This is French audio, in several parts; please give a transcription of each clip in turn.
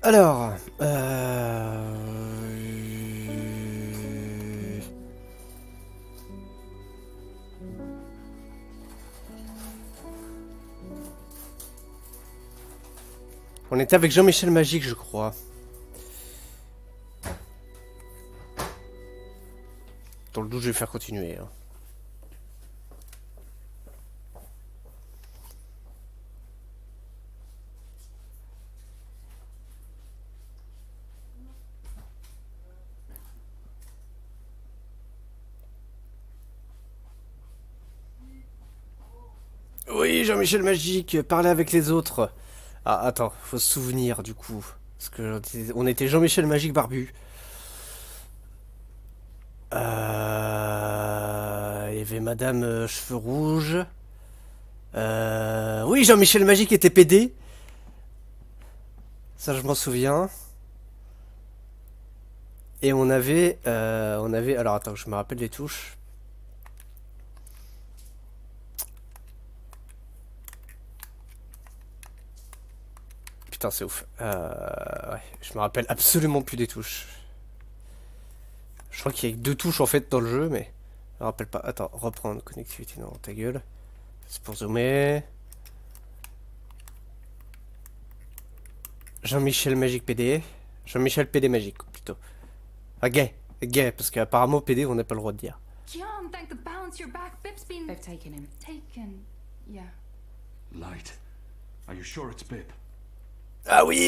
Alors, on était avec Jean-Michel Magique, je crois. Dans le doute, je vais faire continuer. Hein. Oui, Jean-Michel Magique, parler avec les autres. Ah, attends, faut se souvenir du coup. Parce que on était Jean-Michel Magique barbu. Il y avait Madame Cheveux Rouges. Oui, Jean-Michel Magique était PD. Ça, je m'en souviens. Et on avait. Alors attends, je me rappelle les touches. Putain, c'est ouf. Ouais, je me rappelle absolument plus des touches. Je crois qu'il y a que 2 touches en fait dans le jeu, mais je me rappelle pas. Attends, reprendre connectivité, non, ta gueule. C'est pour zoomer. Jean-Michel Magique PD. Jean-Michel PD Magique, plutôt. Ah, gay. Gay, parce qu'apparemment PD, on n'a pas le droit de dire. Kian, thank the balance your back. Bip's been... They've taken him. Taken... yeah. Light. Are you sure it's Bip? Ah oui,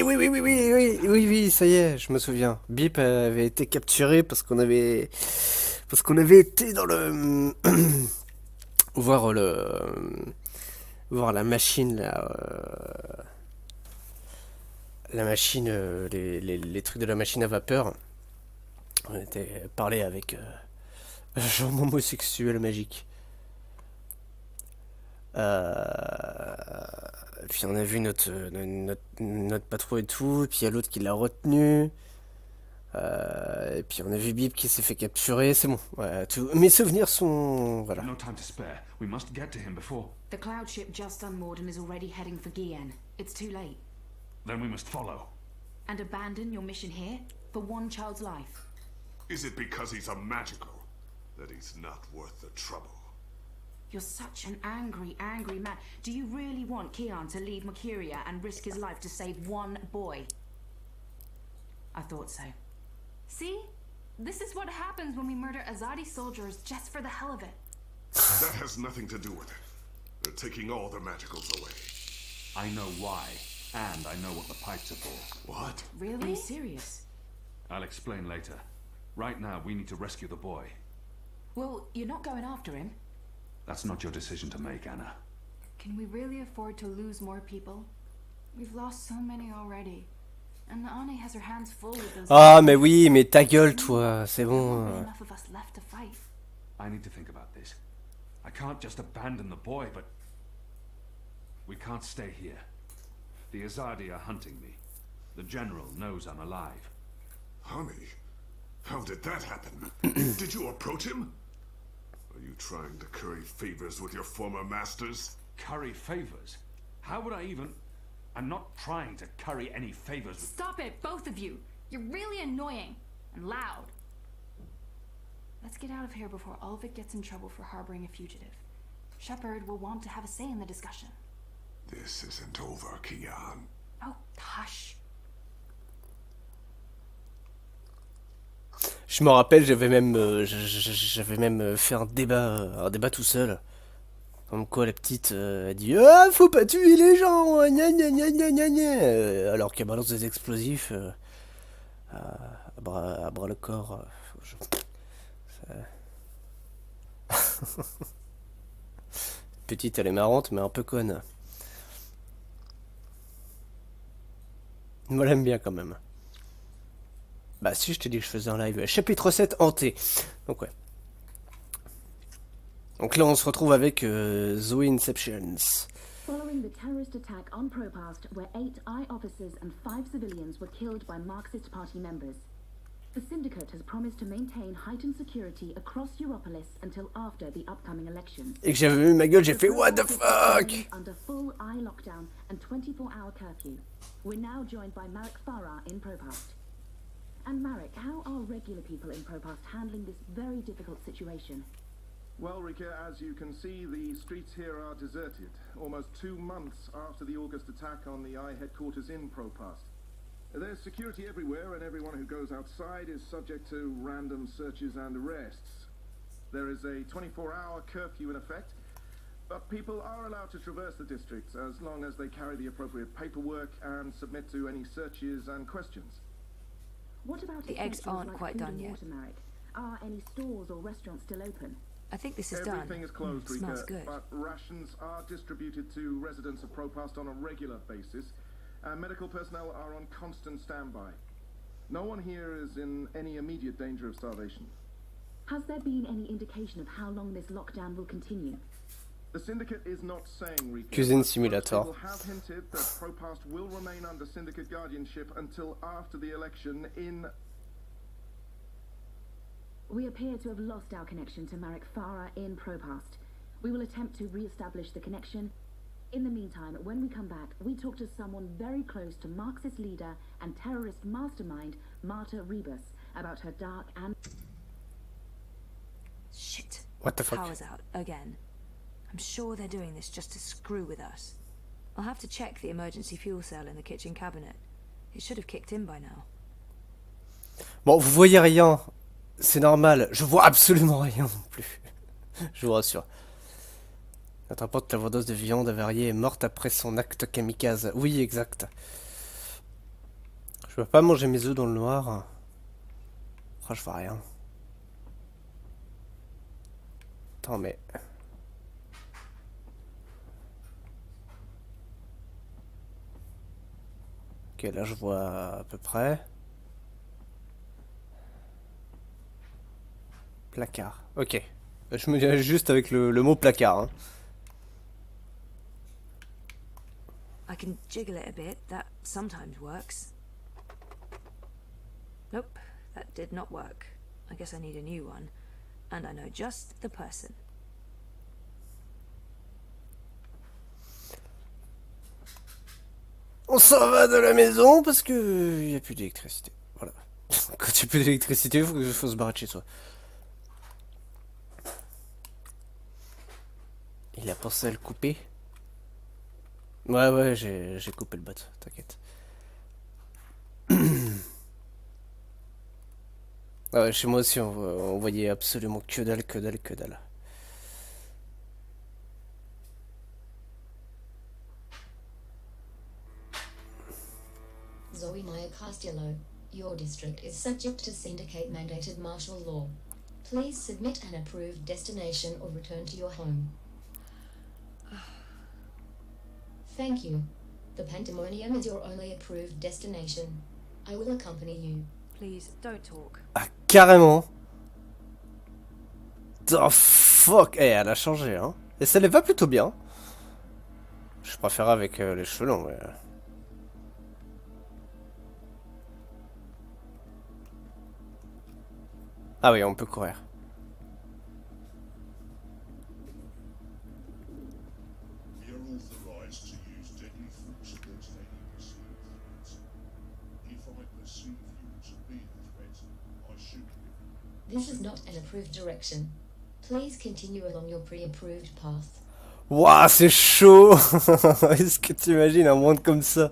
ça y est, je me souviens. Bip avait été capturé parce qu'on avait été dans le voir la machine là, la machine, les trucs de la machine à vapeur. On était parlé avec genre homosexuel magique. Puis on a vu notre patrouille et tout, et puis il y a l'autre qui l'a retenu. Et puis on a vu Bip qui s'est fait capturer, c'est bon. Ouais, mes souvenirs sont... Voilà. No time to spare. We must get to him before. The cloud ship just unmoored and is already heading for Guian. It's too late. Then we must follow. And abandon your mission here for one child's life. Is it because he's a magical that he's not worth the trouble? You're such an angry, angry man. Do you really want Kian to leave Mercuria and risk his life to save one boy? I thought so. See? This is what happens when we murder Azadi soldiers just for the hell of it. That has nothing to do with it. They're taking all the magicals away. I know why, and I know what the pipes are for. What? Really? I'm serious. I'll explain later. Right now, we need to rescue the boy. Well, you're not going after him. That's not your decision to make, Anna. Can we really afford to lose more people? We've lost so many already. And Annie has her hands full with those... Ah, mais oui, mais ta gueule, toi, c'est bon. Enough of us left to fight. I need to think about this. I can't just abandon the boy, but... We can't stay here. The Azadi are hunting me. The General knows I'm alive. Honey, how did that happen? Did you approach him? Are you trying to curry favors with your former masters? Curry favors? How would I even... I'm not trying to curry any favors with... Stop it, both of you! You're really annoying. And loud. Let's get out of here before all of it gets in trouble for harboring a fugitive. Shepard will want to have a say in the discussion. This isn't over, Kian. Oh, hush. Je me rappelle, j'avais même fait un débat tout seul. Comme quoi la petite a dit ah, faut pas tuer les gens, gna gna gna gna gna gna, alors qu'elle balance des explosifs à bras le corps. Petite, elle est marrante, mais un peu conne. Moi, j'aime bien quand même. Bah si, je t'ai dit que je faisais un live. Chapitre 7, hanté. Donc ouais. Donc là, on se retrouve avec Zoe Inceptions. Following the terrorist attack on Propast, where 8 I officers and 5 civilians were killed by Marxist Party members. The Syndicate has promised to maintain heightened security across Europolis until after the upcoming elections. Et que j'avais vu ma gueule, j'ai fait The what the Protocol remains fuck. under full eye lockdown and 24-hour curfew. We're now joined by Marek Farah in Propast. And Marek, how are regular people in Propast handling this very difficult situation? Well, Rika, as you can see, the streets here are deserted, almost 2 months after the August attack on the I headquarters in Propast. There's security everywhere, and everyone who goes outside is subject to random searches and arrests. There is a 24-hour curfew in effect, but people are allowed to traverse the district as long as they carry the appropriate paperwork and submit to any searches and questions. What about The eggs essentials aren't like quite food done and yet. water, Marek? Are any stores or restaurants still open? I think this is done. Everything is closed, Rika, Smells good. but rations are distributed to residents of Propast on a regular basis, and medical personnel are on constant standby. No one here is in any immediate danger of starvation. Has there been any indication of how long this lockdown will continue? The Syndicate is not saying, Rika. Cuisine but simulator. most people have hinted that Propast will remain under Syndicate guardianship until after the election in... We appear to have lost our connection to Marek Farah in Propast. We will attempt to re-establish the connection. In the meantime, when we come back, we talk to someone very close to Marxist leader and terrorist mastermind Marta Rebus about her dark and... Shit. What the fuck? Power's out again. I'm sure they're doing this just to screw with us. I'll have to check the emergency fuel cell in the kitchen cabinet. It should have kicked in by now. Bon, vous voyez rien. C'est normal. Je vois absolument rien non plus. Je vous rassure. Notre apporte overdose de viande avariée est morte après son acte kamikaze. Oui, exact. Je peux pas manger mes œufs dans le noir. Oh, je vois rien. Attends, mais... Ok, là je vois à peu près. Placard. Ok. Je me dirais juste avec le mot placard. Hein. I can jiggle it a bit. That sometimes works. Nope, that did not work. I guess I need a new one. And I know just the person. On s'en va de la maison parce que il y a plus d'électricité. Voilà. Quand il n'y a plus d'électricité, il faut se barrer de chez soi. Il a pensé à le couper. Ouais, j'ai coupé le bot, t'inquiète. Ah ouais, chez moi aussi, on voyait absolument que dalle, que dalle, que dalle. Zoe Maya Castello, your district is subject to syndicate mandated martial law. Please submit an approved destination or return to your home. Thank you. The Pandemonium is your only approved destination. I will accompany you. Please, don't talk. Ah, carrément. Oh fuck. Eh, elle a changé, hein. Et ça les va plutôt bien. Je préfère avec les cheveux longs, mais... Ah oui, on peut courir. We are authorized to use deadly force against any perceived threats. If I perceive you to be a threat, I shoot you. This is not an approved direction. Please continue along your pre-approved path. Waouh, c'est chaud. Est-ce que tu imagines un monde comme ça?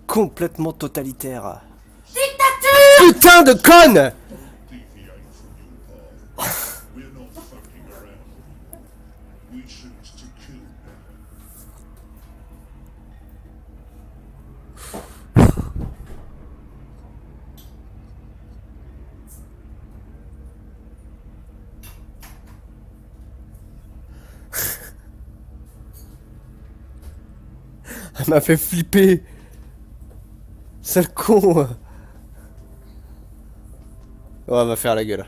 Complètement totalitaire. Dictature! Putain de conne! Deviate from your path. We're not fucking around. We choose to kill now. Elle m'a fait flipper. Sale con. Oh, elle va faire la gueule.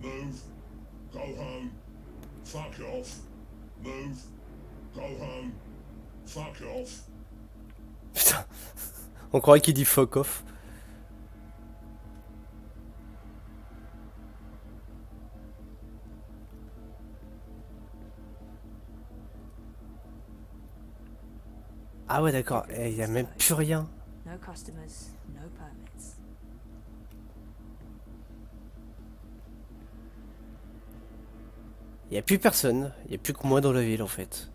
Move. Go home. Fuck off. Move. Go home. Fuck off. Putain, on croirait qu'il dit fuck off. Ah ouais d'accord, il y a même plus rien. No customers, no permits. Il y a plus personne, il y a plus que moi dans la ville en fait.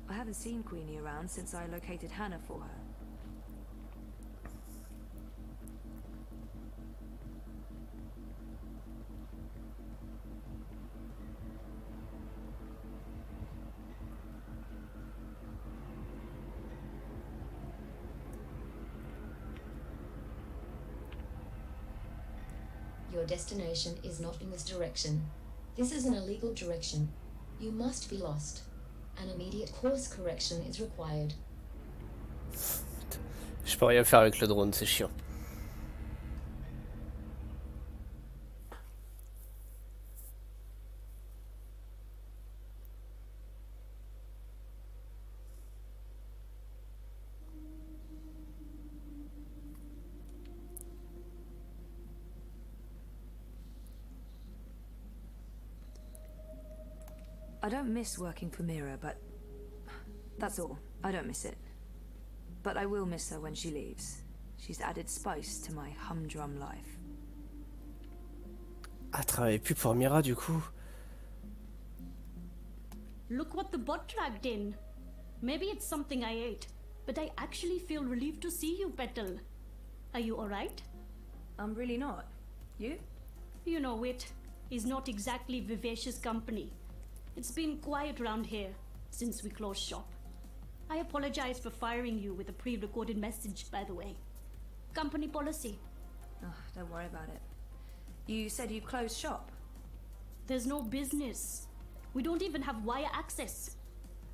I haven't seen Queenie around since I located Hannah for her. Your destination is not in this direction. This is an illegal direction. You must be lost. An immediate course correction is required. Je peux rien faire avec le drone, c'est chiant. I don't miss working for Mira, but that's all. I don't miss it. But I will miss her when she leaves. She's added spice to my humdrum life. Ah, travaille plus pour Mira du coup. Look what the bot dragged in. Maybe it's something I ate, but I actually feel relieved to see you, Petal. Are you alright? I'm really not. You? You know it is not exactly vivacious company. It's been quiet around here since we closed shop. I apologize for firing you with a pre-recorded message, by the way. Company policy. Oh, don't worry about it. You said you closed shop. There's no business. We don't even have wire access.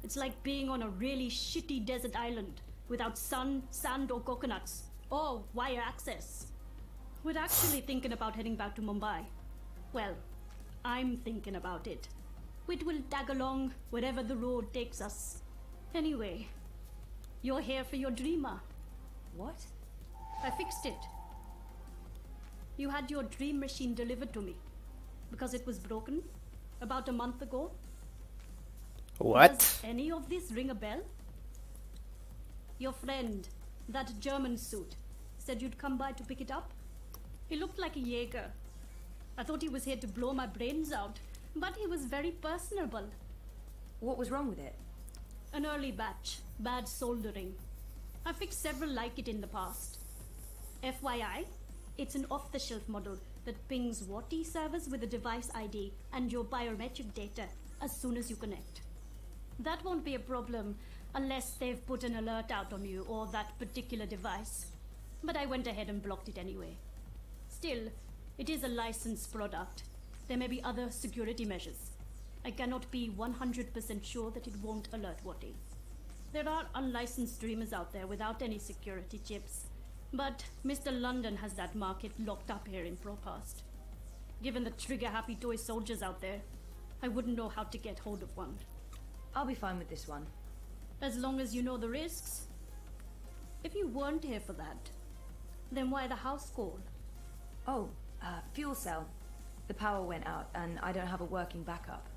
It's like being on a really shitty desert island without sun, sand or coconuts. Or wire access. We're actually thinking about heading back to Mumbai. Well, I'm thinking about it. It will tag along wherever the road takes us. Anyway, you're here for your dreamer. What? I fixed it. You had your dream machine delivered to me because it was broken about a month ago. What? Does any of this ring a bell? Your friend, that German suit, said you'd come by to pick it up. He looked like a Jaeger. I thought he was here to blow my brains out, but he was very personable. What was wrong with it? An early batch, bad soldering. I fixed several like it in the past. FYI, it's an off-the-shelf model that pings WATI servers with a device ID and your biometric data as soon as you connect. That won't be a problem unless they've put an alert out on you or that particular device. But I went ahead and blocked it anyway. Still, it is a licensed product. There may be other security measures. I cannot be 100% sure that it won't alert WATI. There are unlicensed dreamers out there without any security chips, but Mr. London has that market locked up here in Propast. Given the trigger-happy toy soldiers out there, I wouldn't know how to get hold of one. I'll be fine with this one. As long as you know the risks. If you weren't here for that, then why the house call? Oh, fuel cell. The power went out and I don't have a working backup.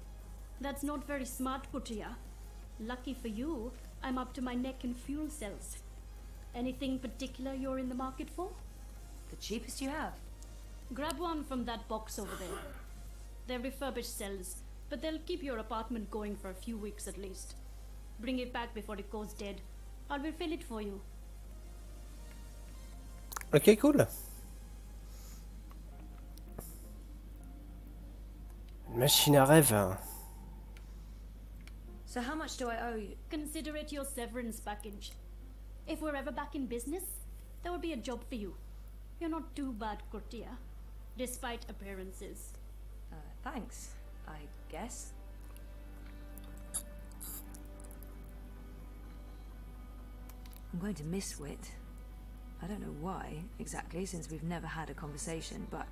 That's not very smart, Kutia. Lucky for you, I'm up to my neck in fuel cells. Anything particular you're in the market for? The cheapest you have. Grab one from that box over there. They're refurbished cells, but they'll keep your apartment going for a few weeks at least. Bring it back before it goes dead. I'll refill it for you. Ok, cool. Machine à rêve. Hein. So how much do I owe you? Consider it your severance package. If we're ever back in business, there will be a job for you. You're not too bad, Kurtia, despite appearances. Thanks, I guess. I'm going to miss Wit. I don't know why, exactly, since we've never had a conversation, but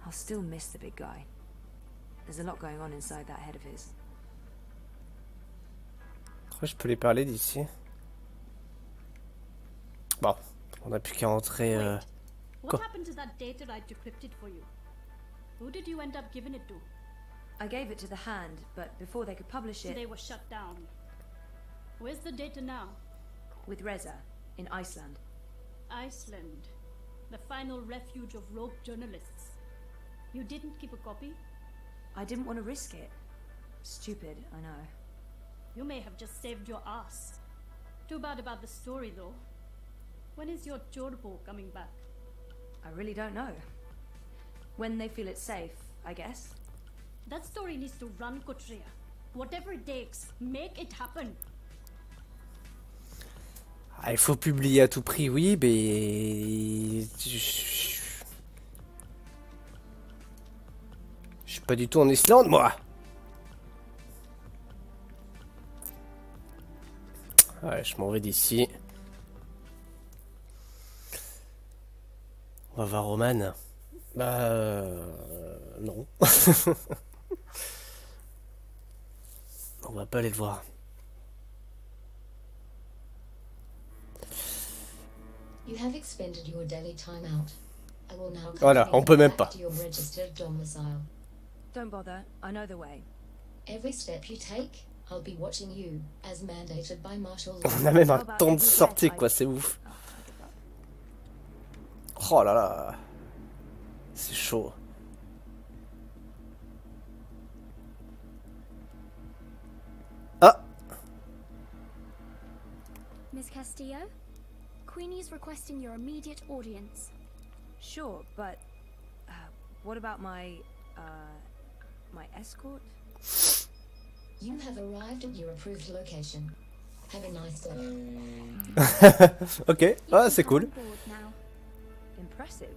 I'll still miss the big guy. There's a lot going on inside that head of his. Je peux les parler d'ici. Bon, on n'a plus qu'à rentrer. Wait, what Quoi? happened to that data I decrypted for you? Who did you end up giving it to? I gave it to the Hand, but before they could publish it... They were shut down. Where's the data now? with Reza, in Iceland. Iceland. The final refuge of rogue journalists. You didn't keep a copy? I didn't want to risk it. Stupid, I know. You may have just saved your ass. Too bad about the story, though. When is your Chorbo coming back? I really don't know. When they feel it's safe, I guess. That story needs to run, Kotria. Whatever it takes, make it happen. Ah, il faut publier à tout prix, oui, mais... Je suis pas du tout en Islande, moi. Ouais, je m'en vais d'ici. On va voir Roman. Bah... non. On va pas aller le voir. You have expended your daily time out. I will now Voilà, on peut même back pas. to your registered domicile. Don't bother, I know the way. Every step you take, I'll be watching you, as mandated by martial law. On a même un temps de sortie, quoi, c'est ouf. Oh là là. C'est chaud. Ah! Miss Castillo? Queenie's requesting your immediate audience. Sure, but... what about my escort? You have arrived at your approved location. Have a nice day. Ok, ah, c'est cool. On board now. Impressive.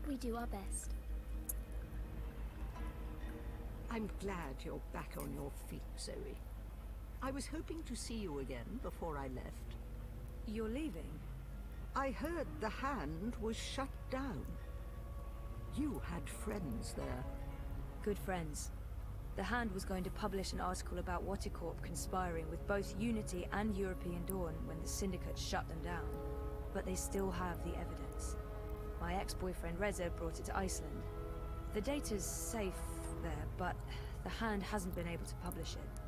We do our best. I'm glad you're back on your feet, Zoe. I was hoping to see you again before I left. You're leaving? I heard the Hand was shut down. You had friends there. Good friends. The Hand was going to publish an article about Watticorp conspiring with both Unity and European Dawn when the Syndicate shut them down. But they still have the evidence. My ex-boyfriend Reza brought it to Iceland. The data's safe there, but the Hand hasn't been able to publish it.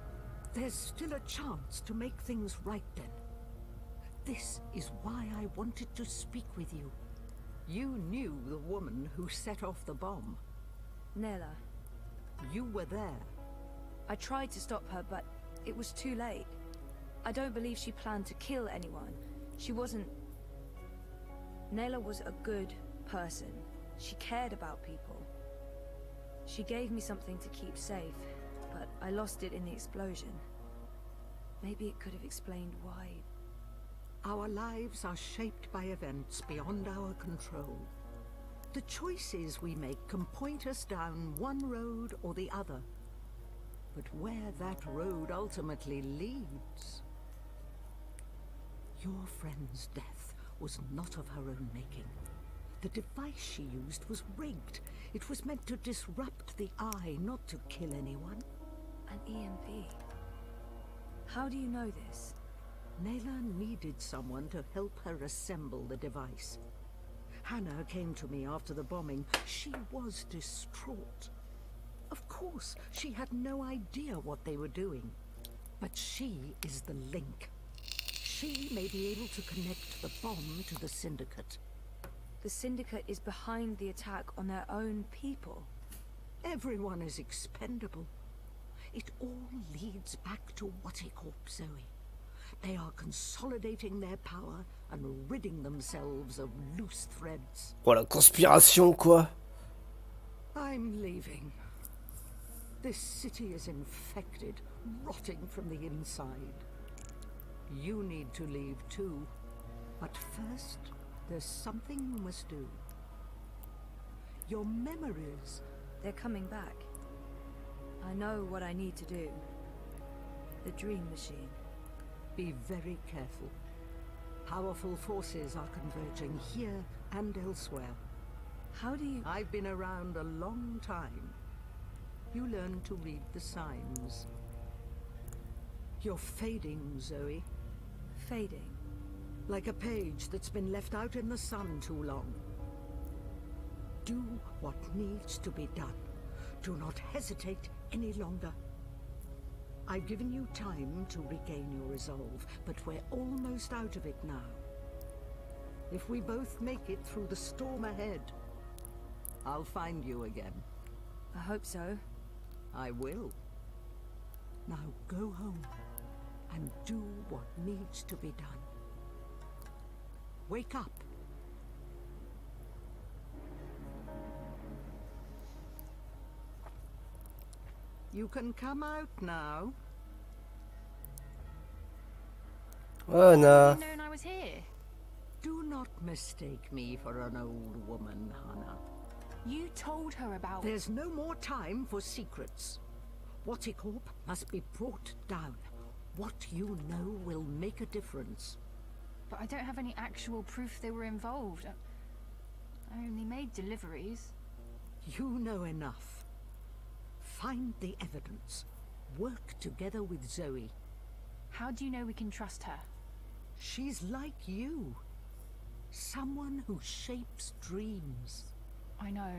There's still a chance to make things right then. This is why I wanted to speak with you. You knew the woman who set off the bomb. Nela. You were there. I tried to stop her, but it was too late. I don't believe she planned to kill anyone. She wasn't... Nela was a good person. She cared about people. She gave me something to keep safe, but I lost it in the explosion. Maybe it could have explained why. Our lives are shaped by events beyond our control. The choices we make can point us down one road or the other. But where that road ultimately leads... Your friend's death was not of her own making. The device she used was rigged. It was meant to disrupt the eye, not to kill anyone. An EMP. How do you know this? Nela needed someone to help her assemble the device. Hannah came to me after the bombing. She was distraught. Of course, she had no idea what they were doing. But she is the link. She may be able to connect the bomb to the Syndicate. The Syndicate is behind the attack on their own people. Everyone is expendable. It all leads back to Watticorp, Zoe. They are consolidating their power and ridding themselves of loose threads. Oh, la conspiration, quoi. I'm leaving. This city is infected, rotting from the inside. You need to leave too. But first, there's something you must do. Your memories... They're coming back. I know what I need to do. The dream machine. Be very careful. Powerful forces are converging here and elsewhere. How do you... I've been around a long time. You learn to read the signs. You're fading, Zoe. Fading? Like a page that's been left out in the sun too long. Do what needs to be done. Do not hesitate any longer. I've given you time to regain your resolve, but we're almost out of it now. If we both make it through the storm ahead, I'll find you again. I hope so. I will. Now go home and do what needs to be done. Wake up. You can come out now. Oh no. You known I was here. Do not mistake me for an old woman, Hannah. You told her about... There's no more time for secrets. Watticorp must be brought down. What you know will make a difference. But I don't have any actual proof they were involved. I only made deliveries. You know enough. Find the evidence. Work together with Zoe. How do you know we can trust her? She's like you. Someone who shapes dreams. I know.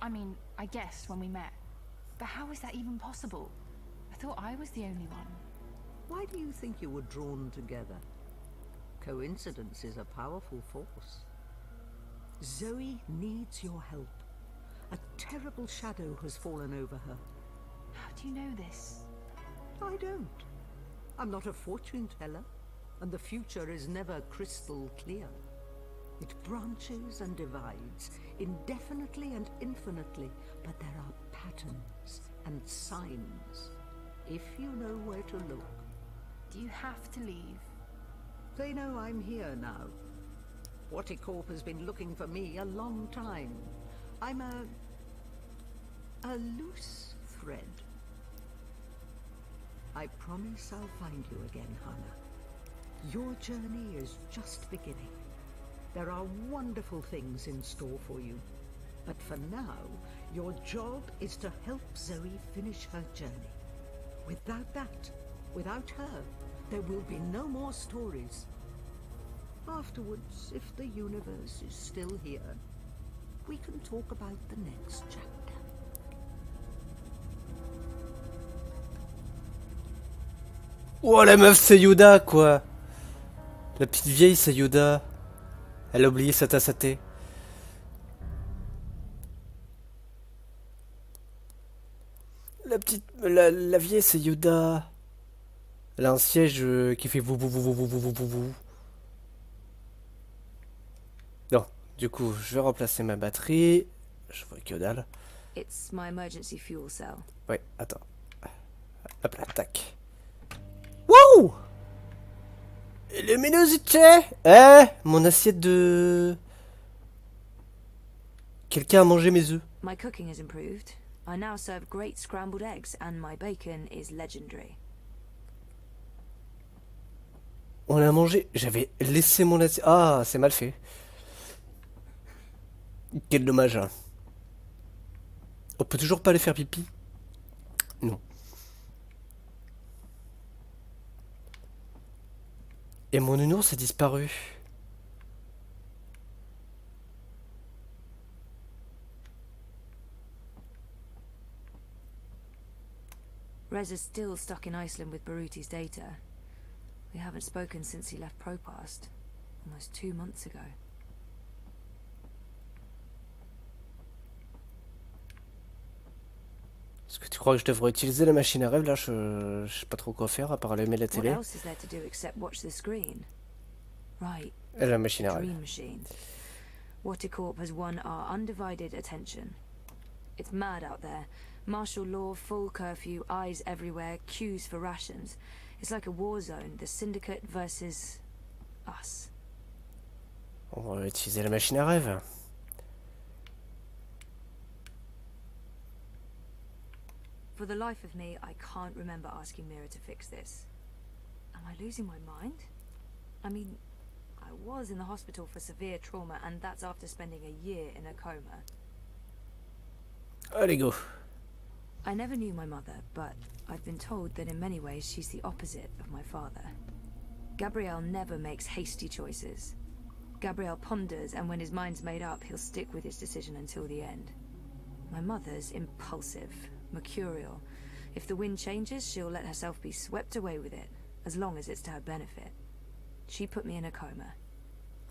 I mean, I guessed when we met. But how is that even possible? I thought I was the only one. Why do you think you were drawn together? Coincidence is a powerful force. Zoe needs your help. A terrible shadow has fallen over her. How do you know this? I don't. I'm not a fortune teller, and the future is never crystal clear. It branches and divides, indefinitely and infinitely, but there are patterns and signs, if you know where to look. Do you have to leave? They know I'm here now. Watticorp has been looking for me a long time. I'm a loose thread. I promise I'll find you again, Hannah. Your journey is just beginning. There are wonderful things in store for you. But for now, your job is to help Zoe finish her journey. Without that, without her, there will be no more stories. Afterwards, if the universe is still here, we can talk about the next chapter. Oh la meuf c'est Yoda quoi. La petite vieille c'est Yoda. Elle a oublié sa tasse à thé. La vieille c'est Yoda. Elle a un siège qui fait vou vou vou vou vou vou vou vou. Non, du coup je vais remplacer ma batterie. Je vois que dalle. It's my emergency fuel cell. Ouais, attends. Hop là, tac. Wouh! Luminosité! Mon assiette de... Quelqu'un a mangé mes œufs. My cooking has improved. I now serve great scrambled eggs and my bacon is legendary. On a mangé... J'avais laissé mon assiette... Ah, c'est mal fait. Quel dommage. Hein. On peut toujours pas aller faire pipi? Non. Et mon nounours a disparu. Rez is still stuck in Iceland with Baruti's data. We haven't spoken since he left Propast, almost 2 months ago. Est-ce que tu crois que je devrais utiliser la machine à rêve là? Je sais pas trop quoi faire à part allumer la télé. What else is there to do except watch the screen? Right. Et la machine à rêve. Dream machine. Watticorp has won our undivided attention. It's mad out there. Martial law, full curfew, eyes everywhere, queues for rations. It's like a war zone. The syndicate versus us. On va utiliser la machine à rêve. For the life of me, I can't remember asking Mira to fix this. Am I losing my mind? I mean, I I was in the hospital for severe trauma, and that's after spending a year in a coma. Allez, go. I never knew my mother, but I've been told that in many ways she's the opposite of my father. Gabriel never makes hasty choices. Gabriel ponders, and when his mind's made up, he'll stick with his decision until the end. My mother's impulsive, mercurial. If the wind changes, she'll let herself be swept away with it, as long as it's to her benefit. She put me in a coma.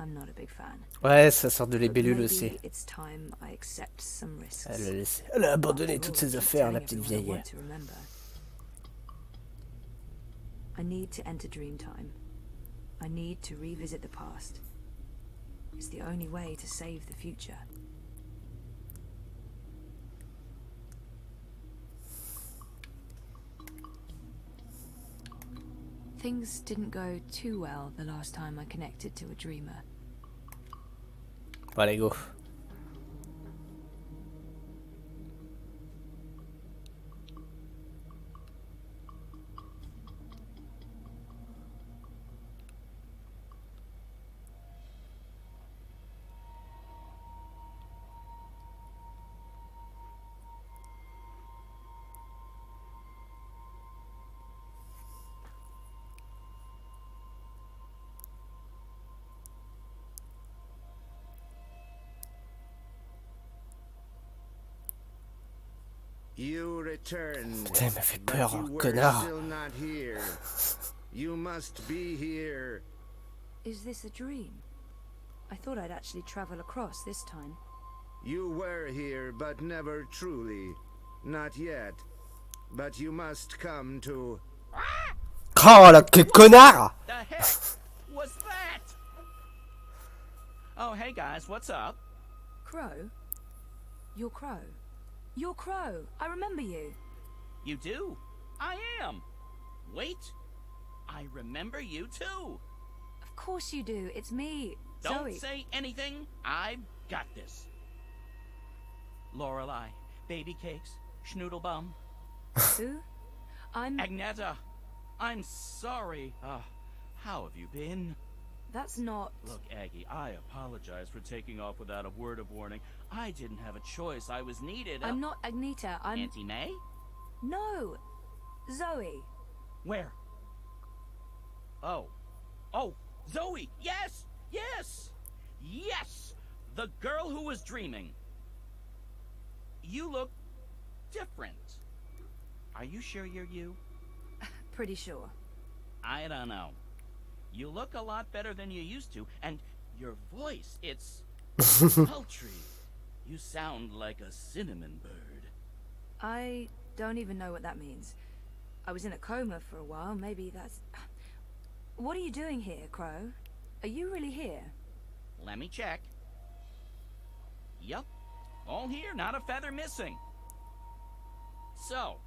I'm not a big fan. Ouais, ça sort de But libellule maybe aussi. it's time I accept some risks. Elle a abandonné toutes After all, ses I keep affaires, la telling petite everyone I vieille. want to remember. I need to enter Dreamtime. I need to revisit the past. It's the only way to save the future. Things didn't go too well the last time I connected to a dreamer. Allez, go. You returned. Putain, il m'a fait but peur, you were connard. still not here. You must be here. Is this a dream? I thought I'd actually travel across this time. You were here, but never truly. Not yet. But you must come to... Oh là, quel connard! The heck was that? Oh, hey guys, what's up? Crow? You're Crow. You're Crow. I remember you. You do? I am. Wait, I remember you too. Of course you do. It's me, Don't Zoe. say anything. I've got this. Lorelei, baby cakes, schnoodlebum. Who? I'm... Agneta, I'm sorry. How have you been? That's not... Look, Aggie, I apologize for taking off without a word of warning. I didn't have a choice. I was needed. I'm not Agneta. I'm... Auntie May? No. Zoe. Where? Oh. Oh, Zoe! Yes! Yes! Yes! The girl who was dreaming. You look different. Are you sure you're you? Pretty sure. I don't know. You look a lot better than you used to, and your voice, it's sultry. You sound like a cinnamon bird. I don't even know what that means. I was in a coma for a while. Maybe that's... What are you doing here, Crow? Are you really here? Let me check. Yup. All here, not a feather missing. So,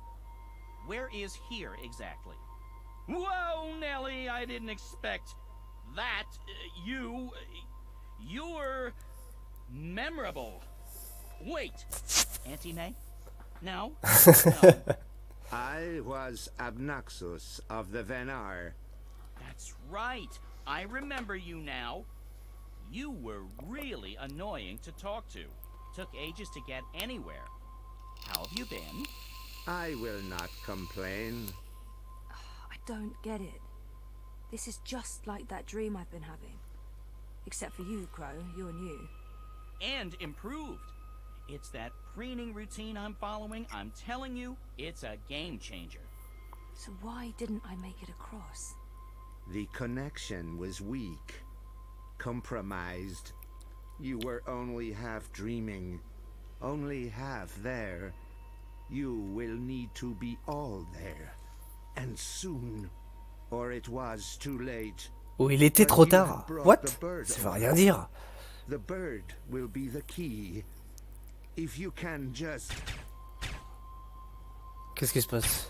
where is here exactly? Whoa, Nellie, I didn't expect that. You're memorable. Wait, Auntie May? No? No. I was Abnaxus of the Venar. That's right. I remember you now. You were really annoying to talk to. Took ages to get anywhere. How have you been? I will not complain. I don't get it. This is just like that dream I've been having. Except for you, Crow. You're new. And improved. It's that preening routine I'm following. I'm telling you, it's a game changer. So why didn't I make it across? The connection was weak. Compromised. You were only half dreaming. Only half there. You will need to be all there. And soon. Or it was too late. Oh, il était trop tard. What? Ça veut rien dire. The bird will be the key. If you can just... Qu'est-ce qui se passe?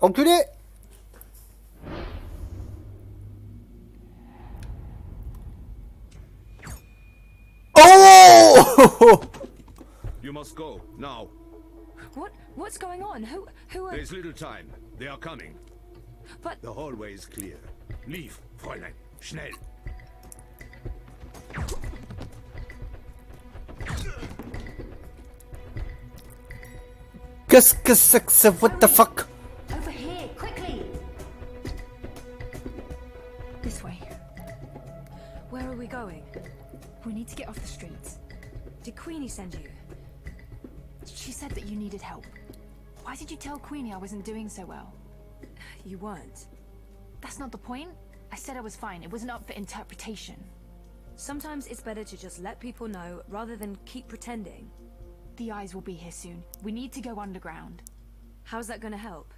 Enculé! Oh! You must go, now. What's going on? Who are... There's little time. They are coming. But... The hallway is clear. Leave, Fräulein. Schnell. Qu'est-ce que c'est que ça? What the fuck? Over here, quickly! This way. Where are we going? We need to get off the streets. Did Queenie send you? She said that you needed help. Why did you tell Queenie I wasn't doing so well? You weren't. That's not the point. I said I was fine. It wasn't up for interpretation. Sometimes it's better to just let people know rather than keep pretending. The eyes will be here soon. We need to go underground. How's that gonna help?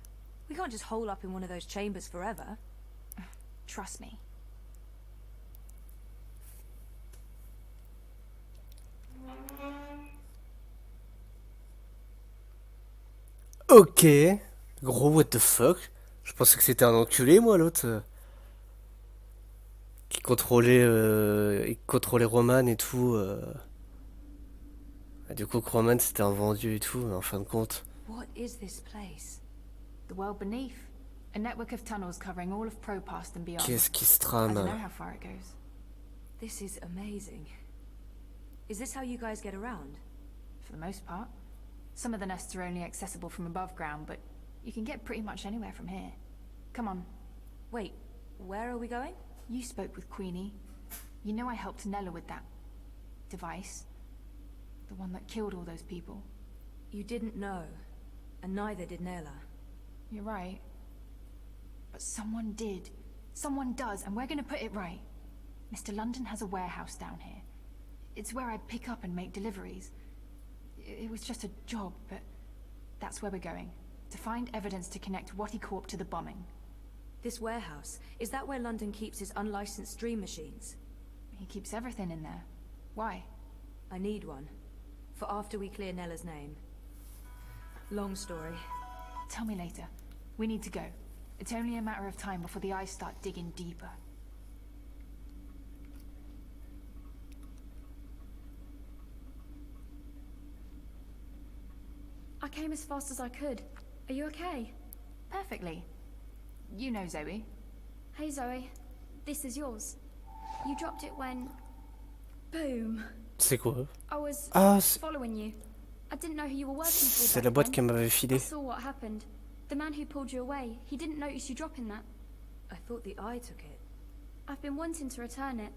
We can't just hole up in one of those chambers forever. Trust me. Ok. Gros what the fuck. Je pensais que c'était un enculé, moi, l'autre. Qui contrôlait Roman et tout. Et du coup, Roman c'était un vendu et tout, mais en fin de compte. What is this place? The world beneath. A network of tunnels covering all of Propast and beyond. Qu'est-ce qui se I trame? don't know how far it goes. This is amazing. Is this how you guys get around? For the most part. Some of the nests are only accessible from above ground, but you can get pretty much anywhere from here. Come on. Wait, where are we going? You spoke with Queenie. You know I helped Nella with that device. The one that killed all those people. You didn't know, and neither did Nella. You're right. But someone did. Someone does, and we're gonna put it right. Mr. London has a warehouse down here. It's where I pick up and make deliveries. It was just a job, but that's where we're going. To find evidence to connect Wattie Corp to the bombing. This warehouse, is that where London keeps his unlicensed dream machines? He keeps everything in there. Why? I need one. For after we clear Nella's name. Long story. Tell me later. We need to go. It's only a matter of time before the eyes start digging deeper. I came as fast as I could. Are you okay? Perfectly. You know Zoe. Hey Zoe, this is yours. You dropped it when... Boom. C'est quoi? I was c'est following you. I didn't know who you were working for. c'est la boîte qu'elle m'avait I filée. saw what happened. The man who pulled you away, he didn't notice you dropping that. I thought the eye took it. I've been wanting to return it.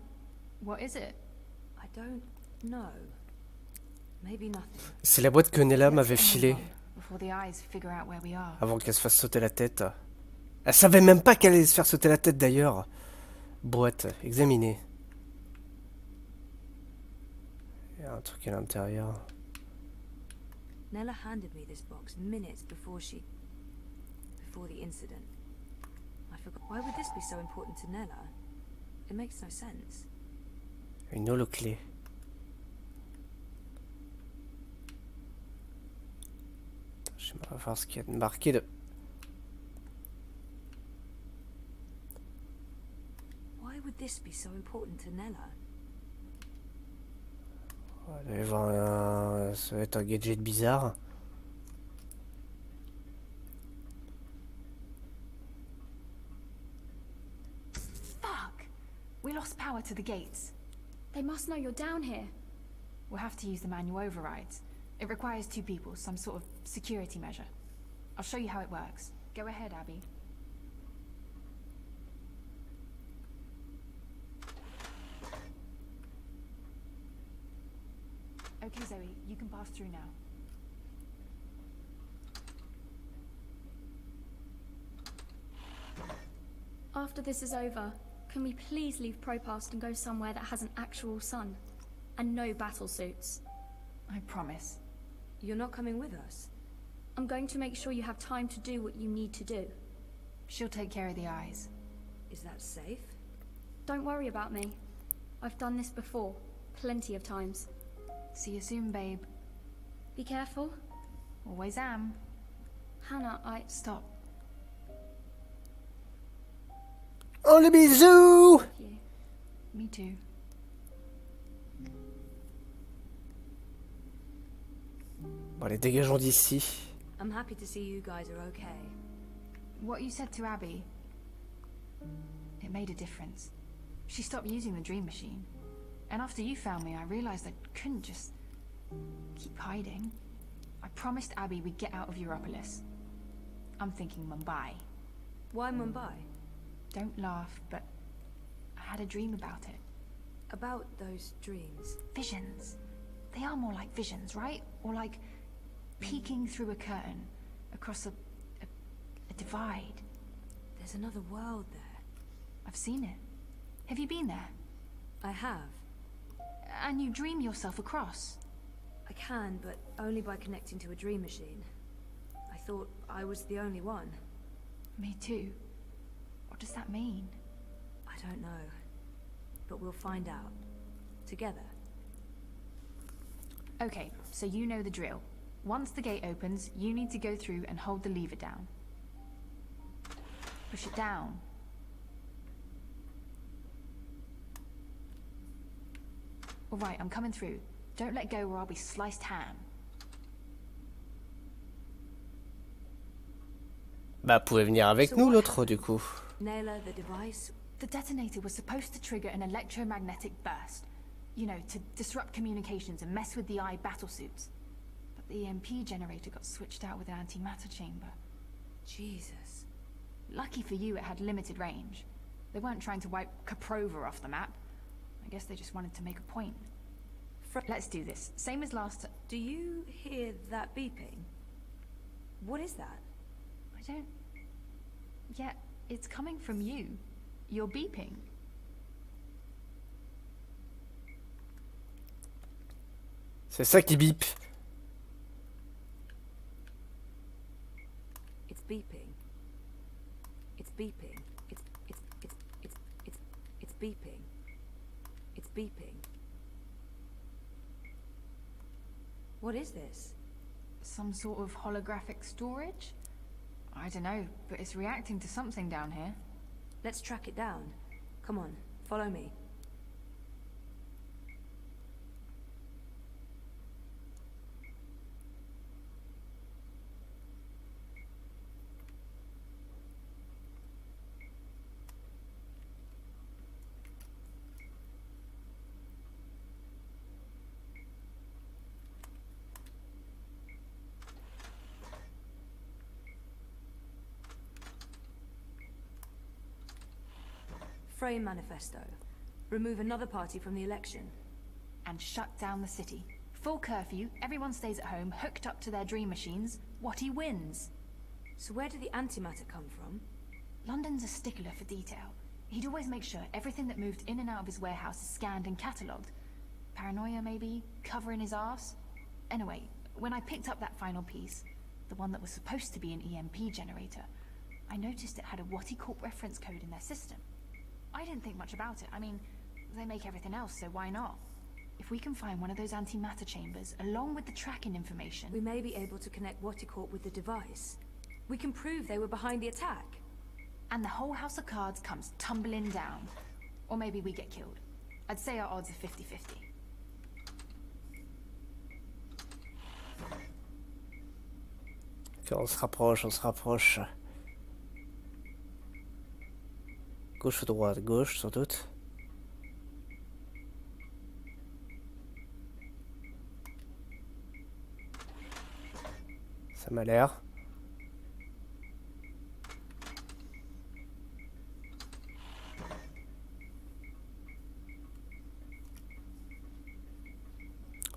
What is it? I don't know. Maybe nothing. C'est la boîte que Nella m'avait filée Before the eyes figure out where we are. avant qu'elle se fasse sauter la tête. Elle savait même pas qu'elle allait se faire sauter la tête d'ailleurs. Boîte, examinée. Il y a un truc à l'intérieur. Nella handed me this box minutes before the incident. I forgot. Why would this be so important to Nella? It makes no sense. Une holoclé. Je vais voir ce qu'il y a de marqué de... Why would this be so important to Nella? On va aller voir ça va être un gadget bizarre. Fuck! We lost power to the gates. They must know you're down here. We'll have to use the manual overrides. It requires 2 people, some sort of security measure. I'll show you how it works. Go ahead, Abby. Okay, Zoe, you can pass through now. After this is over, can we please leave Propast and go somewhere that has an actual sun? And no battle suits. I promise. You're not coming with us? I'm going to make sure you have time to do what you need to do. She'll take care of the eyes. Is that safe? Don't worry about me. I've done this before, plenty of times. See you soon, babe. Be careful. Always am. Hannah, Stop. Oh, les bisous! You. Me too. Bon, allez, dégageons d'ici. I'm happy to see you guys are okay. What you said to Abby, it made a difference. She stopped using the dream machine. And after you found me, I realized I couldn't just keep hiding. I promised Abby we'd get out of Europolis. I'm thinking Mumbai. Why Mumbai? Don't laugh, but I had a dream about it. About those dreams? Visions. They are more like visions, right? Or like peeking through a curtain across a divide. There's another world there. I've seen it. Have you been there? I have. And you dream yourself across? I can, but only by connecting to a dream machine. I thought I was the only one. Me too. What does that mean? I don't know. But we'll find out. Together. Okay, so you know the drill. Once the gate opens, you need to go through and hold the lever down. Push it down. All right, I'm coming through. Don't let go or I'll be sliced ham. Bah, pouvez venir avec nous l'autre du coup. Naylor, the device. The detonator was supposed to trigger an electromagnetic burst. You know, to disrupt communications and mess with the eye battlesuits. But the EMP generator got switched out with an antimatter chamber. Jesus. Lucky for you, it had limited range. They weren't trying to wipe Caprova off the map. I guess they just wanted to make a point. Let's do this. Same as last time. Do you hear that beeping? What is that? I don't... Yeah, it's coming from you. You're beeping. C'est ça qui bip. It's beeping. It's beeping. It's beeping. It's beeping. What is this? Some sort of holographic storage? I don't know, but it's reacting to something down here. Let's track it down. Come on, follow me. Frame manifesto. Remove another party from the election. And shut down the city. Full curfew, everyone stays at home, hooked up to their dream machines. Watty wins. So where did the antimatter come from? London's a stickler for detail. He'd always make sure everything that moved in and out of his warehouse is scanned and catalogued. Paranoia, maybe? Covering his arse? Anyway, when I picked up that final piece, the one that was supposed to be an EMP generator, I noticed it had a Watty Corp reference code in their system. I didn't think much about it. I mean, they make everything else, so why not? If we can find one of those antimatter chambers, along with the tracking information... We may be able to connect Watticorp with the device. We can prove they were behind the attack. And the whole house of cards comes tumbling down. Or maybe we get killed. I'd say our odds are 50-50. Ok, on se rapproche, on se rapproche. Gauche ou droite? Gauche, sans doute. Ça m'a l'air.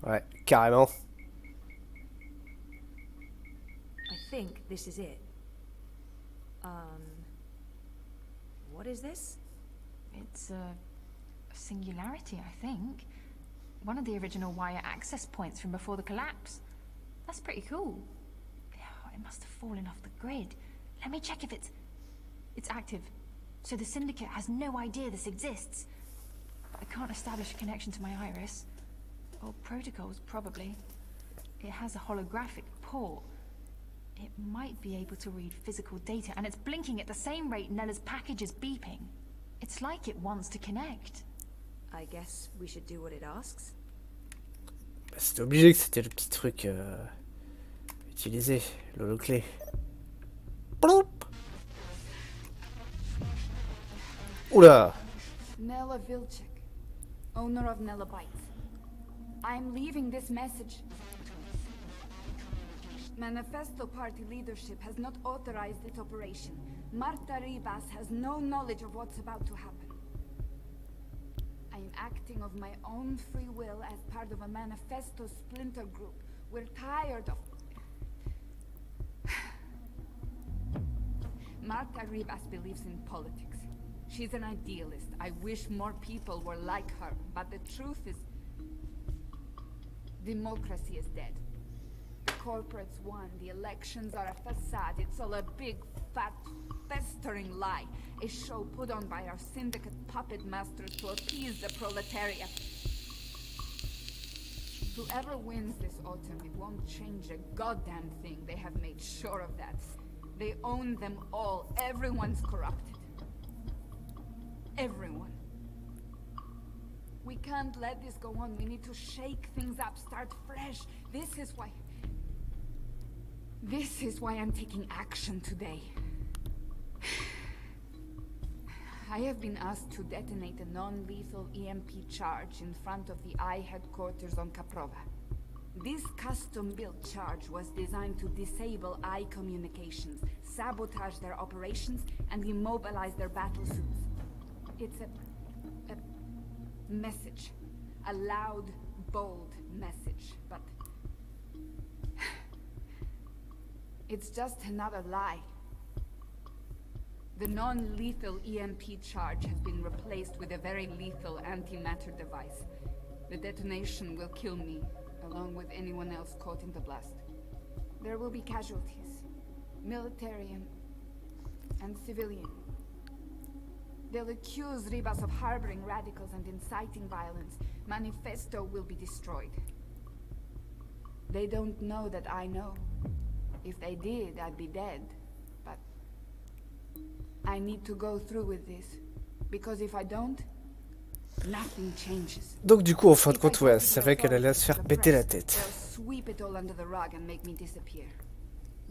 Ouais, carrément. I think this is it. What is this? It's a singularity, I think. One of the original wire access points from before the collapse. That's pretty cool. Oh, it must have fallen off the grid. Let me check if it's active. So the Syndicate has no idea this exists. I can't establish a connection to my iris. Or protocols, probably. It has a holographic port. It might be able to read physical data, and it's blinking at the same rate Nella's package is beeping. It's like it wants to connect. I guess we should do what it asks. Bah, c'était obligé que c'était le petit truc utiliser l'holo-clé. Ploup. Oula. Nella Vilcek, owner of Nella Bites. I'm leaving this message. Manifesto Party leadership has not authorized its operation. Marta Ribas has no knowledge of what's about to happen. I am acting of my own free will as part of a Manifesto splinter group. We're tired of... Marta Ribas believes in politics. She's an idealist. I wish more people were like her, but the truth is... democracy is dead. The corporates won, the elections are a facade, it's all a big, fat, festering lie. A show put on by our syndicate puppet masters to appease the proletariat. Whoever wins this autumn, it won't change a goddamn thing. They have made sure of that. They own them all. Everyone's corrupted. Everyone. We can't let this go on. We need to shake things up, start fresh. This is why I'm taking action today. I have been asked to detonate a non-lethal EMP charge in front of the I headquarters on Caprova. This custom-built charge was designed to disable I communications, sabotage their operations, and immobilize their battle suits. It's a message. A loud, bold message, but... it's just another lie. The non-lethal EMP charge has been replaced with a very lethal antimatter device. The detonation will kill me, along with anyone else caught in the blast. There will be casualties. Military and civilian. They'll accuse Ribas of harboring radicals and inciting violence. Manifesto will be destroyed. They don't know that I know. If they did, I'd be dead. But I need to go through with this. Because if I don't, nothing changes. Donc du coup, en fin de compte, ouais, c'est vrai qu'elle allait se faire péter la tête. They'll sweep it all under the rug and make me disappear.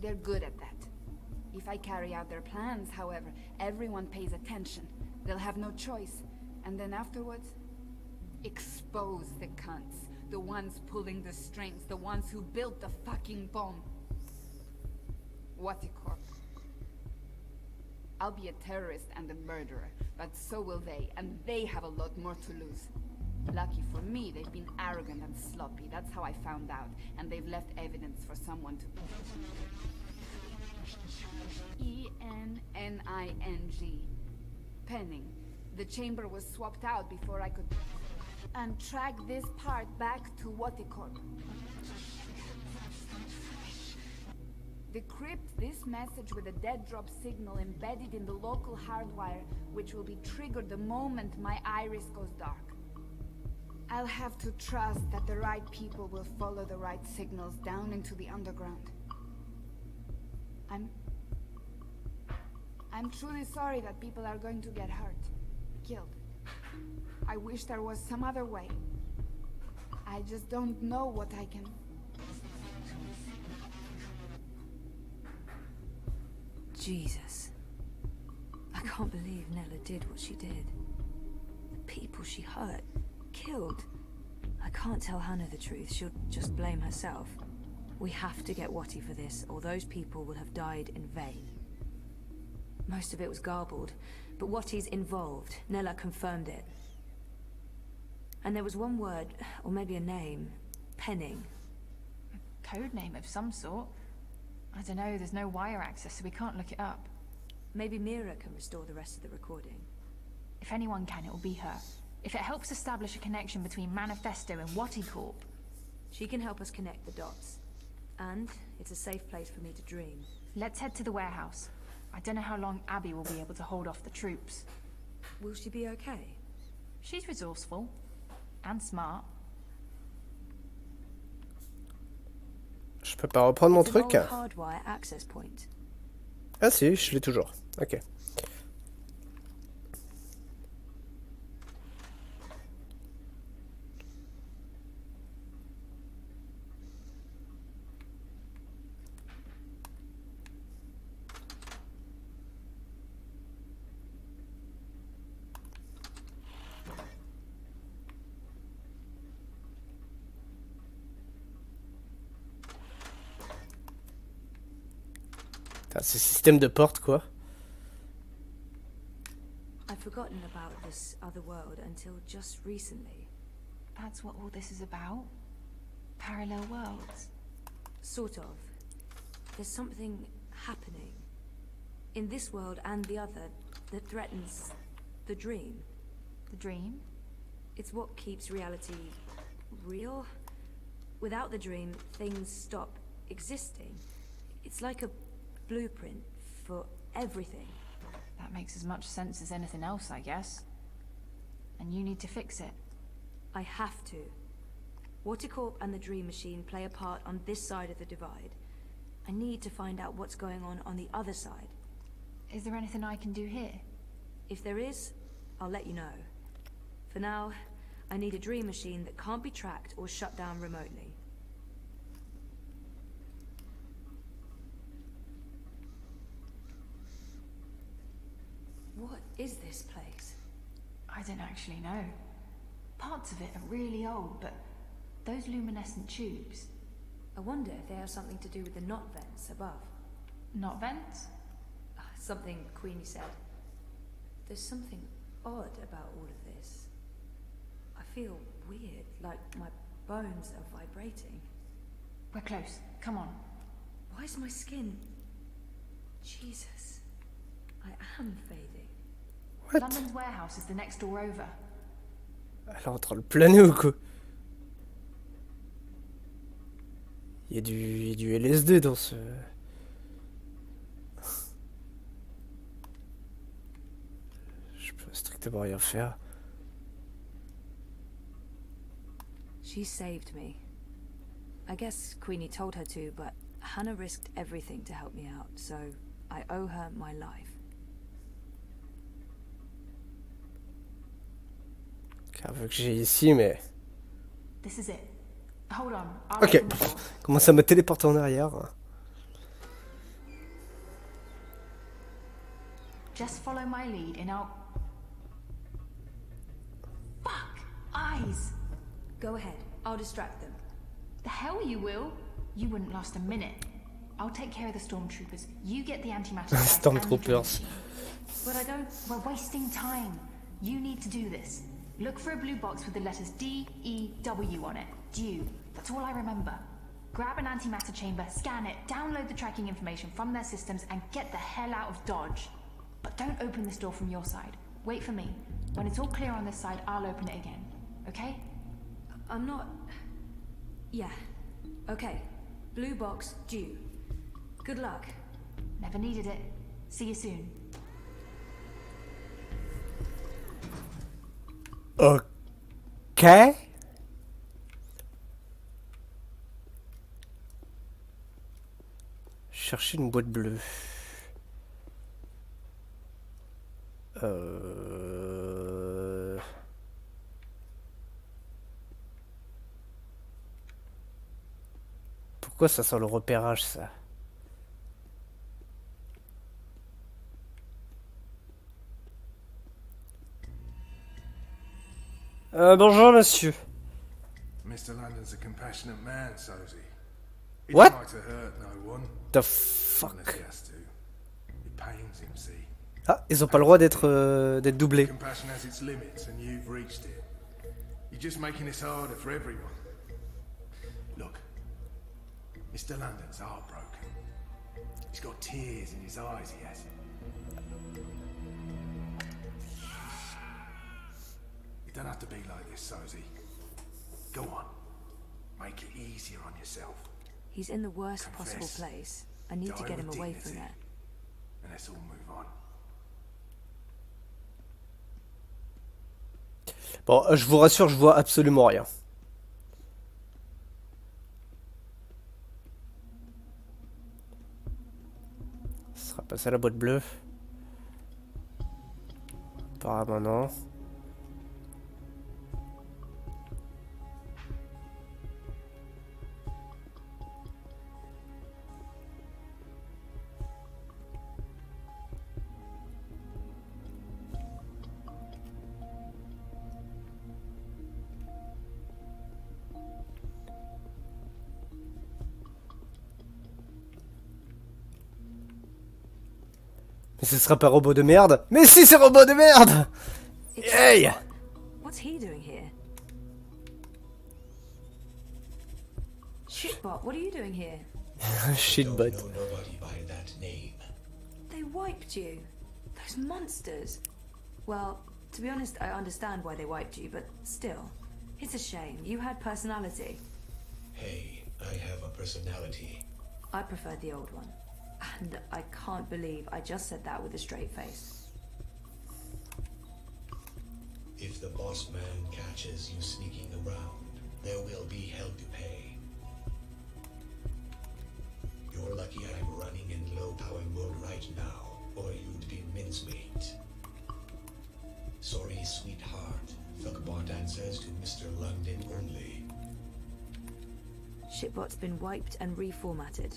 They're good at that. If I carry out their plans, however, everyone pays attention. They'll have no choice. And then afterwards, expose the cunts. The ones pulling the strings. The ones who built the fucking bomb. Waticorp. I'll be a terrorist and a murderer, but so will they, and they have a lot more to lose. Lucky for me, they've been arrogant and sloppy. That's how I found out, and they've left evidence for someone to... E-N-N-I-N-G. Penning. The chamber was swapped out before I could... and track this part back to Waticorp. Decrypt this message with a dead drop signal embedded in the local hardwire, which will be triggered the moment my iris goes dark. I'll have to trust that the right people will follow the right signals down into the underground. I'm truly sorry that people are going to get hurt, killed. I wish there was some other way. I just don't know what I can... Jesus. I can't believe Nella did what she did. The people she hurt, killed. I can't tell Hannah the truth. She'll just blame herself. We have to get Watty for this, or those people will have died in vain. Most of it was garbled, but Watty's involved. Nella confirmed it. And there was one word, or maybe a name. Penning. A code name of some sort. I don't know, there's no wire access, so we can't look it up. Maybe Mira can restore the rest of the recording. If anyone can, it will be her. If it helps establish a connection between Manifesto and Waticorp. She can help us connect the dots. And it's a safe place for me to dream. Let's head to the warehouse. I don't know how long Abby will be able to hold off the troops. Will she be okay? She's resourceful. And smart. Je peux pas reprendre mon truc. Hardwire access point. Ah si, je l'ai toujours. Ok. Putain, ce système de porte, quoi. I'd forgotten about this other world until just recently. That's what all this is about? Parallel worlds? Sort of. There's something happening in this world and the other that threatens the dream. The dream? It's what keeps reality real. Without the dream, things stop existing. It's like a blueprint for everything. That makes as much sense as anything else, I guess. And you need to fix it. I have to. Watercorp and the Dream Machine play a part on this side of the divide. I need to find out what's going on the other side. Is there anything I can do here? If there is, I'll let you know. For now, I need a Dream Machine that can't be tracked or shut down remotely. What is this place? I don't actually know. Parts of it are really old, but those luminescent tubes... I wonder if they have something to do with the knot vents above. Knot vents? Something Queenie said. There's something odd about all of this. I feel weird, like my bones are vibrating. We're close. Come on. Why is my skin... Jesus. I am fading. What? London's warehouse is the next door over. Elle est en train de planer ou quoi? Il y a du LSD dans ce... Je peux strictement rien faire. She saved me. I guess Queenie told her to, but Hannah risked everything to help me out, so I owe her my life. Car vu que j'ai ici, mais... This is it. Hold on. I'll Ok. open the door. Commence à me téléporter en arrière. Just follow my lead and I'll... Fuck! Eyes! Go ahead. I'll distract them. The hell you will? You wouldn't last a minute. I'll take care of the stormtroopers. You get the antimatter device and the Dream Stormtroopers. Machine. But I don't... We're wasting time. You need to do this. Look for a blue box with the letters D-E-W on it. Dew. That's all I remember. Grab an antimatter chamber, scan it, download the tracking information from their systems, and get the hell out of Dodge. But don't open this door from your side. Wait for me. When it's all clear on this side, I'll open it again. Okay? I'm not... Yeah. Okay. Blue box, due. Good luck. Never needed it. See you soon. Ok. Chercher une boîte bleue. Pourquoi ça sent le repérage, ça? Bonjour, monsieur. Mr. London's a compassionate man, Sosie. He What? don't like to hurt no one. The fuck? Unless he has to. It pains him, see. Ah, ils ont pas le droit d'être doublés. Compassion has its limits, and you've reached it. You're just making this harder for everyone. Look, Mr. London's heartbroken. He's got tears in his eyes, he has. You don't have to be like this, Sosie. Go on. Make it easier on yourself. He's in the worst Confess. possible place. I need to Die get him with away dignity. from there. And let's all move on. Bon, je vous rassure, je vois absolument rien. Ce sera pas ça la boîte bleue. Apparemment non. Mais ce sera pas robot de merde. Mais si, c'est robot de merde. Hey. What's he doing here? Shitbot, what are you doing here? Shitbot. Nobody by that name. They wiped you. Those monsters. Well, to be honest, I understand why they wiped you, but still. It's a shame. You had personality. Hey, I have a personality. I preferred the old one. And I can't believe I just said that with a straight face. If the boss man catches you sneaking around, there will be hell to pay. You're lucky I'm running in low power mode right now, or you'd be mincemeat. Sorry, sweetheart. Fuckbot answers to Mr. London only. Shitbot's been wiped and reformatted.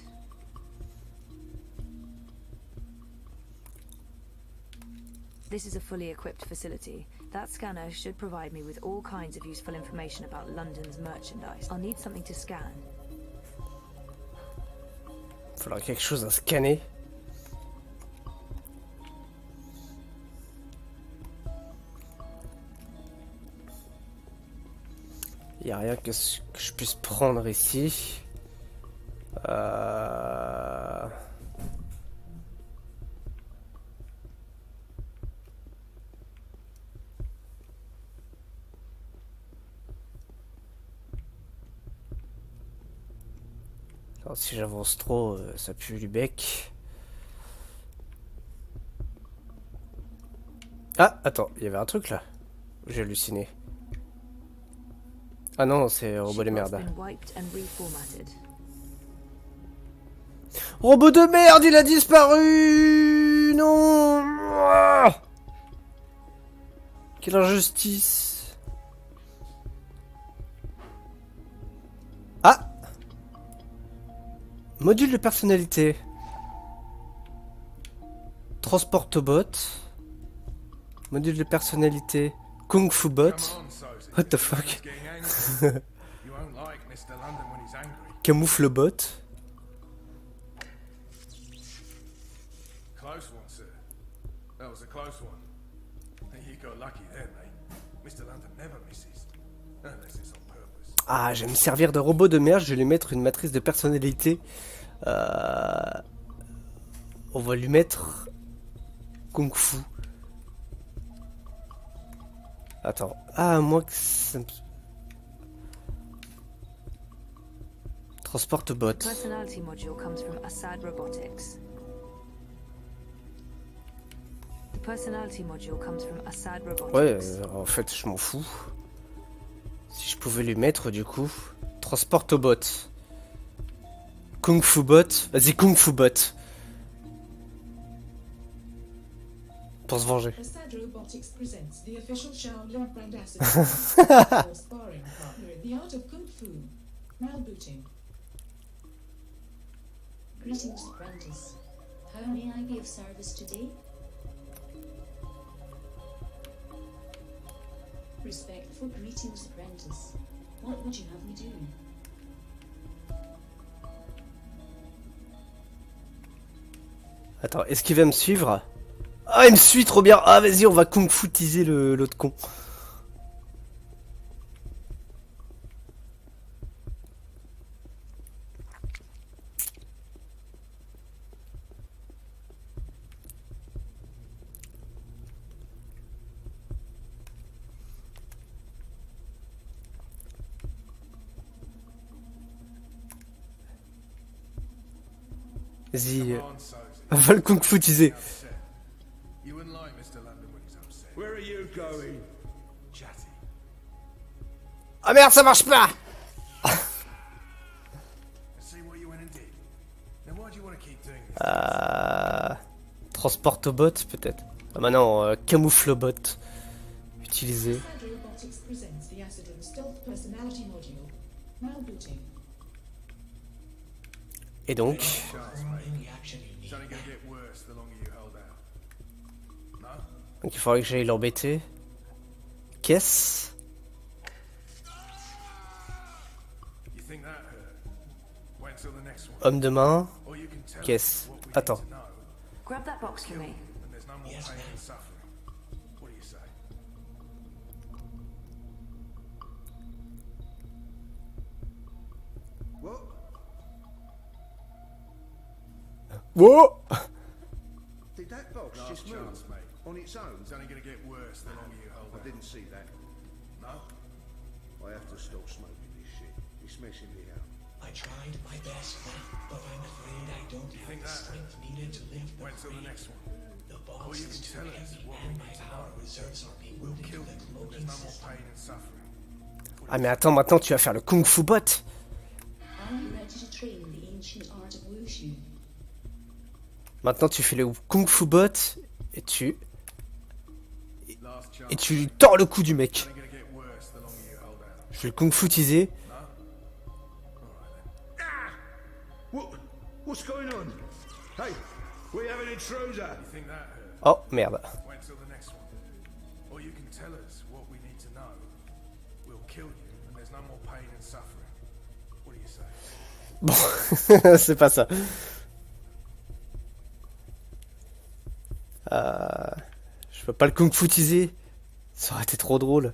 This is a fully equipped facility. That scanner should provide me with all kinds of useful information about London's merchandise. I'll need something to scan. Faudra quelque chose à scanner. Y a rien que je puisse prendre ici. Alors, si j'avance trop, ça pue du bec. Ah, attends, il y avait un truc là. J'ai halluciné. Ah non, c'est robot de merde. Robot de merde, il a disparu. Non. Ah, quelle injustice. Ah, module de personnalité. Transportobot. Module de personnalité. Kung Fu Bot. What the fuck? Camoufle bot. Close one, sir. That was a close one. You got lucky there, mate. Mr. London never misses. Unless it's on purpose. Ah, je vais me servir de robot de merde. Je vais lui mettre une matrice de personnalité. On va lui mettre Kung Fu. Attends. Ah, moi que ça me... Transporte bot. Personality module comes from Assad Robotics. The personality module comes from Assad Robotics. Ouais, en fait, je m'en fous. Si je pouvais lui mettre, du coup, transporte bot. Kung Fu bot. Vas-y, Kung Fu bot. Pour se venger. Assad Robotics presents the official Shaolin brand ambassador, sparring partner in the art of Kung Fu. Malbooting. Greetings, apprentice. How may I be of service today? Respectful greetings, apprentice. What would you have me do? Attends, est-ce qu'il va me suivre? Ah, il me suit trop bien. Ah, vas-y, on va kung fu teaser l'autre con. Vas-y, on va le kung fu teaser. Where are you going? Chatty. Ah merde, ça marche pas. See what you went and did. Now why do you want to keep doing this? Transportobot peut-être. Ah bah non, camouflobot. Utilisé. Assad Robotics presents the Assadin Stealth Personality Module. Malbooting. Et donc It's only gonna get worse the longer you hold out. No? Donc il faudrait que j'aille l'embêter. Caisse. You think that hurt? Wait until the next one. Homme de main. Caisse. Attends. Grab that box for me. more pain and suffering. What do you say? What? Whoa! Did that box Last just move? chance, mate. On its own? It's only going to get worse the longer you hold I out. didn't see that. No? I have to stop smoking this shit. It's messing me out. I tried my best, but I'm afraid I don't have think the that strength needed to lift the Wait till the next one. The Or box you is can too tell us heavy what and we my need to power know. reserves are being We'll moved kill into the you. cloaking There's no more system. pain and suffering. Ah mais attends, maintenant tu vas faire le Kung Fu bot. Are you ready to train the ancient art of wushu? Maintenant tu fais le Kung Fu bot et tu Last chance. et tu lui tords le cou du mec. It's only going to get worse the longer you hold out. Je vais le Kung Fu teaser. What's going on? Hey, we have an intruder. You think that hurt? Oh merde. Wait till the next one. Or you can tell us what we need to know. We'll kill you, and there's no more pain and suffering. What do you say? Bon, c'est pas ça. Je peux pas le Kung Fu teaser. Ça aurait été trop drôle.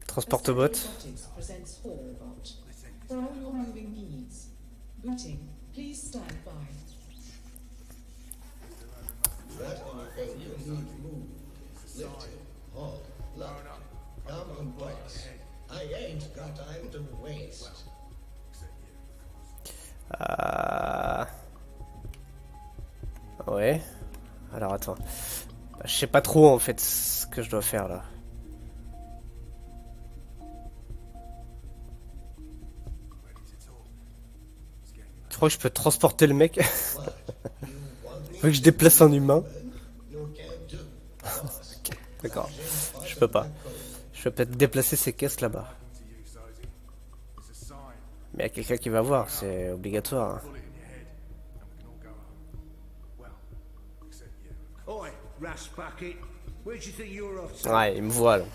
Transporte-bot. Robotics presents Hallbot. For all your moving needs. Booting. Please stand by. That anything you need moved, lifted, hauled, locked. Come on, boss. I ain't got time to waste. Ouais. Alors attends. Bah, je sais pas trop en fait ce que je dois faire là. Tu crois que je peux transporter le mec? Faut que je déplace un humain. Ok, d'accord. Je peux pas. Je peux peut-être déplacer ces caisses là-bas. Mais il y a quelqu'un qui va voir, c'est obligatoire. Hein. Oi, Raspacket. Where do you think you're off to? Ouais, il me voit donc.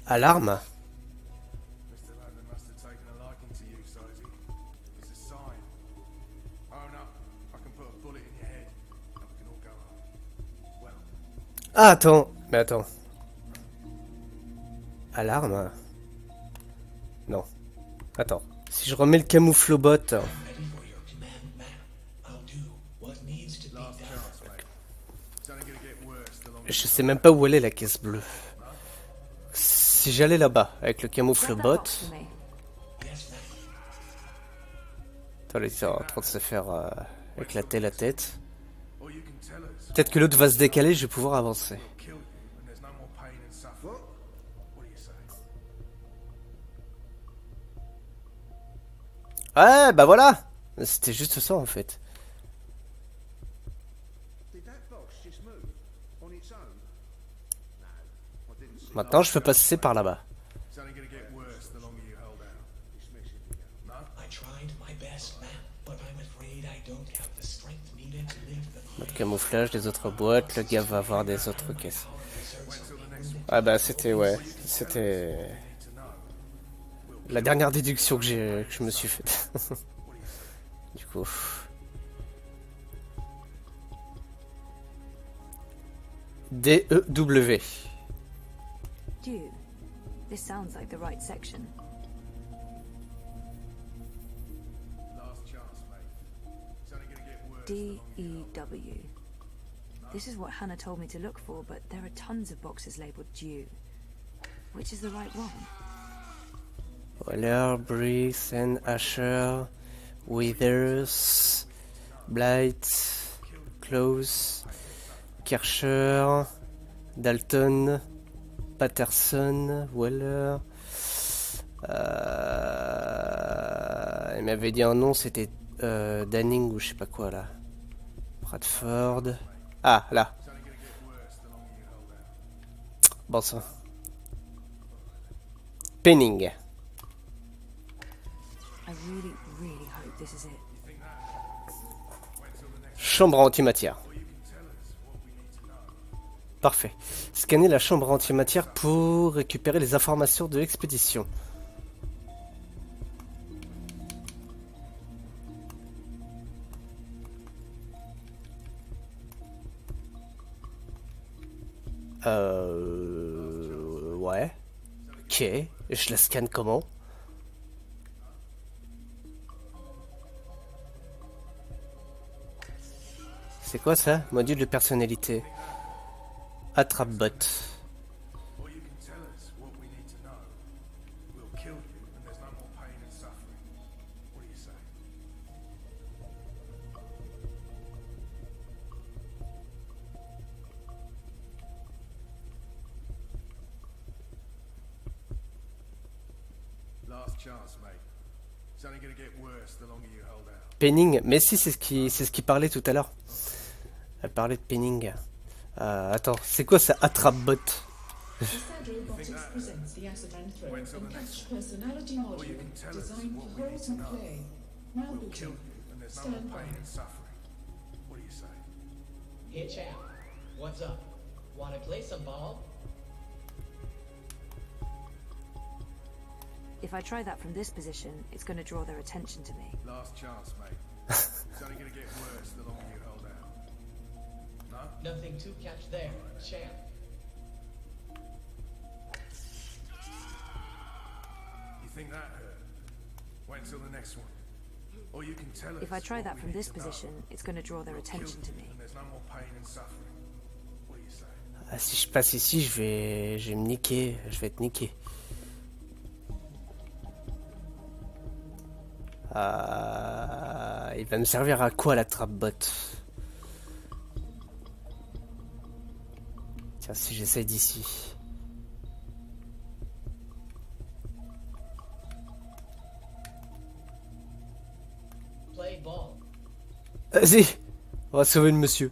Alarme. Mr. London must have taken a liking to you, Sozy. It's a sign. Own up. I can put a bullet in your head, and we can all go home. Well, Ah, attends. Mais attends. Alarme. Non. Attends. Si je remets le camouflobot. Je sais même pas où elle est la caisse bleue. Si j'allais là-bas avec le camouflebot. Attends, il est en train de se faire éclater la tête. Peut-être que l'autre va se décaler, je vais pouvoir avancer. Ouais, bah voilà. C'était juste ça en fait. Maintenant, je peux passer par là-bas. Mode camouflage, des autres boîtes, le gars va avoir des autres caisses. Ah bah c'était, ouais, c'était la dernière déduction que je me suis faite. Du coup... D-E-W. Dew. This sounds like the right section. D-E-W. This is what Hannah told me to look for, but there are tons of boxes labeled Dew. Which is the right one? Waller, Breeze and Asher, Withers, Blight, Close, Kircher, Dalton, Patterson, Waller. Il m'avait dit un nom, c'était Danning ou je sais pas quoi là. Bradford. Ah, là. Bon sang. Penning. really, really hope this is it. Chambre antimatière. Parfait. Scanner la chambre antimatière pour récupérer les informations de l'expédition. Ouais. Ok. Je la scanne comment? C'est quoi ça? Module de personnalité. Attrape-bot. Penning, mais si c'est ce qui parlait tout à l'heure. Elle parlait de penning. Attends, c'est quoi ça attrape-bot? Robotics presents the Acetanthrone and Catch Personality Module designed for wholesome play. Now booting. Stand by. What do you say? Hey champ, what's up? Wanna play some ball? If I try that from this position, it's going to draw their attention to me. Last chance, mate. It's only going to get worse the longer you hold out. No? Nothing to catch there, champ. You think that hurt? Wait until the next one. Or you can tell us. If I try that what from we this need to position, know. it's going to draw their We'll attention kill to you, me. and there's no more pain and suffering. What do you say? Ah, si je passe ici, je vais me niquer. Je vais être niqué. Il va me servir à quoi la trap-bot? Tiens, si j'essaie d'ici. Play ball. Vas-y, on va sauver le monsieur.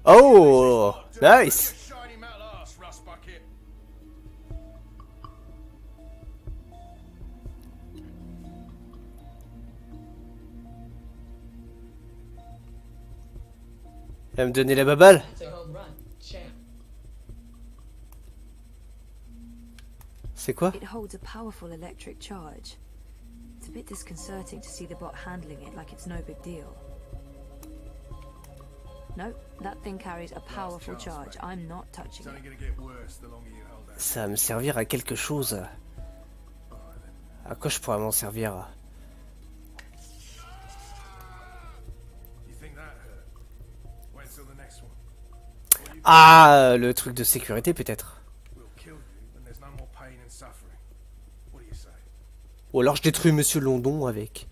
Oh, nice. Elle va me donner la baballe. That's a home run, champ. C'est quoi? It holds a powerful electric charge. It's a bit disconcerting to see the bot handling it like it's no big deal. No, that thing carries a powerful charge. I'm not touching it. Ça va me servir à quelque chose. À quoi je pourrais m'en servir? Ah, le truc de sécurité peut-être. Ou alors je détruis Monsieur London avec.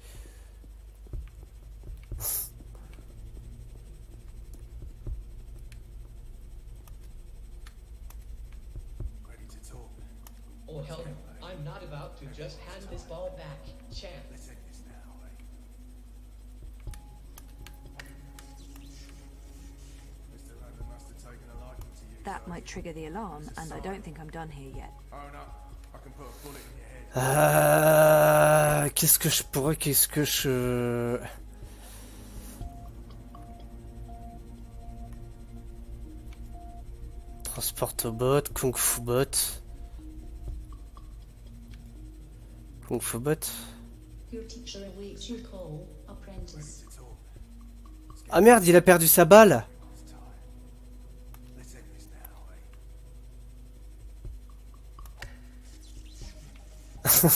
Oh hell no, I'm not about to just hand this ball back, champ. That might trigger the alarm, and I don't think I'm done here yet. Qu'est-ce que je pourrais, Transporte bot, Kung Fu bot. Kung Fu bot. Your teacher awaits your call, apprentice. Ah merde, il a perdu sa balle.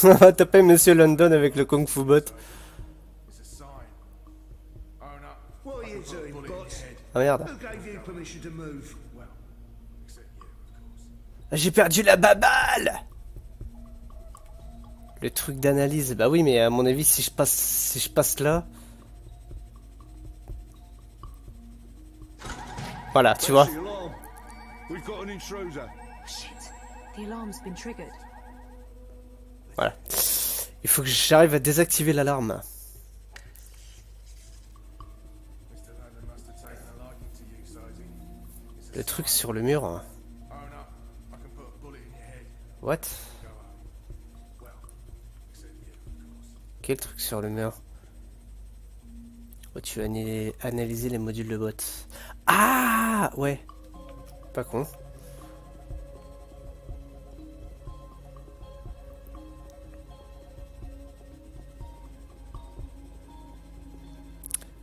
On va taper Monsieur London avec le Kung Fu bot. What are you doing, bot? Ah merde. Who gave you permission to move? J'ai perdu la baballe. Le truc d'analyse, bah oui, mais à mon avis, si je passe là. Voilà, tu vois. We've got an intruder. Shit, the alarm's been triggered. Voilà. Il faut que j'arrive à désactiver l'alarme. Le truc sur le mur. What? Quel truc sur le mur? Oh, tu vas analyser les modules de bot. Ah ouais. Pas con.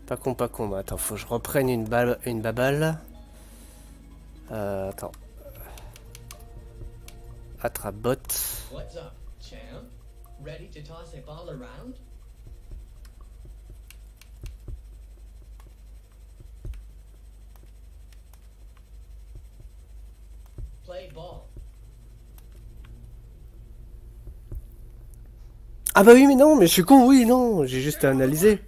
Pas con, pas con. Bah, attends, faut que je reprenne une baballe. Attends. Attrape bot. What's up, champ? Ready to toss a ball around? Play ball. Ah bah oui, mais non, mais je suis con, oui, non, j'ai juste à analyser.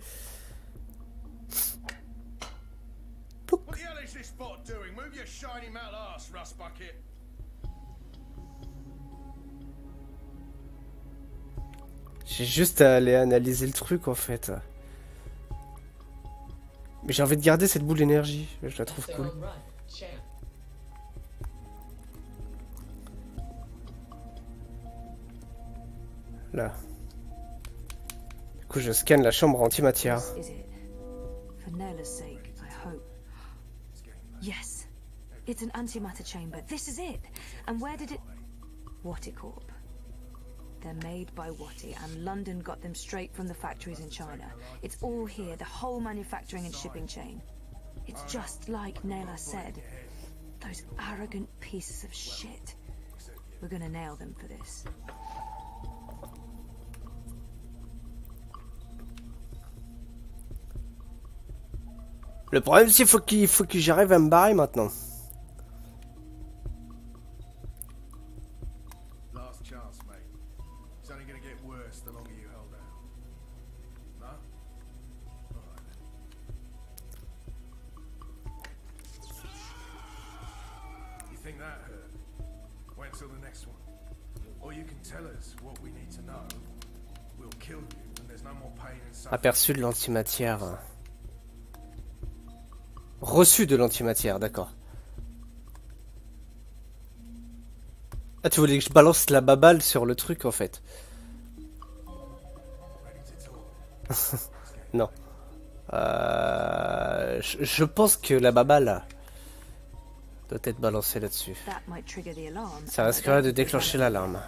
J'ai juste à aller analyser le truc en fait. Mais j'ai envie de garder cette boule d'énergie, je la trouve cool. Là. Du coup, je scanne la chambre antimatière. For Nela's sake, I hope. Yes, it's an antimatter chamber. This is it. And where did it? Wattie Corp. They're made by Wattie, and London got them straight from the factories in China. It's all here, the whole manufacturing and shipping chain. It's just like Nela said. Those arrogant pieces of shit. We're gonna nail them for this. Le problème, c'est qu'il faut que j'arrive à me barrer maintenant. Aperçu de l'antimatière. Reçu de l'antimatière, d'accord. Ah, tu voulais que je balance la baballe sur le truc en fait. Non. Je pense que la baballe doit être balancée là-dessus. Ça risquerait de déclencher l'alarme.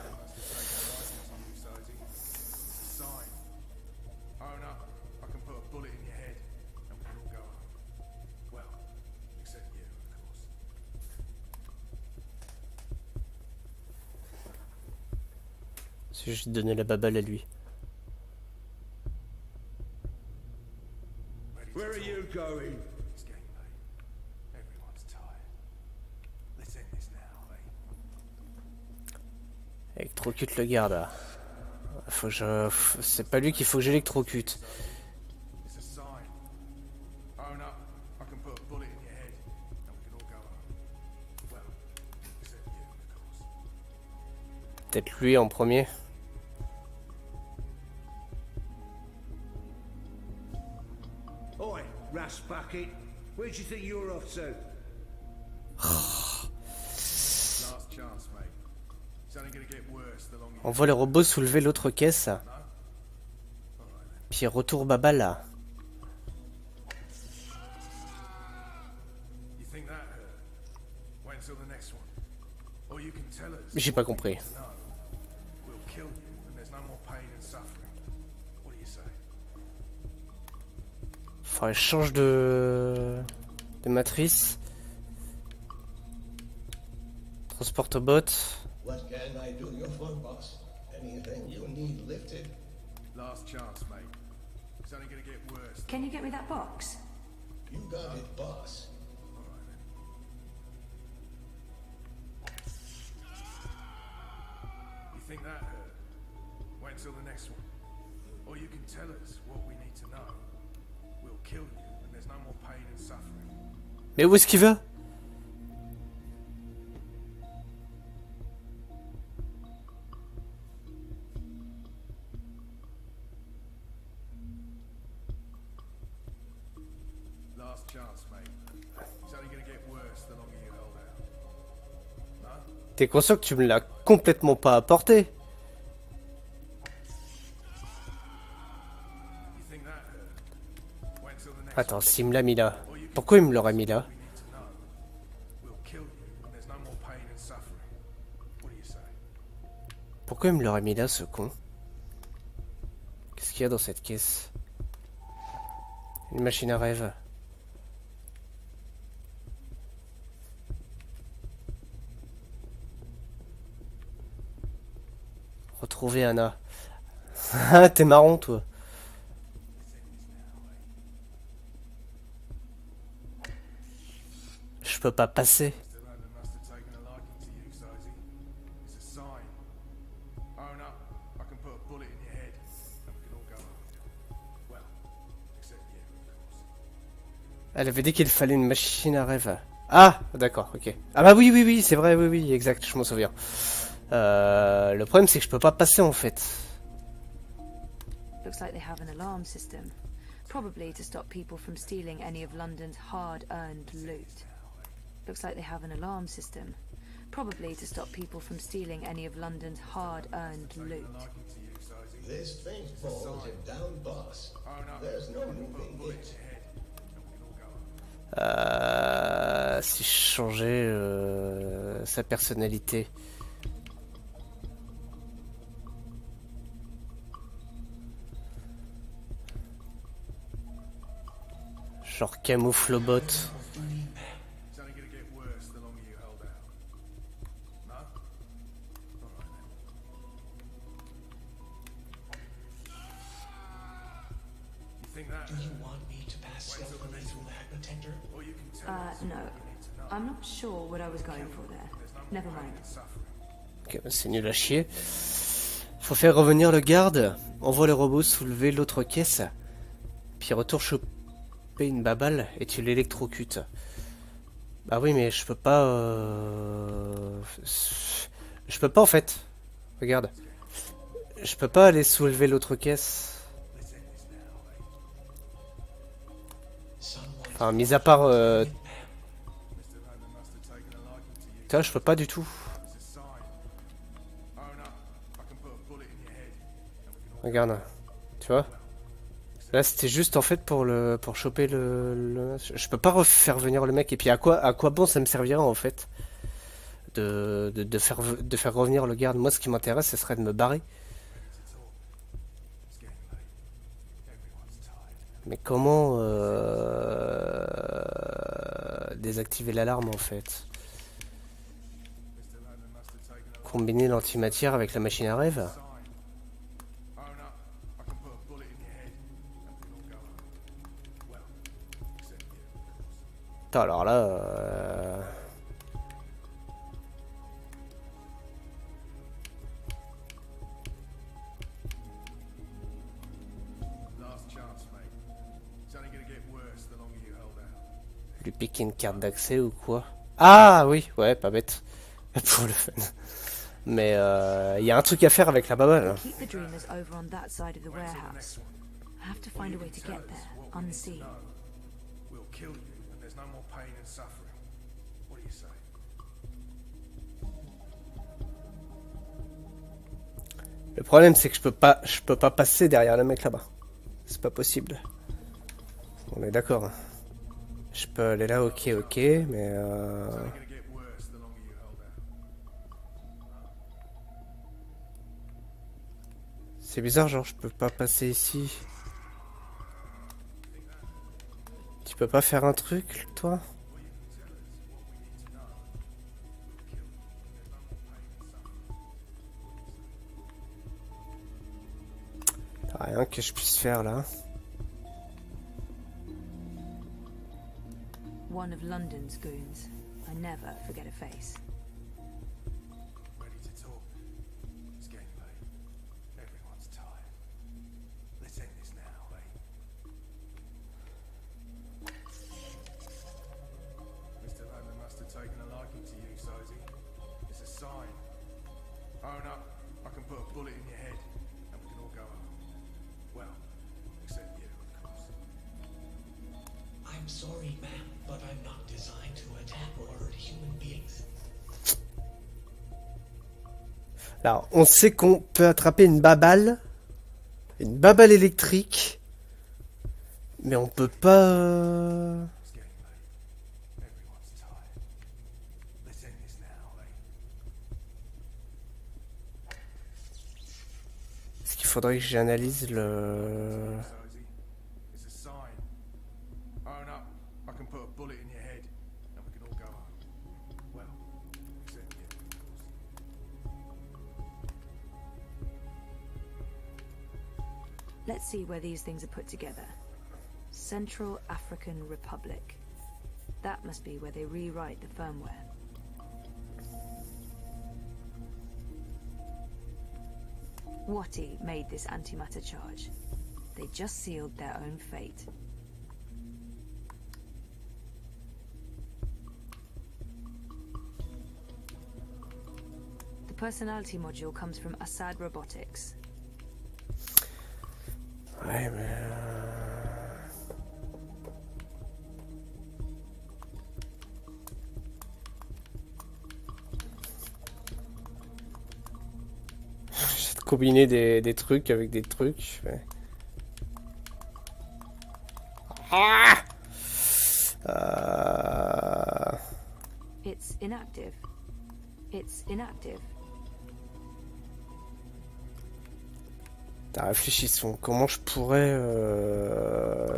Si je donnais la baballe à lui. Where are you going? Électrocute le garde. Faut que je... C'est pas lui qu'il faut que j'électrocute. Peut-être lui en premier. Oi, Ras Bucket. Where do you think you're off to? On voit le robot soulever l'autre caisse. Puis retour baballe. J'ai pas compris. Faudrait que je change de matrice. Transporte au bot. What can I do you for, boss? Anything you need lifted? Last chance, mate. It's only gonna get worse. Can you get me that box? You got it, boss. You think that hurt? Wait until the next one. Or you can tell us what we need to know. We'll kill you, and there's no more pain and suffering. Mais où est-ce qu'il va? Last chance, mate. It's only gonna get worse the longer you hold T'es conscient que tu me l'as complètement pas apporté? Attends, s'il me l'a mis là, pourquoi il me l'aurait mis là? Pourquoi il me l'aurait mis là, ce con? Qu'est-ce qu'il y a dans cette caisse? Une machine à rêve. Retrouver Anna. Ah, t'es marrant, toi. Je peux pas passer. Elle avait dit qu'il fallait une machine à rêve. Ah, d'accord, ok. Ah bah oui, oui, oui, c'est vrai, oui, oui, exact, je m'en souviens. Le problème, c'est que je peux pas passer, en fait. Looks like they have an alarm system. Probably to stop people from stealing any of London's hard-earned loot. Looks like they have an alarm system. Probably to stop people from stealing any of London's hard-earned loot. This faint fall is a down boss. There's no moving it. Si je changeais sa personnalité. Genre camouflobot. No. I'm not sure what I was going for there. Never mind. Ok, bah c'est nul à chier. Faut faire revenir le garde. Envoie le robot soulever l'autre caisse. Puis retour choper une baballe et tu l'électrocutes. Bah oui, mais je peux pas... Je peux pas en fait. Regarde. Je peux pas aller soulever l'autre caisse. Enfin, mis à part... Putain, je peux pas du tout. Regarde. Tu vois? Là, c'était juste en fait pour choper le... Je peux pas refaire venir le mec. Et puis à quoi bon ça me servirait en fait de faire revenir le garde. Moi, ce qui m'intéresse, ce serait de me barrer. Mais comment désactiver l'alarme en fait? Combiner l'antimatière avec la machine à rêve? Putain, alors là... Lui piquer une carte d'accès ou quoi? Ah oui, ouais, pas bête. Pour le fun. Mais il y a un truc à faire avec la baballe. Keep the dreamers over on that side of the warehouse. I have to find a way to get there, unseen. We'll kill you, and there's no more pain and suffering. What do you say? Le problème, c'est que je peux pas passer derrière le mec là-bas. C'est pas possible. On est d'accord. Hein. Je peux aller là, ok, mais c'est bizarre, genre je peux pas passer ici. Tu peux pas faire un truc, toi? T'as rien que je puisse faire là. One of London's goons. I never forget a face. Ready to talk? It's getting late. Everyone's tired. Let's end this now, eh? Mr. London must have taken a liking to you, Sosie. It's a sign. Own up. I can put a bullet in your head, and we can all go home. Well, except you, of course. I'm sorry, ma'am, but I'm not designed to attack or hurt human beings. Alors, on sait qu'on peut attraper une babale électrique, mais on peut pas... Est-ce qu'il faudrait que j'analyse le... It's a sign. Own up. I can put a bullet in your head, and we can all go home. Well, except you, of course. Let's see where these things are put together. Central African Republic. That must be where they rewrite the firmware. Wati made this antimatter charge. They just sealed their own fate. The personality module comes from Assad Robotics. Ouais, mais... J'essaie de combiner des trucs avec des trucs. Mais... It's inactive. It's inactive. Réfléchissons, comment je pourrais...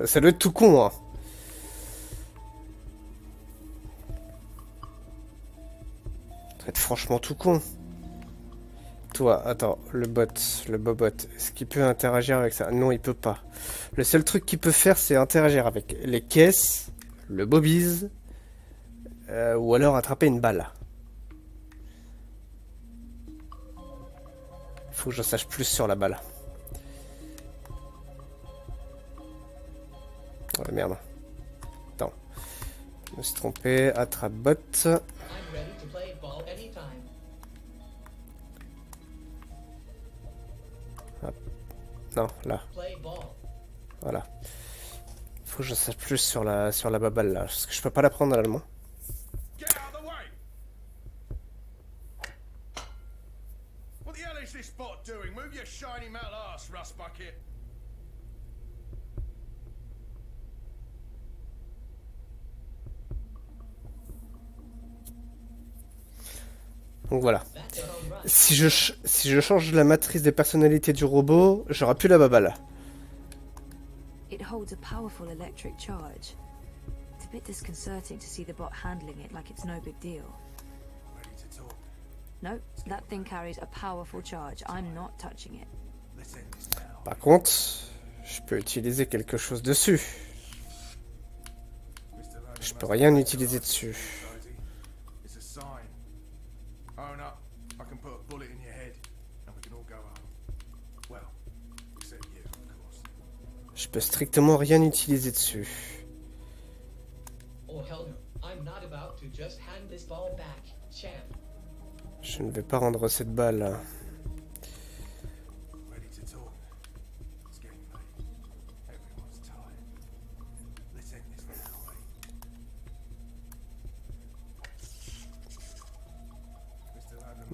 Ça doit être tout con, hein. Ça doit être franchement tout con. Toi, attends, le bobot, est-ce qu'il peut interagir avec ça? Non, il peut pas. Le seul truc qu'il peut faire, c'est interagir avec les caisses, le bobise, ou alors attraper une balle. Il faut que j'en sache plus sur la balle. Oh merde. Attends. Je me suis trompé. Attrape bot. Hop. Non, là. Voilà. Faut que je sache plus sur la babale là. Parce que je peux pas la prendre à l'allemand. What the hell is this bot doing? Move your shiny metal ass, rust bucket. Donc voilà. Si je change la matrice des personnalités du robot, j'aurai plus la babale. It holds a powerful electric charge. It's a bit disconcerting to see the bot handling it like it's no big deal. No, that thing carries a powerful charge. I'm not touching it. Par contre, je peux utiliser quelque chose dessus. Je peux rien utiliser dessus. Je peux strictement rien utiliser dessus. Je ne vais pas rendre cette balle.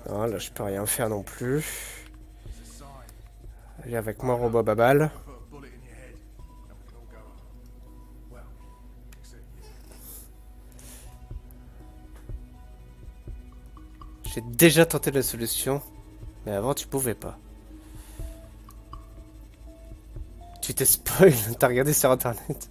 Non, là je peux rien faire non plus. Allez avec moi, robot babal. J'ai déjà tenté la solution, mais avant tu pouvais pas. Tu t'es spoil, t'as regardé sur internet.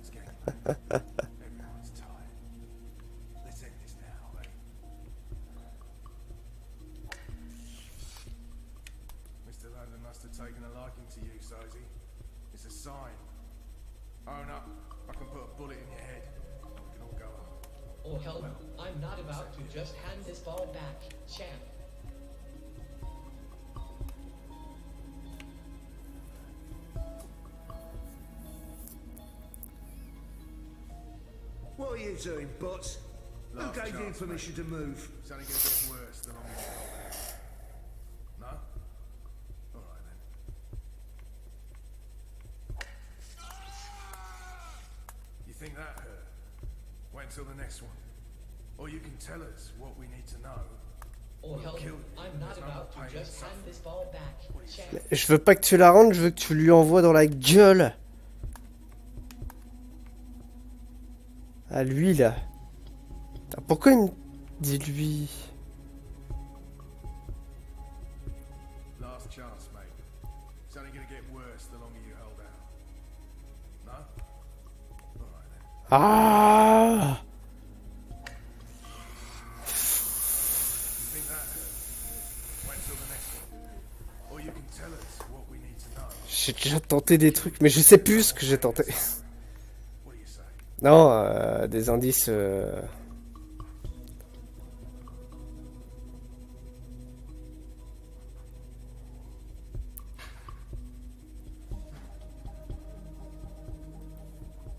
Oh hell no, I'm not about to just hand this ball back, champ. What are you doing, bots? Who gave you permission to move? It's only going to get worse the longer you hold it. No? Alright then. You think that hurt? Wait until the next one. Or you can tell us what we need to know, or help me. I'm not about to just hand this ball back. Check. Mais je veux pas que tu la rendes, je veux que tu lui envoies dans la gueule. À lui, là. Putain, pourquoi il me dit lui? Last chance, mate. It's only gonna get worse the longer you hold out. No? Alright then. Ah! You think that hurt? Wait till the next one. Or you can tell us what we need to know. J'ai déjà tenté des trucs, mais je sais plus ce que j'ai tenté. Non, des indices...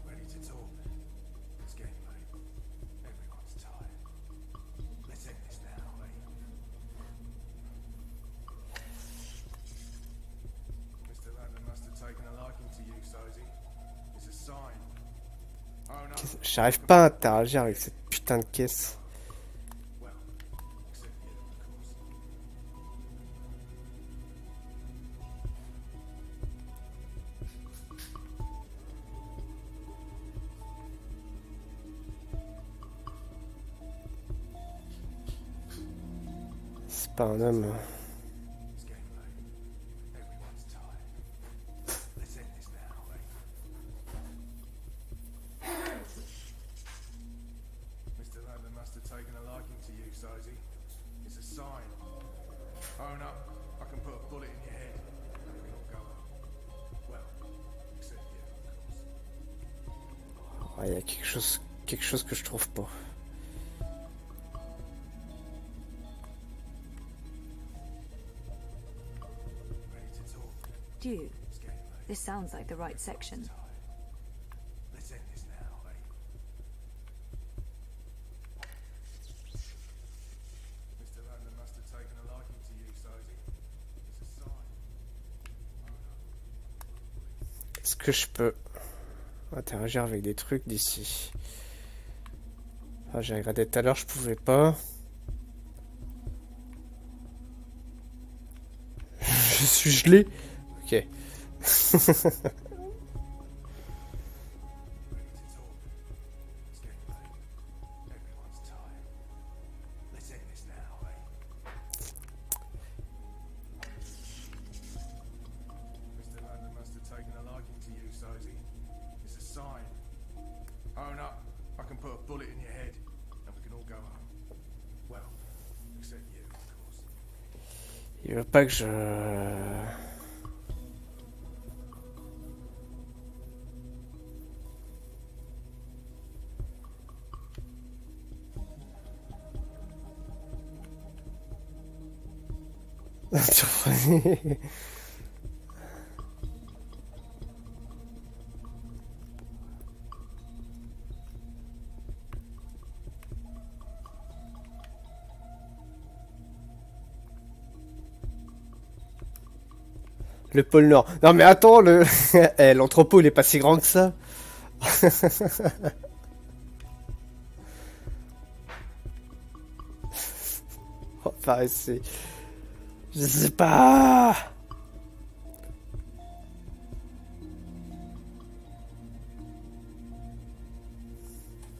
Ready to talk? It's getting late. Everyone's tired. Let's end this now, eh? Mr. London must have taken a liking to you, Sozy. It's a sign. Oh no. J'arrive pas à interagir avec cette putain de caisse. Well, except you, of course. C'est pas un homme. It's getting late. Everyone's tired. Let's end this now, eh? Mr. London must have taken a liking to you, Sozy. It's a sign. Own up. I can put a bullet in your head. And we can all go home. Well, except you, of course. Il y a quelque chose que je trouve pas. Ready to talk? Dude, It's getting late. this sounds like the right section. Let's end this now, eh? Mr. London must have taken a liking to you, Sozy. It's a sign. Est-ce que je peux interagir avec des trucs d'ici? Ah, j'ai regardé tout à l'heure, je pouvais pas. Je suis gelé. Ok. Ready to talk? It's getting late. Everyone's tired. Let's end this now, eh? Mr. London must have taken a liking to you, Sozy. It's a sign. Own up. I can put a bullet in your head, and we can all go home. Well, except you, of course. Il veut pas que je... Le pôle Nord. Non mais attends, le eh, l'entrepôt il est pas si grand que ça. On va essayer. Je sais pas.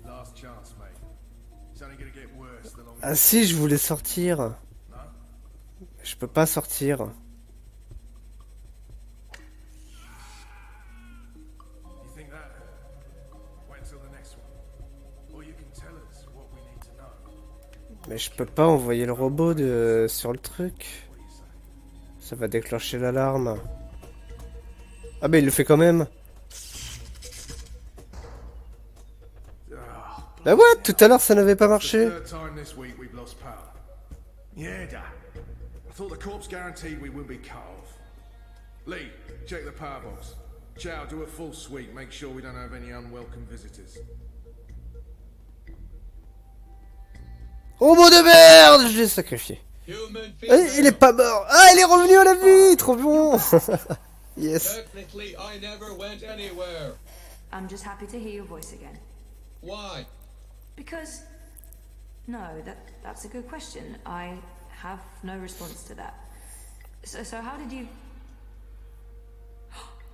Last chance, mate. It's only gonna get worse the longer. Ah si, je voulais sortir. No? Je peux pas sortir. You think that hurt? Wait until the next one. Or you can tell us what we need to know. Mais je peux pas envoyer le robot sur le truc. Ça va déclencher l'alarme. Ah bah il le fait quand même. Bah ouais, tout à l'heure ça n'avait pas marché. Third time this week we've lost power. Yeah, Dad. I thought the corpse guaranteed we wouldn't be cut off. Lee, check the power box. Chow, do a full sweep. Make sure we don't have any unwelcome visitors. Robot de merde, je l'ai sacrifié. Il est pas mort. Ah, il est revenu à la vie, trop bon. Yes. Technically, I never went anywhere. I'm just happy to hear your voice again. Why? Because... No, that's a good question. I have no response to that. So how did you...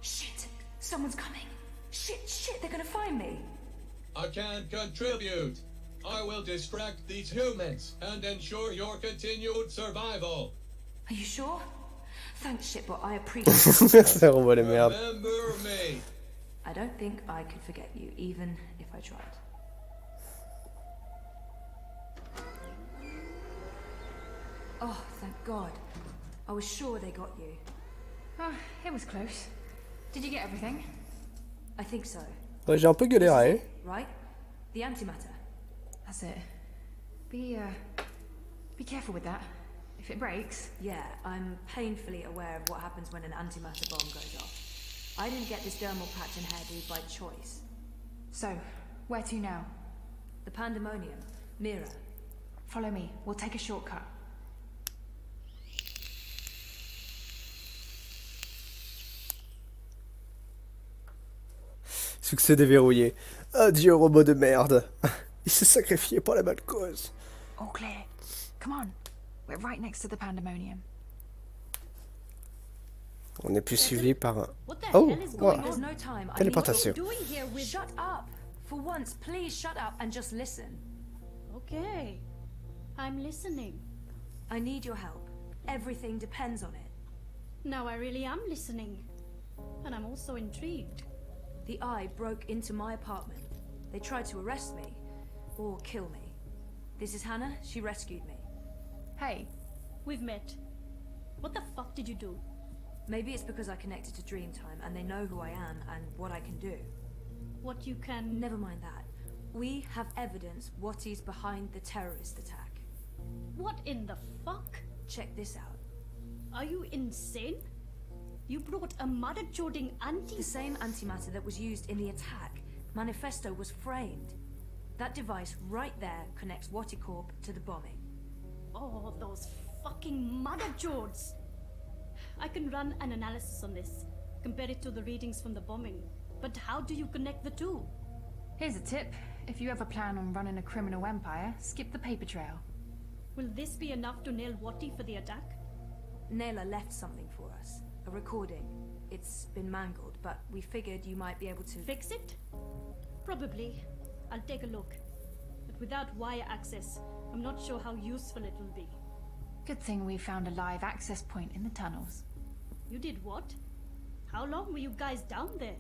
Shit! Someone's coming! Shit, they're gonna find me! I can't contribute. I will distract these humans and ensure your continued survival. Are you sure? Thanks, shitbot, I appreciate it. C'est robot les merdes. Remember me. I don't think I could forget you, even if I tried. Oh, thank God. I was sure they got you. Oh, it was close. Did you get everything? I think so. Ouais, j'ai un peu galéré. Right? The antimatter. That's it. Be careful with that. If it breaks... Yeah, I'm painfully aware of what happens when an antimatter bomb goes off. I didn't get this dermal patch and hairdo by choice. So, where to now? The Pandemonium. Mira. Follow me. We'll take a shortcut. Succès déverrouillé. Adieu robot de merde. Il s'est sacrifié pour la bonne cause. All clear. Come on. We're right next to the Pandemonium. On est plus suivi par un... What the Oh, hell is voilà. going on? There's no time. Téléportation. What are you doing here with... Shut up! For once, please shut up and just listen. Okay. I'm listening. I need your help. Everything depends on it. Now I really am listening. And I'm also intrigued. The Eye broke into my apartment. They tried to arrest me. Or kill me. This is Hannah. She rescued me. Hey, we've met. What the fuck did you do? Maybe it's because I connected to Dreamtime and they know who I am and what I can do. What you can... Never mind that. We have evidence what is behind the terrorist attack. What in the fuck? Check this out. Are you insane? You brought a mother-joding The same antimatter that was used in the attack. Manifesto was framed. That device right there connects Waticorp to the bombing. Oh, those fucking mother-jods! I can run an analysis on this, compare it to the readings from the bombing. But how do you connect the two? Here's a tip. If you ever plan on running a criminal empire, skip the paper trail. Will this be enough to nail Wati for the attack? Naylor left something for us. A recording. It's been mangled, but we figured you might be able to... Fix it? Probably. I'll take a look. But without wire access, I'm not sure how useful it will be. Good thing we found a live access point in the tunnels. You did what? How long were you guys down there?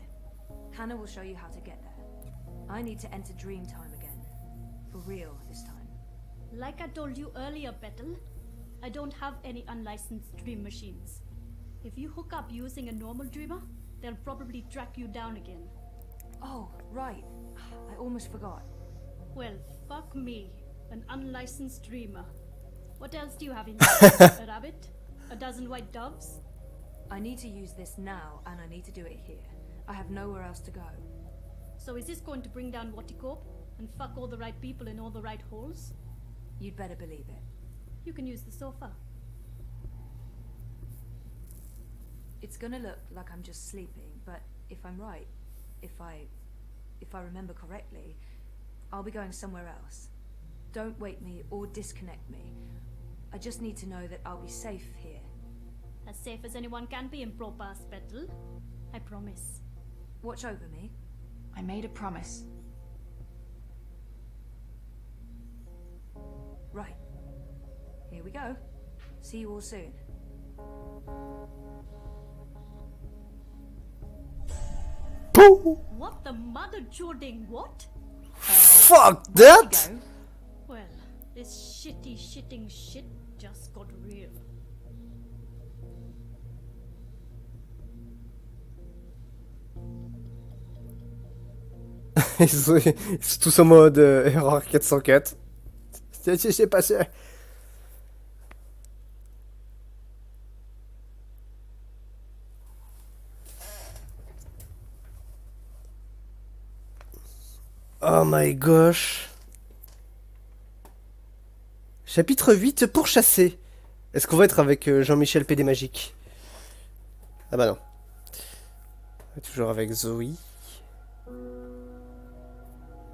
Hannah will show you how to get there. I need to enter Dreamtime again. For real this time. Like I told you earlier, Petal, I don't have any unlicensed dream machines. If you hook up using a normal dreamer, they'll probably track you down again. Oh, right. I almost forgot. Well, fuck me. An unlicensed dreamer. What else do you have in there? A rabbit? A dozen white doves? I need to use this now, and I need to do it here. I have nowhere else to go. So is this going to bring down Waticorp and fuck all the right people in all the right holes? You'd better believe it. You can use the sofa. It's gonna look like I'm just sleeping, but if I'm right, if I remember correctly, I'll be going somewhere else. Don't wake me or disconnect me. I just need to know that I'll be safe here. As safe as anyone can be in Propas, Petal. I promise. Watch over me. I made a promise. Right. Here we go. See you all soon. What the mother jording what? Fuck that! Well, this shitting shit just got real. Ils sont tous en mode erreur 404. C'est passé. Oh my gosh. Chapitre 8, pourchasser. Est-ce qu'on va être avec Jean-Michel PD Magique? Ah bah non. Toujours avec Zoe.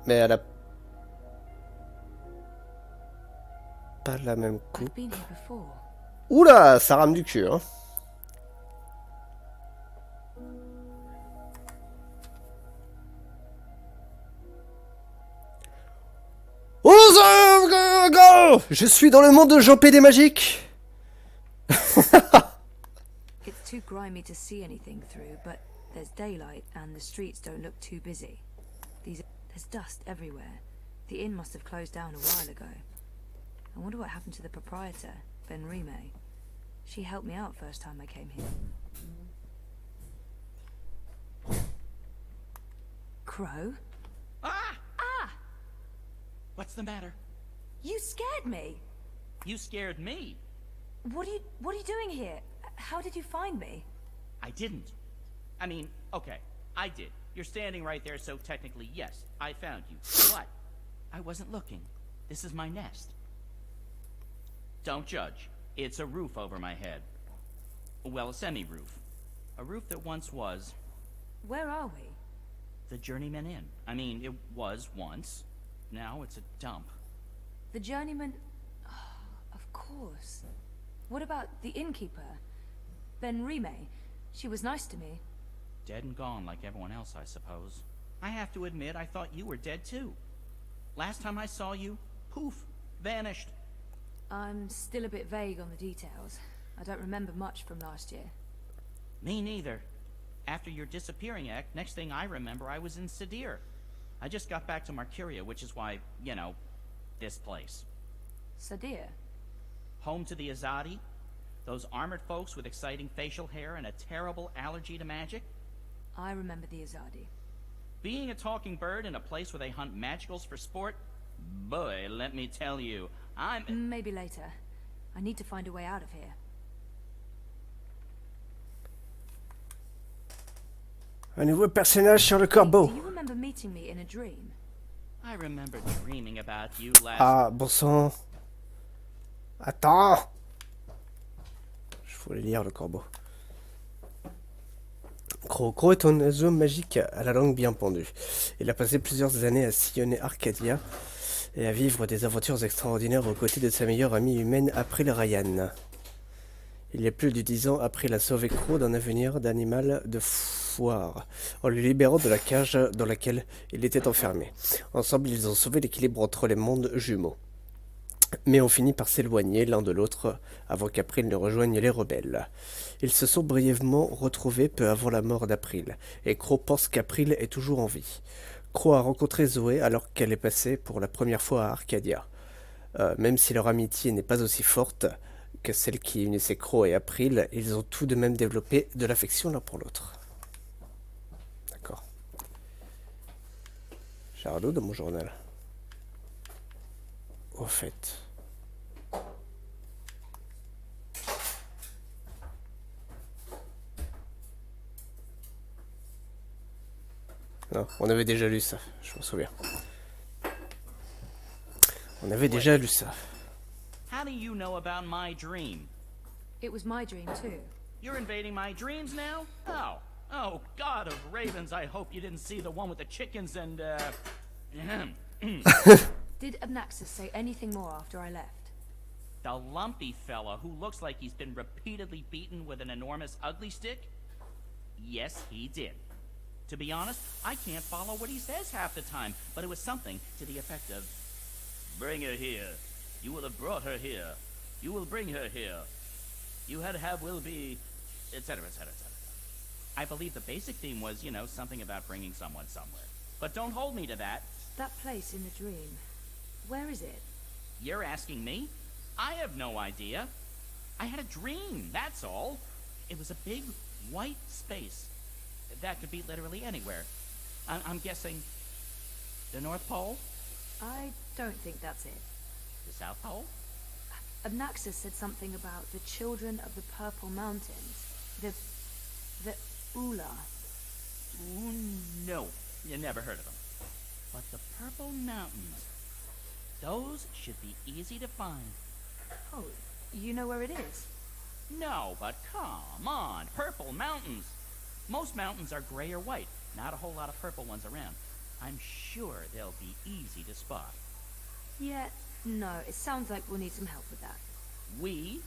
Mais elle a... pas la même coupe. I've been here before. Oula, ça rame du cul, hein. Oh, je suis dans le monde de Jean Pédé magique. It's too grimy to see anything through, but there's daylight and the streets don't look too busy. There's dust everywhere. The inn must have closed down a while ago. I wonder what happened to the proprietor, Ben Rime. She helped me out first time I came here. Crow? Ah! Ah! What's the matter? You scared me! You scared me. What are you doing here? How did you find me? I didn't. I mean, okay, I did. You're standing right there, so technically, yes, I found you. But I wasn't looking. This is my nest. Don't judge. It's a roof over my head. Well, a semi-roof. A roof that once was... Where are we? The Journeyman Inn. I mean, it was once. Now it's a dump. The Journeyman... Oh, of course. What about the innkeeper? Ben Rime. She was nice to me. Dead and gone like everyone else, I suppose. I have to admit, I thought you were dead too. Last time I saw you, poof, vanished. I'm still a bit vague on the details. I don't remember much from last year. Me neither. After your disappearing act, next thing I remember, I was in Sadir. I just got back to Marcuria, which is why, you know, this place. Sadir? Home to the Azadi. Those armored folks with exciting facial hair and a terrible allergy to magic. I remember the Azadi. Being a talking bird in a place where they hunt magicals for sport? Boy, let me tell you, Maybe later. I need to find a way out of here. Un nouveau personnage sur le corbeau. Do you remember meeting me in a dream? I remember dreaming about you last... Ah, bon sang. Attends. Je voulais lire le corbeau. Crow est un oiseau magique à la langue bien pendue. Il a passé plusieurs années à sillonner Arcadia et à vivre des aventures extraordinaires aux côtés de sa meilleure amie humaine April Ryan. Il y a plus de 10 ans, April a sauvé Crow d'un avenir d'animal de foire, en le libérant de la cage dans laquelle il était enfermé. Ensemble, ils ont sauvé l'équilibre entre les mondes jumeaux. Mais ont fini par s'éloigner l'un de l'autre avant qu'April ne rejoigne les rebelles. Ils se sont brièvement retrouvés peu avant la mort d'April, et Crow pense qu'April est toujours en vie. Crow a rencontré Zoé alors qu'elle est passée pour la première fois à Arcadia. Même si leur amitié n'est pas aussi forte que celle qui unissait Crow et April, ils ont tout de même développé de l'affection l'un pour l'autre. D'accord. J'ai un dos dans mon journal. Au fait. Non, on avait déjà lu ça, je m'en souviens. On avait déjà lu ça. How do you know about my dream? It was my dream too. You're invading my dreams now? Oh. Oh, God of Ravens, I hope you didn't see the one with the chickens and, Did Abnaxis say anything more after I left? The lumpy fella who looks like he's been repeatedly beaten with an enormous ugly stick? Yes, he did. To be honest, I can't follow what he says half the time, but it was something to the effect of, "Bring her here. You will have brought her here. You will bring her here. You had have will be," etc., etc., etc. I believe the basic theme was, you know, something about bringing someone somewhere. But don't hold me to that. That place in the dream. Where is it? You're asking me? I have no idea. I had a dream, that's all. It was a big, white space. That could be literally anywhere. I'm guessing the North Pole? I don't think that's it. The South Pole? Abnaxis said something about the children of the Purple Mountains. The Ula. Ooh, no, you never heard of them. But the Purple Mountains, those should be easy to find. Oh, you know where it is? No, but come on, Purple Mountains. Most mountains are gray or white, not a whole lot of purple ones around. I'm sure they'll be easy to spot. Yeah, No, it sounds like we'll need some help with that. We?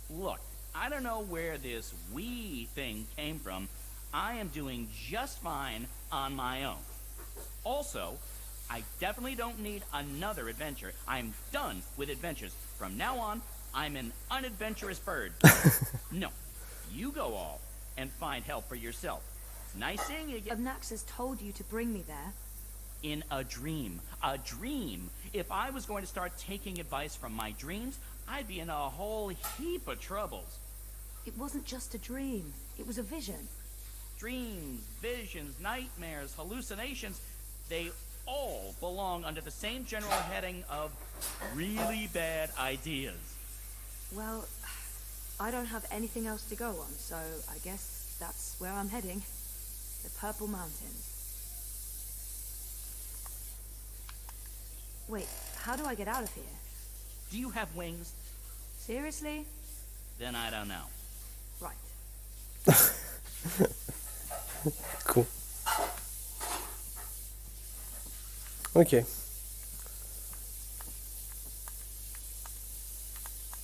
Look, I don't know where this we thing came from. I am doing just fine on my own. Also, I definitely don't need another adventure. I'm done with adventures. From now on, I'm an unadventurous bird. No, you go all and find help for yourself. It's nice seeing you again. Obnaxus told you to bring me there. In a dream. A dream. If I was going to start taking advice from my dreams, I'd be in a whole heap of troubles. It wasn't just a dream. It was a vision. Dreams, visions, nightmares, hallucinations, they all belong under the same general heading of really bad ideas. Well, I don't have anything else to go on, so I guess that's where I'm heading. The Purple Mountains. Wait, how do I get out of here? Do you have wings? Seriously? Then I don't know. Right. Cool. Ok.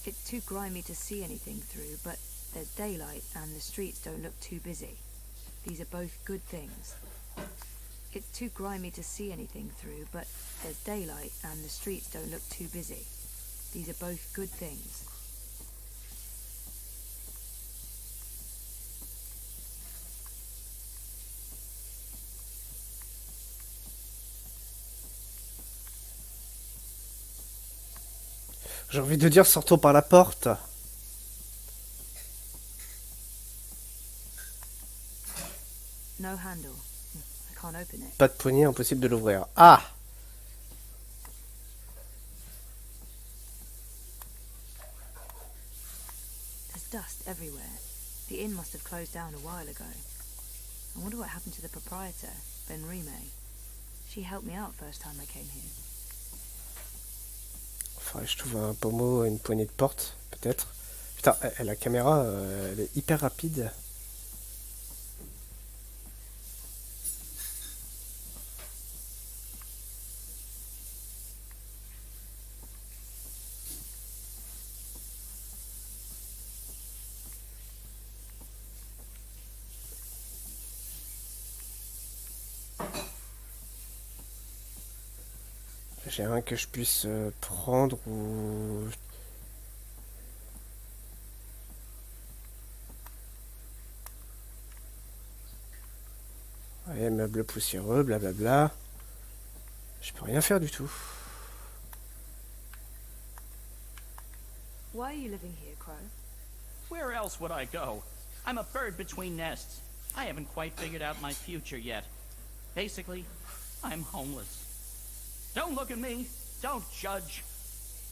It's too grimy to see anything through, but there's daylight and the streets don't look too busy. These are both good things. It's too grimy to see anything through, but there's daylight and the streets don't look too busy. These are both good things. J'ai envie de dire sortons par la porte. No handle. I can't open it. Pas de poignée, impossible de l'ouvrir. Ah! There's dust everywhere. The inn must have closed down a while ago. I wonder what happened to the proprietor, Ben Rime. She helped me out first time I came here. Faudrait que je trouve un pommeau, une poignée de porte, peut-être. Putain, la caméra, elle est hyper rapide. J'ai un que je puisse prendre ou... Ouais, meuble poussiéreux, blablabla. Je peux rien faire du tout. Why are you living here, Crow? Where else would I go? I'm a bird between nests. I haven't quite figured out my future yet. Basically, I'm homeless. Don't look at me. Don't judge.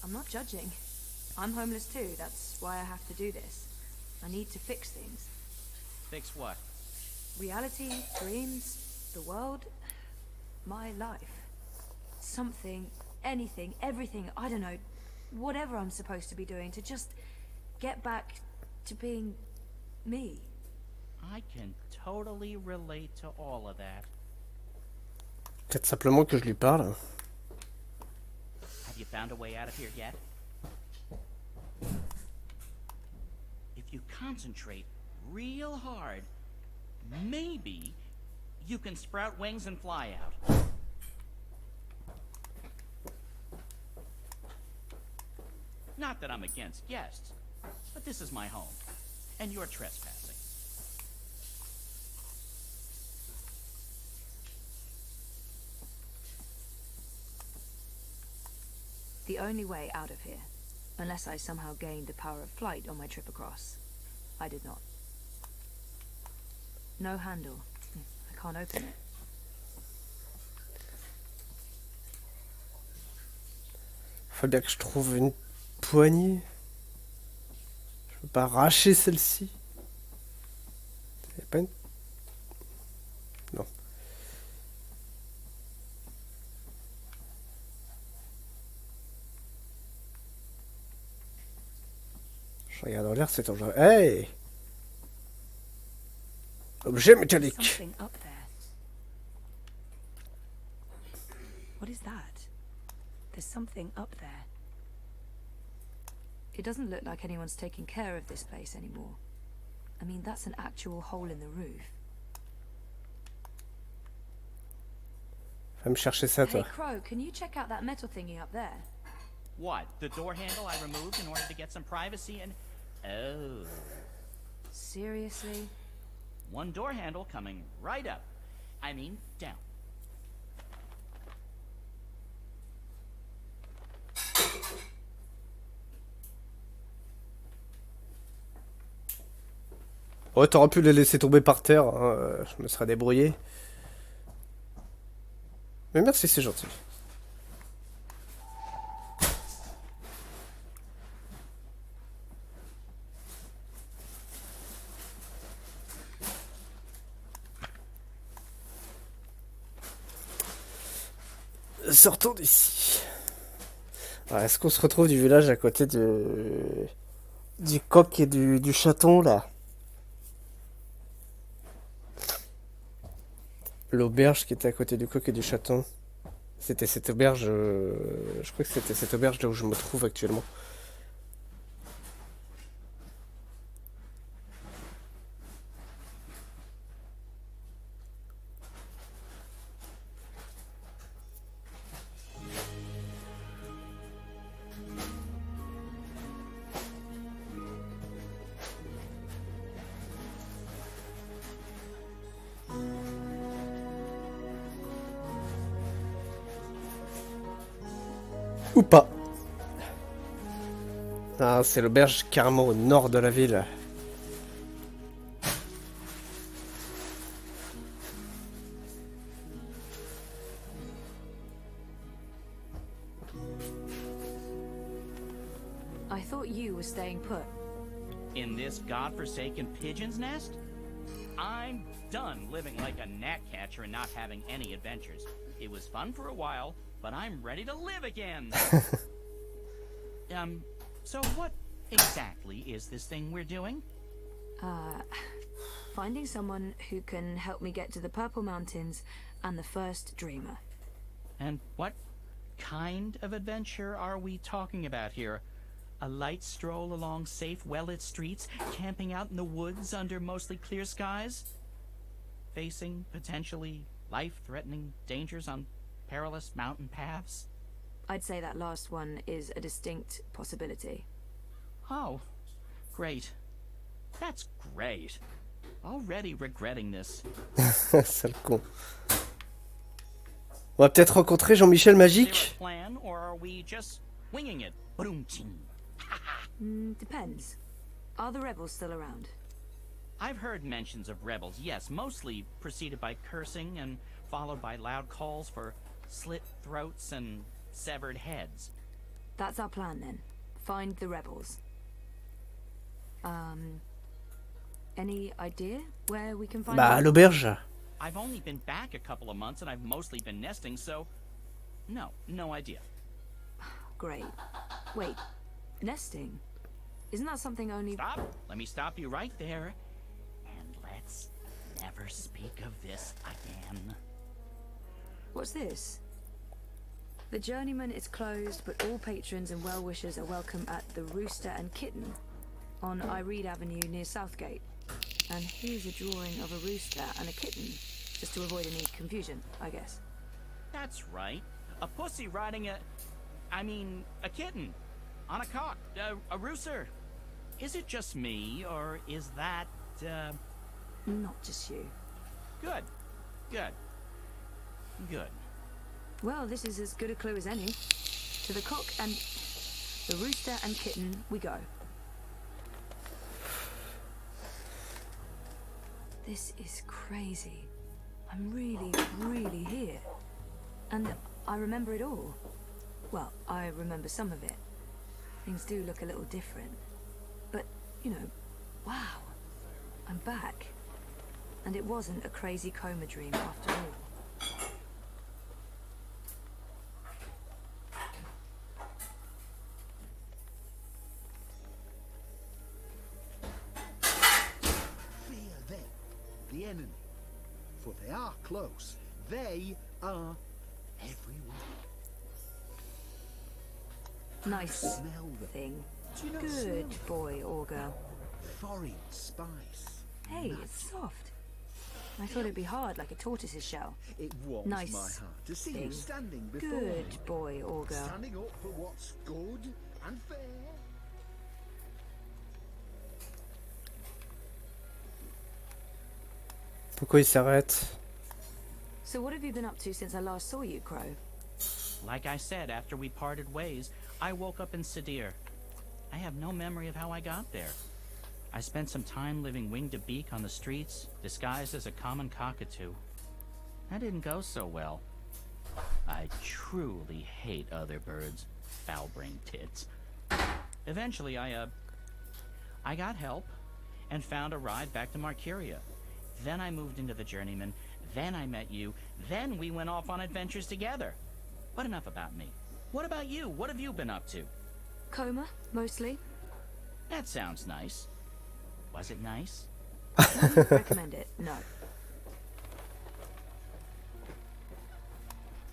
I'm not judging. I'm homeless too. That's why I have to do this. I need to fix things. Fix what? Reality, dreams, the world, my life. Something, anything, everything, I don't know. Whatever I'm supposed to be doing to just get back to being me. I can totally relate to all of that. Peut-être simplement que je lui parle. Have you found a way out of here yet? If you concentrate real hard, maybe you can sprout wings and fly out. Not that I'm against guests, but this is my home, and you're trespassing. The only way out of here, unless I somehow gained the power of flight on my trip across. I did not. No handle. I can't open it. Faut bien que je trouve une poignée. Je peux pas arracher celle-ci. Y a pas une... Non. Je regarde en l'air, c'est dangereux. Hey! Objet métallique. Something up there. What is that? There's something up there. It doesn't look like anyone's taking care of this place anymore. I mean, that's an actual hole in the roof. Va me chercher ça, Hey, toi. Crow, can you check out that metal thingy up there? What? The door handle I removed in order to get some privacy and... Oh. Seriously? One door handle coming right up. I mean, down. Ouais, t'aurais pu les laisser tomber par terre, hein, je me serais débrouillé. Mais merci, c'est gentil. Sortons d'ici. Est-ce qu'on se retrouve du village à côté du coq et du chaton, là? L'auberge qui était à côté du coq et du chaton. C'était cette auberge... je crois que c'était cette auberge là où je me trouve actuellement. Ou pas. Ah, c'est l'auberge carrément au nord de la ville. I thought you were staying put. In this godforsaken pigeon's nest? I'm done living like a gnatcatcher and not having any adventures. It was fun for a while, but I'm ready to live again. So what exactly is this thing we're doing? Finding someone who can help me get to the Purple Mountains and the first Dreamer. And what kind of adventure are we talking about here? A light stroll along safe, well-lit streets, camping out in the woods under mostly clear skies? Facing potentially life-threatening dangers on perilous mountain paths? I'd say that last one is a distinct possibility. Oh, great. That's great. Already regretting this. Sale con. On va peut-être rencontrer Jean-Michel Magique. Plan, or are we just winging it? Depends. Are the rebels still around? I've heard mentions of rebels, yes, mostly preceded by cursing and followed by loud calls for slit throats and severed heads. That's our plan then. Find the rebels. Any idea where we can find Bah, à them? l'auberge. I've only been back a couple of months and I've mostly been nesting, so no idea. Great. Wait, nesting? Isn't that something only... Stop! Let me stop you right there. And let's never speak of this again. What's this? The Journeyman is closed, but all patrons and well-wishers are welcome at the Rooster and Kitten on Iread Avenue near Southgate. And here's a drawing of a rooster and a kitten, just to avoid any confusion, I guess. That's right. A pussy riding a kitten on a cock, a rooster. Is it just me, or is that, Not just you. Good. Well, this is as good a clue as any. To the cock and the rooster and kitten we go. This is crazy. I'm really here. And I remember it all. Well, I remember some of it. Things do look a little different. But, you know, wow. I'm back. And it wasn't a crazy coma dream after all. Fear them, the enemy. For they are close. They are everywhere. Nice thing. Good boy or girl. Foreign spice. Hey, it's soft. I thought it'd be hard like a tortoise's shell. It warms Nice my heart to see you thing. standing before me. Good boy or girl. Standing up for what's good and fair. Pourquoi il s'arrête? So what have you been up to since I last saw you, Crow? Like I said, after we parted ways, I woke up in Sadir. I have no memory of how I got there. I spent some time living wing to beak on the streets, disguised as a common cockatoo. That didn't go so well. I truly hate other birds, foul-brained tits. Eventually, I got help and found a ride back to Marcuria. Then I moved into the Journeyman, then I met you, then we went off on adventures together. But enough about me. What about you? What have you been up to? Coma, mostly. That sounds nice. Was it nice? Wouldn't recommend it, no.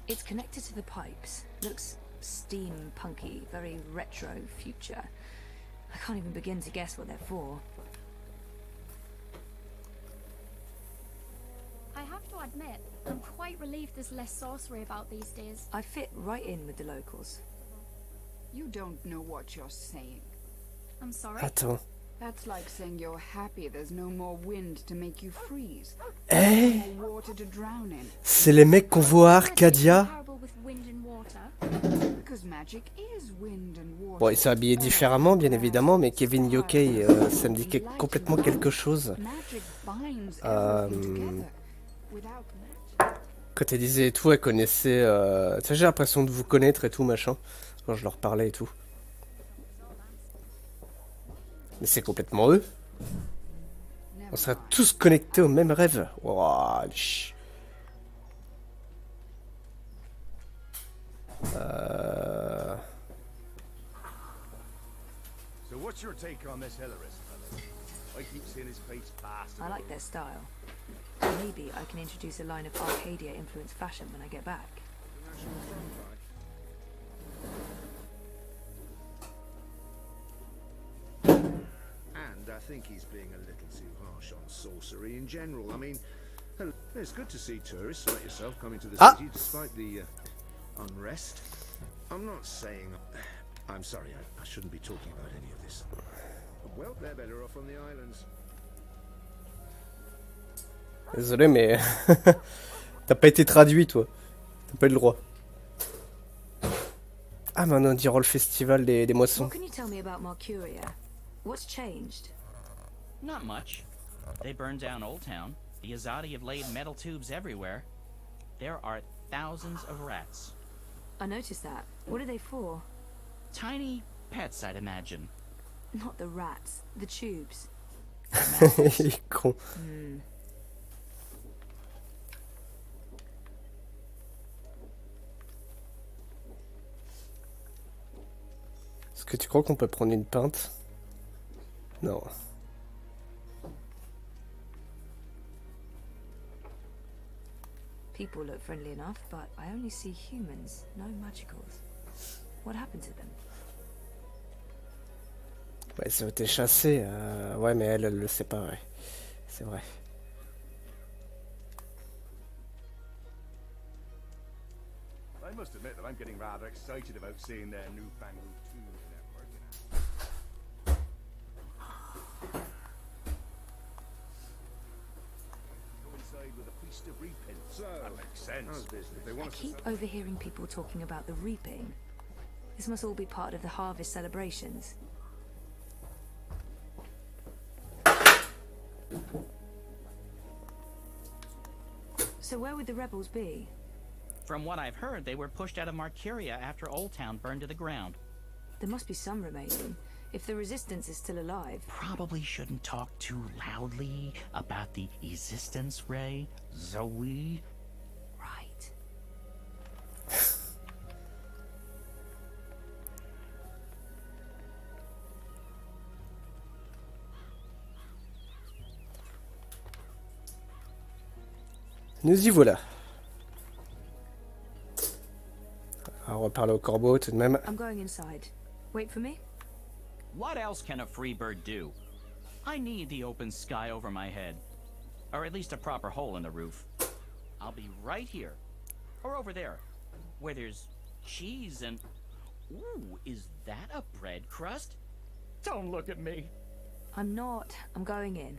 It's connected to the pipes. Looks steampunky, very retro future. I can't even begin to guess what they're for. I have to admit, I'm quite relieved there's less sorcery about these days. I fit right in with the locals. You don't know what you're saying. I'm sorry. Attends. That's like saying you're happy there's no more wind to make you freeze. Eh? No more water to drown in. C'est les mecs qu'on voit à Arcadia. Comparable with wind and water. Because magic is wind and water. Bon, ils sont habillés différemment, bien évidemment, mais Kevin Yockey, ça me dit complètement quelque chose. Quand elle disait et tout, elle connaissait... tu sais, j'ai l'impression de vous connaître et tout, machin. Quand je leur parlais et tout. Mais c'est complètement eux. On serait tous connectés au même rêve. Wouah, So what's your take on this Hillarist fella? I keep seeing his face plastered. I like their style. Maybe I can introduce a line of Arcadia-influenced fashion when I get back. And I think he's being a little too harsh on sorcery in general. I mean, it's good to see tourists like yourself coming to the city despite the unrest. I'm not saying... I'm sorry, I shouldn't be talking about any of this. Well, they're better off on the islands. Désolé, mais... T'as pas été traduit, toi. T'as pas eu le droit. Ah, maintenant, on dirait le festival des moissons. What can you tell me about Marcuria? What's changed? Not much. They burned down Old Town. The Azadi have laid metal tubes everywhere. There are thousands of rats. I noticed that. What are they for? Tiny pets, I'd imagine. Not the rats, the tubes. Il est con. Est-ce que tu crois qu'on peut prendre une pinte? Non. People look friendly enough, but I only see humans, no magicals. What happened to them? Ouais, ça a été chassé. Ouais, mais elle le sait pas, ouais. C'est vrai. I must admit that I'm getting rather excited about seeing their newfangled tube network. Coincide with a feast of reaping. So that makes sense. I keep overhearing people talking about the reaping. This must all be part of the harvest celebrations. So where would the rebels be? From what I've heard, they were pushed out of Marcuria after Old Town burned to the ground. There must be some remaining. If the resistance is still alive. Probably shouldn't talk too loudly about the resistance, Ray. Zoe. Right. Nous y voilà. va reparler au corbeau tout de même. I'm going inside. Wait for me. What else can a free bird do? I need the open sky over my head. Or at least a proper hole in the roof. I'll be right here. Or over there. Where there's cheese and... Ooh, is that a bread crust? Don't look at me. I'm not. I'm going in.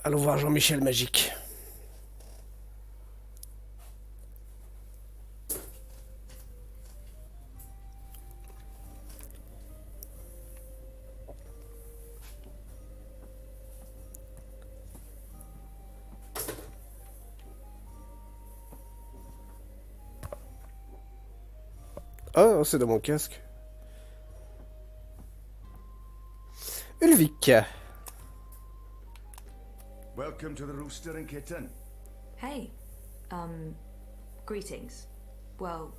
Allons voir Jean-Michel Magique. Oh, c'est dans mon casque. Ulvik. Welcome to the Rooster and Kitten. Hey. Greetings. Well,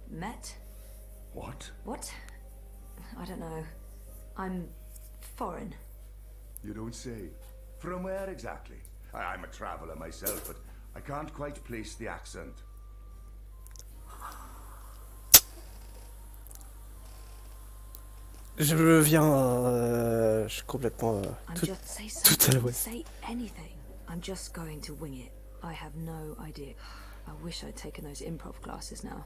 met? What? What? I don't know. I'm foreign. You don't say. From where exactly? I'm a traveller myself, but I can't quite place the accent. Je viens... je suis complètement... tout à l'ouest. Say anything. I'm just going to wing it. I have no idea. I wish I'd taken those improv classes now.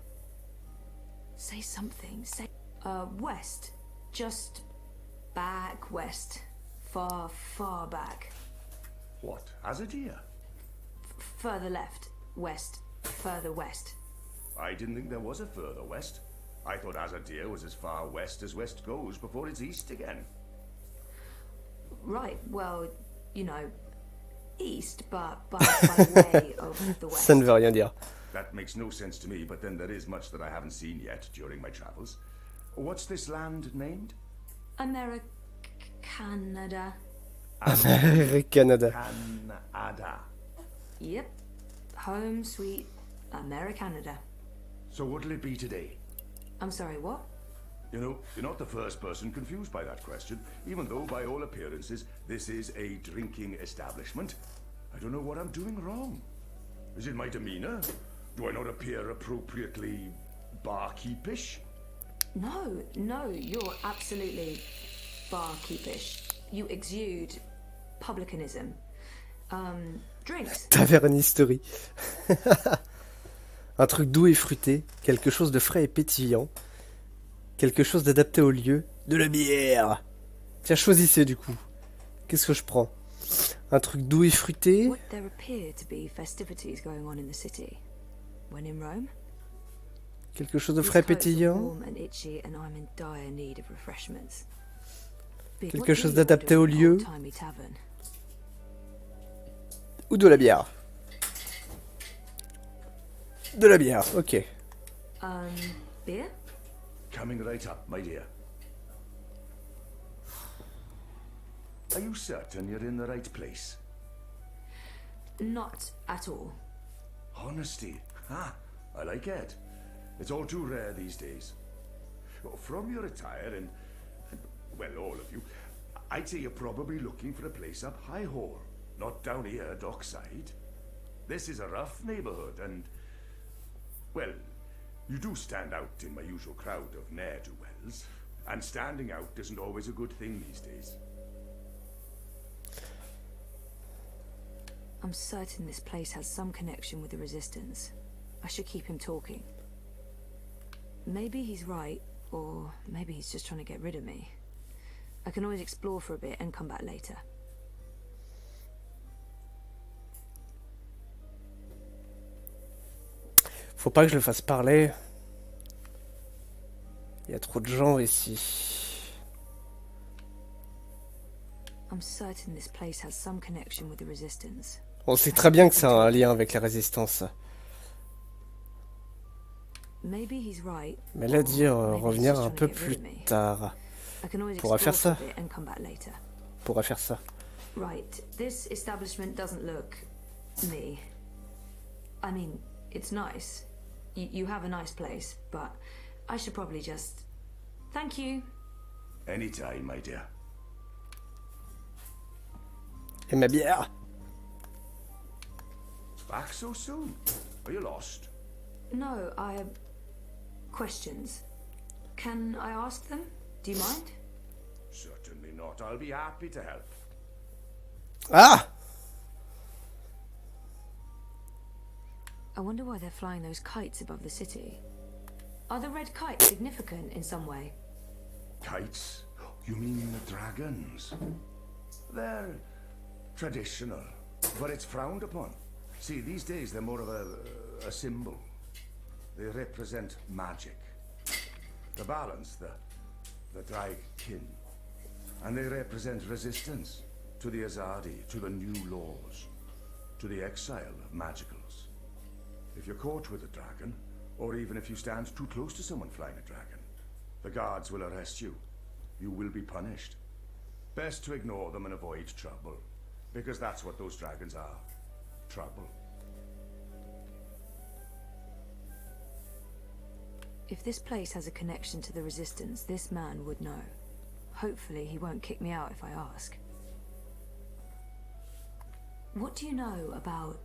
Say something. Say... west. Just... back west. Far, far back. What? Azadir? Further left. West. Further west. I didn't think there was a further west. I thought Azadir was as far west as west goes before it's east again. Right, well, you know, east, but by way of the west. Ça ne veut rien dire. That makes no sense to me, but then there is much that I haven't seen yet during my travels. What's this land named? Canada. Canada. Canada. Yep. Home sweet Americanada. So what'll it be today? I'm sorry, what? You know, you're not the first person confused by that question, even though by all appearances this is a drinking establishment. I don't know what I'm doing wrong. Is it my demeanor? Do I not appear appropriately barkeepish? No, you're absolutely barkeepish. You exude publicanism. Drinks. Tavernisterie. Un truc doux et fruité, quelque chose de frais et pétillant, quelque chose d'adapté au lieu, de la bière. Tiens, choisissez du coup. Qu'est-ce que je prends? Un truc doux et fruité. Would there appear to be festivities going on in the city when in Rome? Quelque chose de frais et pétillant. Quelque chose d'adapté au lieu. Ou de la bière. De la bière, ok. Beer? Coming right up, my dear. Are you certain you're in the right place? Not at all. Honesty. Ha! I like it. It's all too rare these days. From your attire and, well, all of you, I'd say you're probably looking for a place up High Hall, not down here, dockside. This is a rough neighborhood and, well, you do stand out in my usual crowd of ne'er-do-wells, and standing out isn't always a good thing these days. I'm certain this place has some connection with the Resistance. I should keep him talking. Maybe he's right, or maybe he's just trying to get rid of me. I can always explore for a bit and come back later. Faut pas que je le fasse parler. Il y a trop de gens ici. I'm certain this place has some connection with the Resistance. On sait très bien que ça a un lien avec la résistance. Maybe he's right. Mais là dire revenir un peu plus tard. Pourra faire ça. Pourra faire ça. Right, this establishment doesn't look me. I mean, it's nice. You have a nice place, but I should probably just... Thank you. Anytime, my dear. Et ma bière. Back so soon? Are you lost? No, questions. Can I ask them? Do you mind? Certainly not. I'll be happy to help. Ah! I wonder why they're flying those kites above the city. Are the red kites significant in some way? Kites? You mean the dragons? They're traditional, but it's frowned upon. See, these days they're more of a symbol. They represent magic. The balance, the drag kin. And they represent resistance to the Azadi, to the new laws, to the exile of magicals. If you're caught with a dragon, or even if you stand too close to someone flying a dragon, the guards will arrest you. You will be punished. Best to ignore them and avoid trouble, because that's what those dragons are. Trouble. If this place has a connection to the Resistance, this man would know. Hopefully he won't kick me out if I ask. What do you know about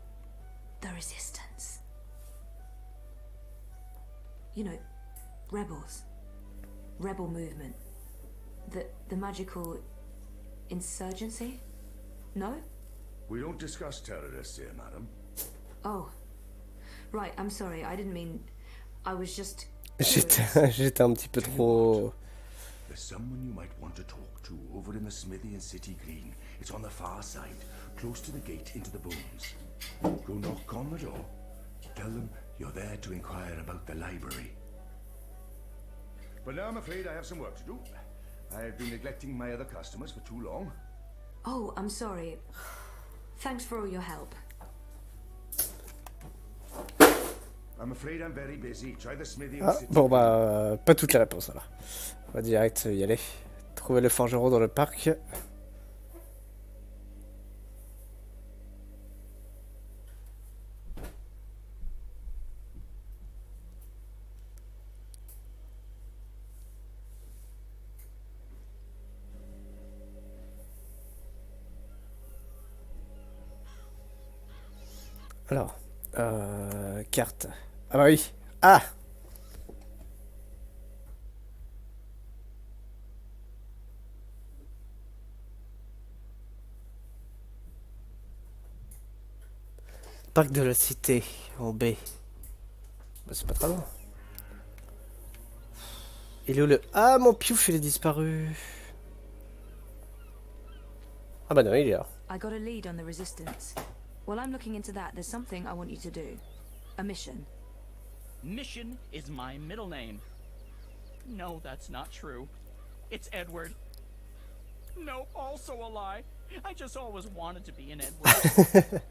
the Resistance? You know, rebels. Rebel movement. The magical insurgency? No? We don't discuss terrorists here, madam. Oh. Right, I'm sorry, I didn't mean... I was just... J'étais un petit peu trop... There's someone you might want to talk to over in the smithy in City Green. It's on the far side, close to the gate into the booms. Go knock on the door. Tell them you're there to inquire about the library. But now I'm afraid I have some work to do. I've been neglecting my other customers for too long. Oh, I'm sorry. Thanks for all your help. I'm afraid I'm very busy. Try the smithy. Ah, bon bah, pas toutes les réponses alors. On va direct y aller. Trouver le forgeron dans le parc. Alors, carte. Ah bah oui. Ah! Parc de la Cité, en B. Bah, c'est pas très loin. Il est où le... Ah, mon piouf, il est disparu. Ah bah non, il est là. I got a lead on the Resistance. While I'm looking into that, there's something I want you to do. A mission. Mission is my middle name. No, that's not true. It's Edward. No, also a lie. I just always wanted to be an Edward.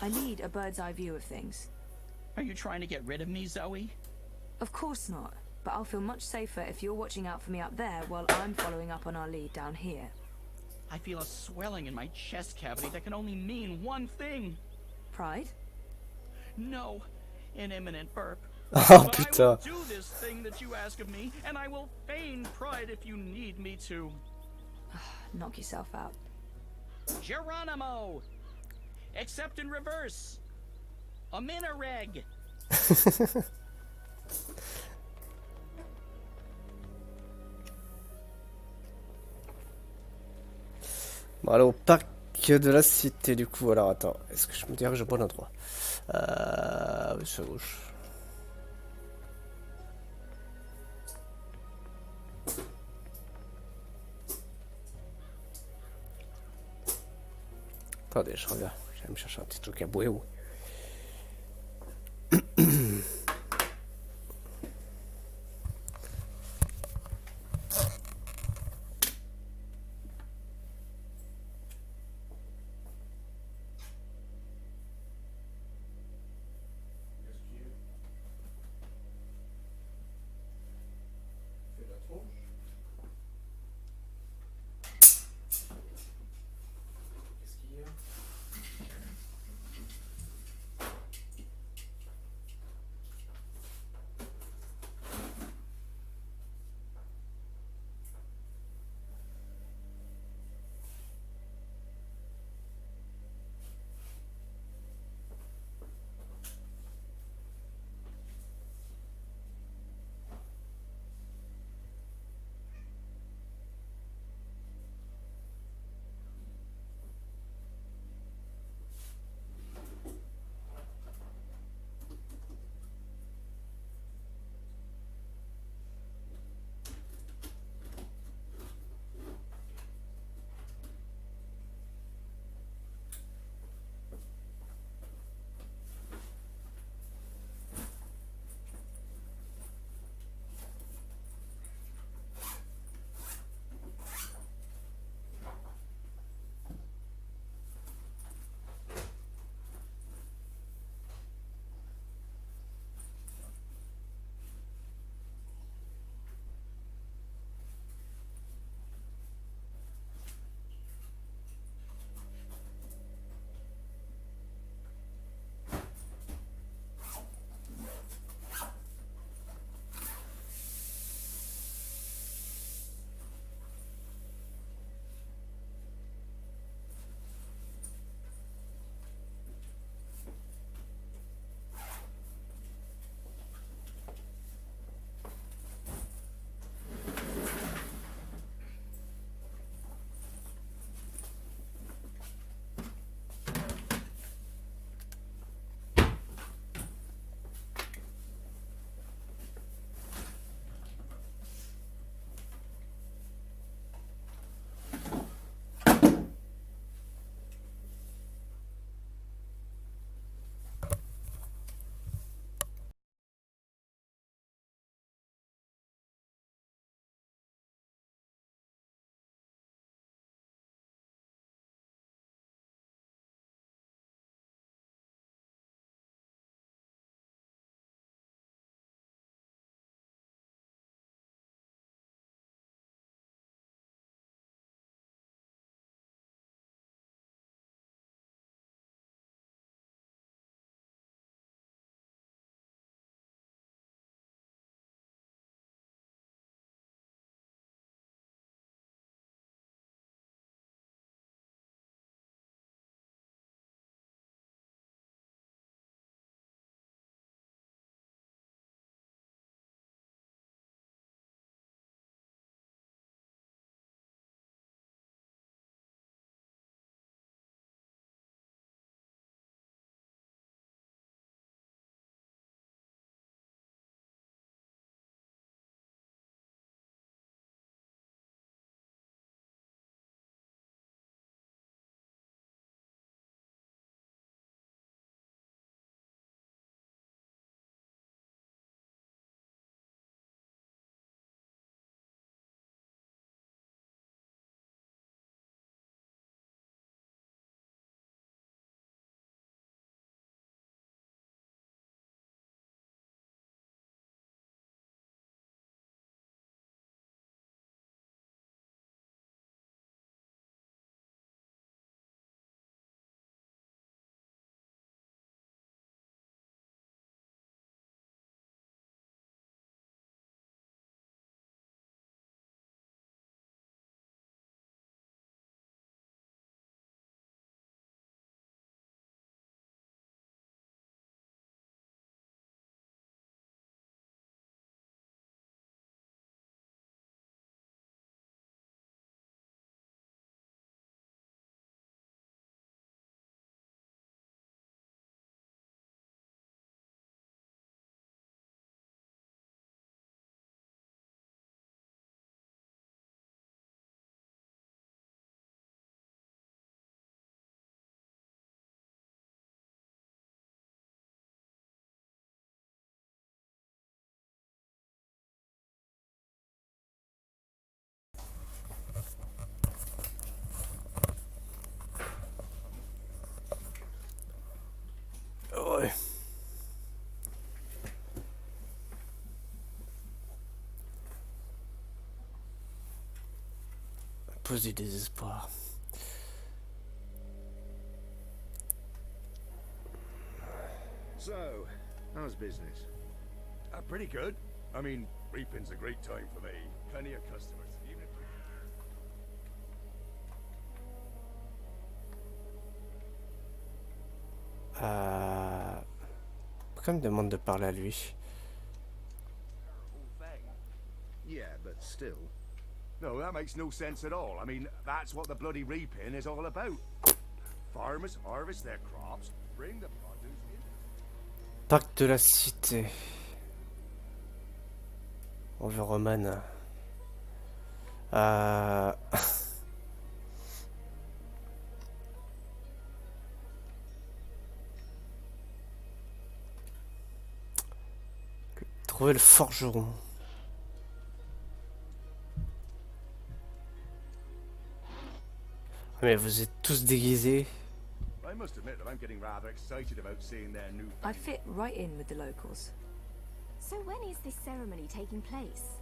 I need a bird's eye view of things. Are you trying to get rid of me, Zoe? Of course not, but I'll feel much safer if you're watching out for me up there while I'm following up on our lead down here. I feel a swelling in my chest cavity that can only mean one thing. Pride? No, an imminent burp. Oh, but putain. I will do this thing that you ask of me, and I will feign pride if you need me to. Knock yourself out. Geronimo! Except in reverse. A minareg. Bon, allez au parc de la Cité du coup. Alors attends, est-ce que je me dirais que je prends l'endroit? Oui, c'est à gauche. Attendez, je reviens. Je vais me chercher un petit truc à boire. pose du désespoir. So, how's business? Pretty good. I mean, reaping's a great time for me. Plenty of customers. Even if... Pourquoi il me demande de parler à lui? Yeah, but still. No, that makes no sense at all. I mean, that's what the bloody reaping is all about. Farmers harvest their crops, bring the produce in. Pacte de la cité. Overroman. Trouver le forgeron. Mais vous êtes tous déguisés. I must admit that I'm getting rather excited about seeing their new... I fit right in with the locals. So when is this ceremony taking place?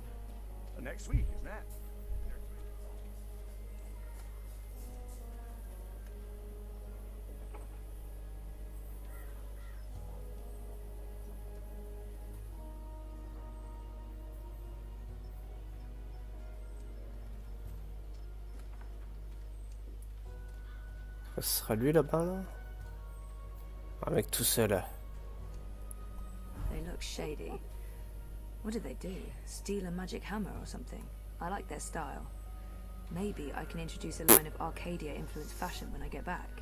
Next week, isn't it? Ce sera lui là-bas là? Un mec tout seul. They look shady. What did they do? Steal a magic hammer or something? I like their style. Maybe I can introduce a line of Arcadia-influenced fashion when I get back.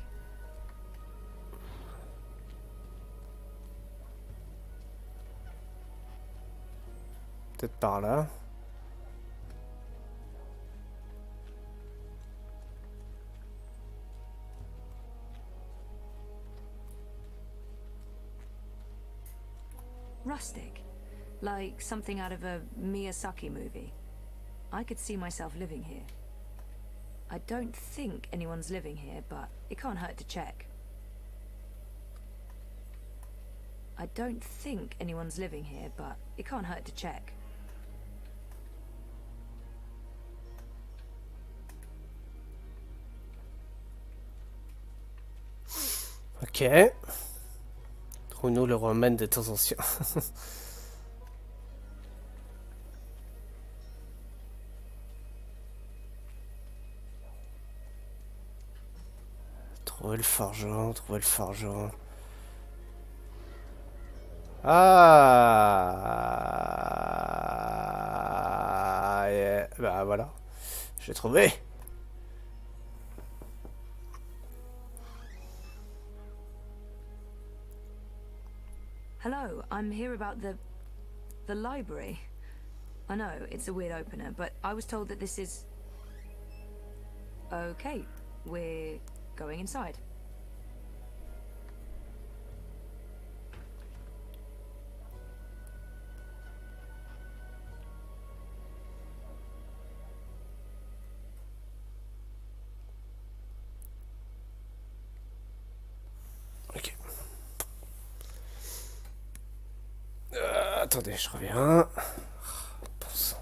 Peut-être par là. Rustic. Like something out of a Miyazaki movie. I could see myself living here. I don't think anyone's living here, but it can't hurt to check. I don't think anyone's living here, but it can't hurt to check. Ok. Trouve-nous le roman des temps anciens. Trouver le forgeron, trouver le forgeron. Ah, yeah. Bah voilà, j'ai trouvé. Hello, I'm here about the library. I know, it's a weird opener, but I was told that this is... Okay, we're going inside. Attendez, je reviens. Bon sang.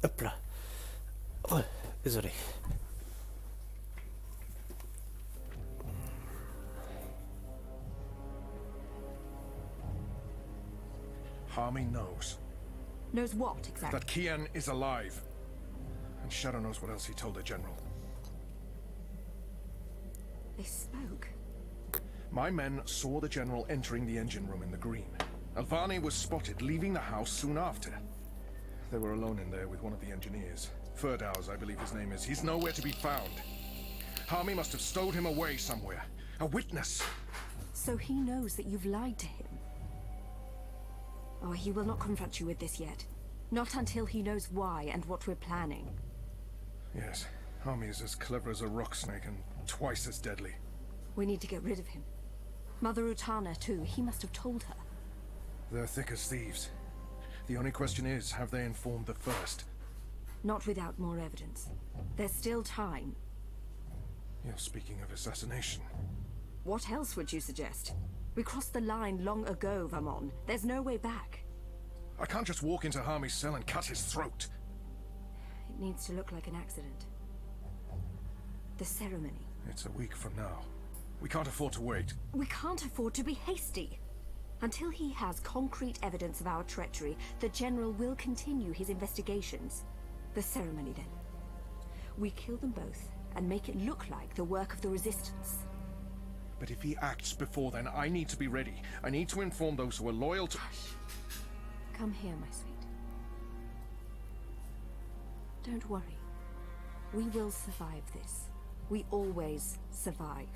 Hop là. Oh, désolé. Harmy knows. Knows what, exactly? That Kian is alive. And Shadow knows what else he told the General. They spoke. My men saw the General entering the engine room in the green. Alvani was spotted leaving the house soon after. They were alone in there with one of the engineers. Ferdaus, I believe his name is. He's nowhere to be found. Harmy must have stowed him away somewhere. A witness. So he knows that you've lied to him. Oh, he will not confront you with this yet. Not until he knows why and what we're planning. Yes, Harmy is as clever as a rock snake and twice as deadly. We need to get rid of him. Mother Utana, too. He must have told her. They're thick as thieves. The only question is, have they informed the first? Not without more evidence. There's still time. You're speaking of assassination. What else would you suggest? We crossed the line long ago, Vamon. There's no way back. I can't just walk into Harmy's cell and cut his throat. It needs to look like an accident. The ceremony. It's a week from now. We can't afford to wait. We can't afford to be hasty. Until he has concrete evidence of our treachery, the General will continue his investigations. The ceremony, then. We kill them both and make it look like the work of the Resistance. But if he acts before then, I need to be ready. I need to inform those who are loyal to... Hush. Come here, my sweet. Don't worry. We will survive this. We always survive.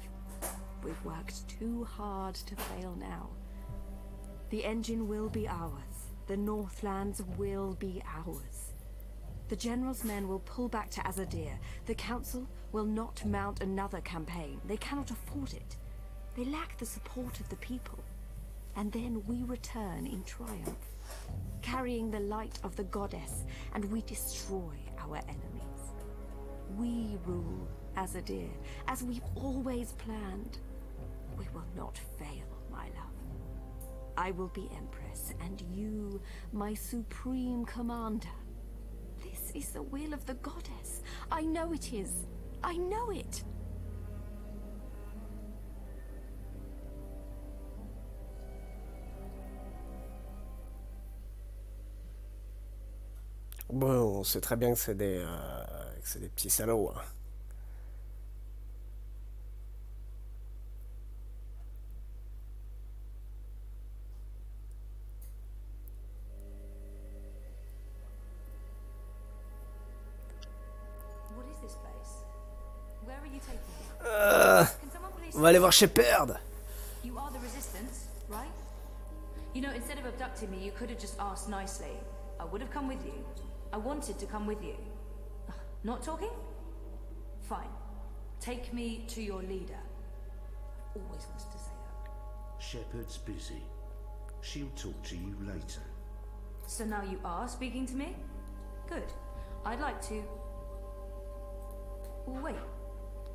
We've worked too hard to fail now. The engine will be ours. The Northlands will be ours. The General's men will pull back to Azadir. The Council will not mount another campaign. They cannot afford it. They lack the support of the people. And then we return in triumph, carrying the light of the goddess, and we destroy our enemies. We rule Azadir, as we've always planned. We will not fail, my love. I will be Empress, and you, my supreme commander. This is the will of the goddess. I know it is. I know it. Bon, on sait très bien que c'est des petits salauds. Hein. What is this place? Where are you taking me? Can someone please... On va aller voir Shepard. You are the Resistance, right? You know, instead of abducting me, you could have just asked nicely. I would have come with you. I wanted to come with you. Not talking? Fine. Take me to your leader. I've always wanted to say that. Shepard's busy. She'll talk to you later. So now you are speaking to me? Good. I'd like to... Wait.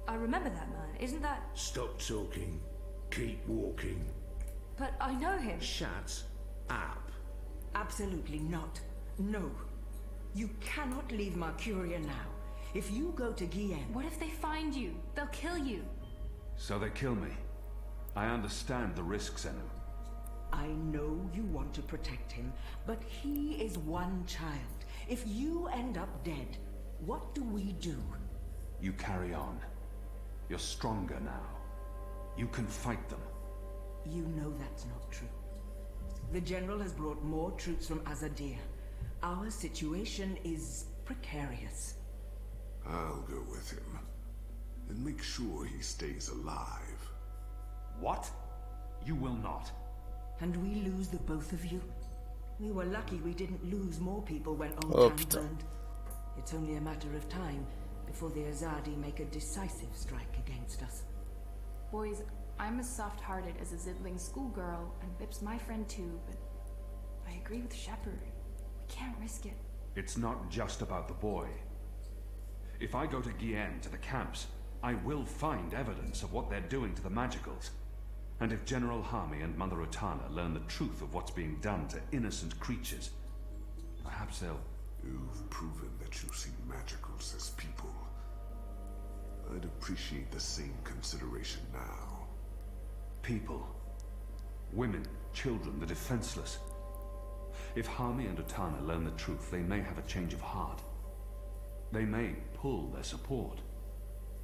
I remember that man. Isn't that... Stop talking. Keep walking. But I know him. Shut up. Absolutely not. No. You cannot leave Mercuria now. If you go to Guienne... What if they find you? They'll kill you. So they kill me. I understand the risks, Enu. I know you want to protect him, but he is one child. If you end up dead, what do we do? You carry on. You're stronger now. You can fight them. You know that's not true. The General has brought more troops from Azadir. Our situation is precarious. I'll go with him. And make sure he stays alive. What? You will not. And we lose the both of you? We were lucky we didn't lose more people when Oh, Old Town putain. burned. It's only a matter of time before the Azadi make a decisive strike against us. Boys, I'm as soft-hearted as a Zidling schoolgirl, and Bip's my friend too, but I agree with Shepard. We can't risk it. It's not just about the boy. If I go to Guienne, to the camps, I will find evidence of what they're doing to the magicals. And if General Harmy and Mother Utana learn the truth of what's being done to innocent creatures, perhaps they'll... You've proven that you see magicals as people. I'd appreciate the same consideration now. People. Women, children, the defenseless. If Harmy and Utana learn the truth, they may have a change of heart. They may pull their support.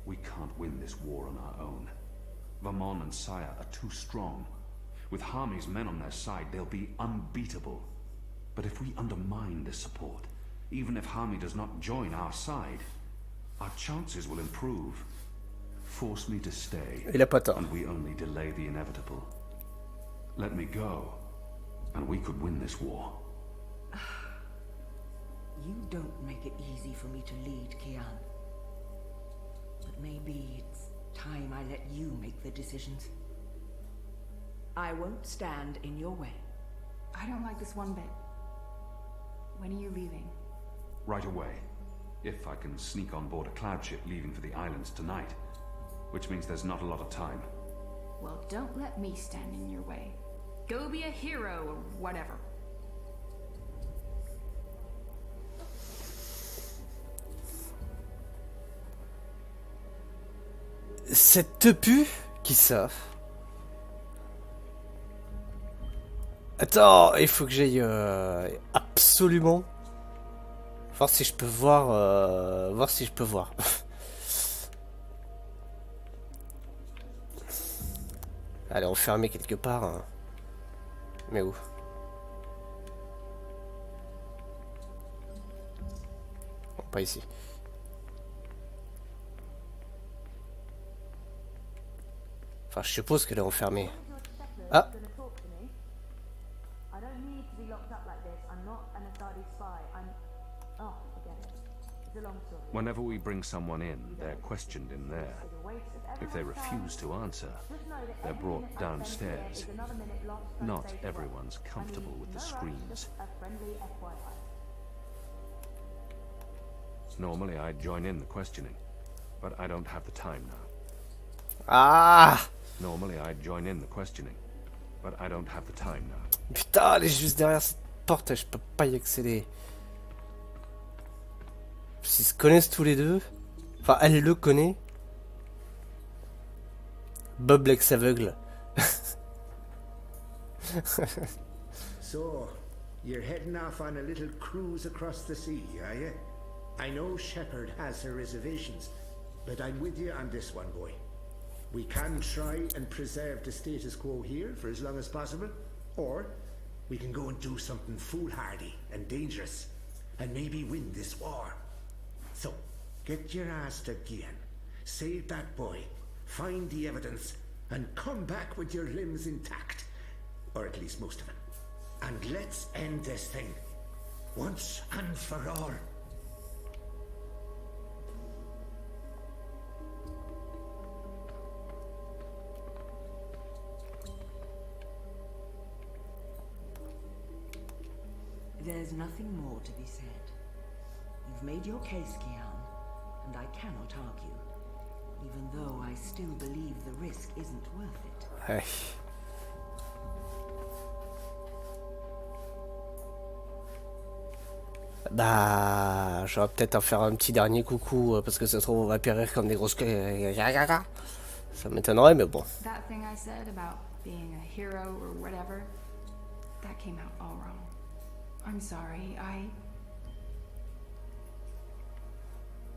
We can't win this war on our own. Vamon and Saya are too strong. With Harmy's men on their side, they'll be unbeatable. But if we undermine this support, even if Harmy does not join our side, our chances will improve. Force me to stay, Il a pas tort. and we only delay the inevitable. Let me go, and we could win this war. You don't make it easy for me to lead, Kian. But maybe it's time I let you make the decisions. I won't stand in your way. I don't like this one bit. When are you leaving? Right away. If I can sneak on board a cloud ship leaving for the islands tonight. Which means there's not a lot of time. Well, don't let me stand in your way. Go be a hero or whatever. Cette tepu? Qui ça? Attends, il faut que j'aille absolument voir si je peux voir, voir si je peux voir. Allez, enfermé quelque part. Hein. Mais où? Bon, pas ici. Enfin, je suppose qu'elle est enfermée. Ah! Whenever we bring someone in, they're questioned in there. If they refuse to answer, they're brought downstairs. Not everyone's comfortable with the screams. Normally I'd join in the questioning, but I don't have the time now. Ah! Normally I'd join in the questioning, but I don't have the time now. Putain, elle est juste derrière cette porte, je peux pas y accéder. S'ils se connaissent tous les deux, enfin elle le connaît. Bob l'ex-aveugle. So, you're heading off on a little cruise across the sea, are you? I know Shepard has her reservations, but I'm with you on this one, boy. We can try and preserve the status quo here for as long as possible, or we can go and do something foolhardy and dangerous, and maybe win this war. So, get your ass to Gian, save that boy, find the evidence, and come back with your limbs intact. Or at least most of them. And let's end this thing, once and for all. There's nothing more to be said. You've made your case, Gian, and I cannot argue, even though I still believe the risk isn't worth it. Hey. Bah, j'aurais peut-être à faire un petit dernier coucou parce que ça se trouve on va périr comme des grosses. Ça m'étonnerait, mais bon. That thing I said about being a hero or whatever, that came out all wrong. I'm sorry,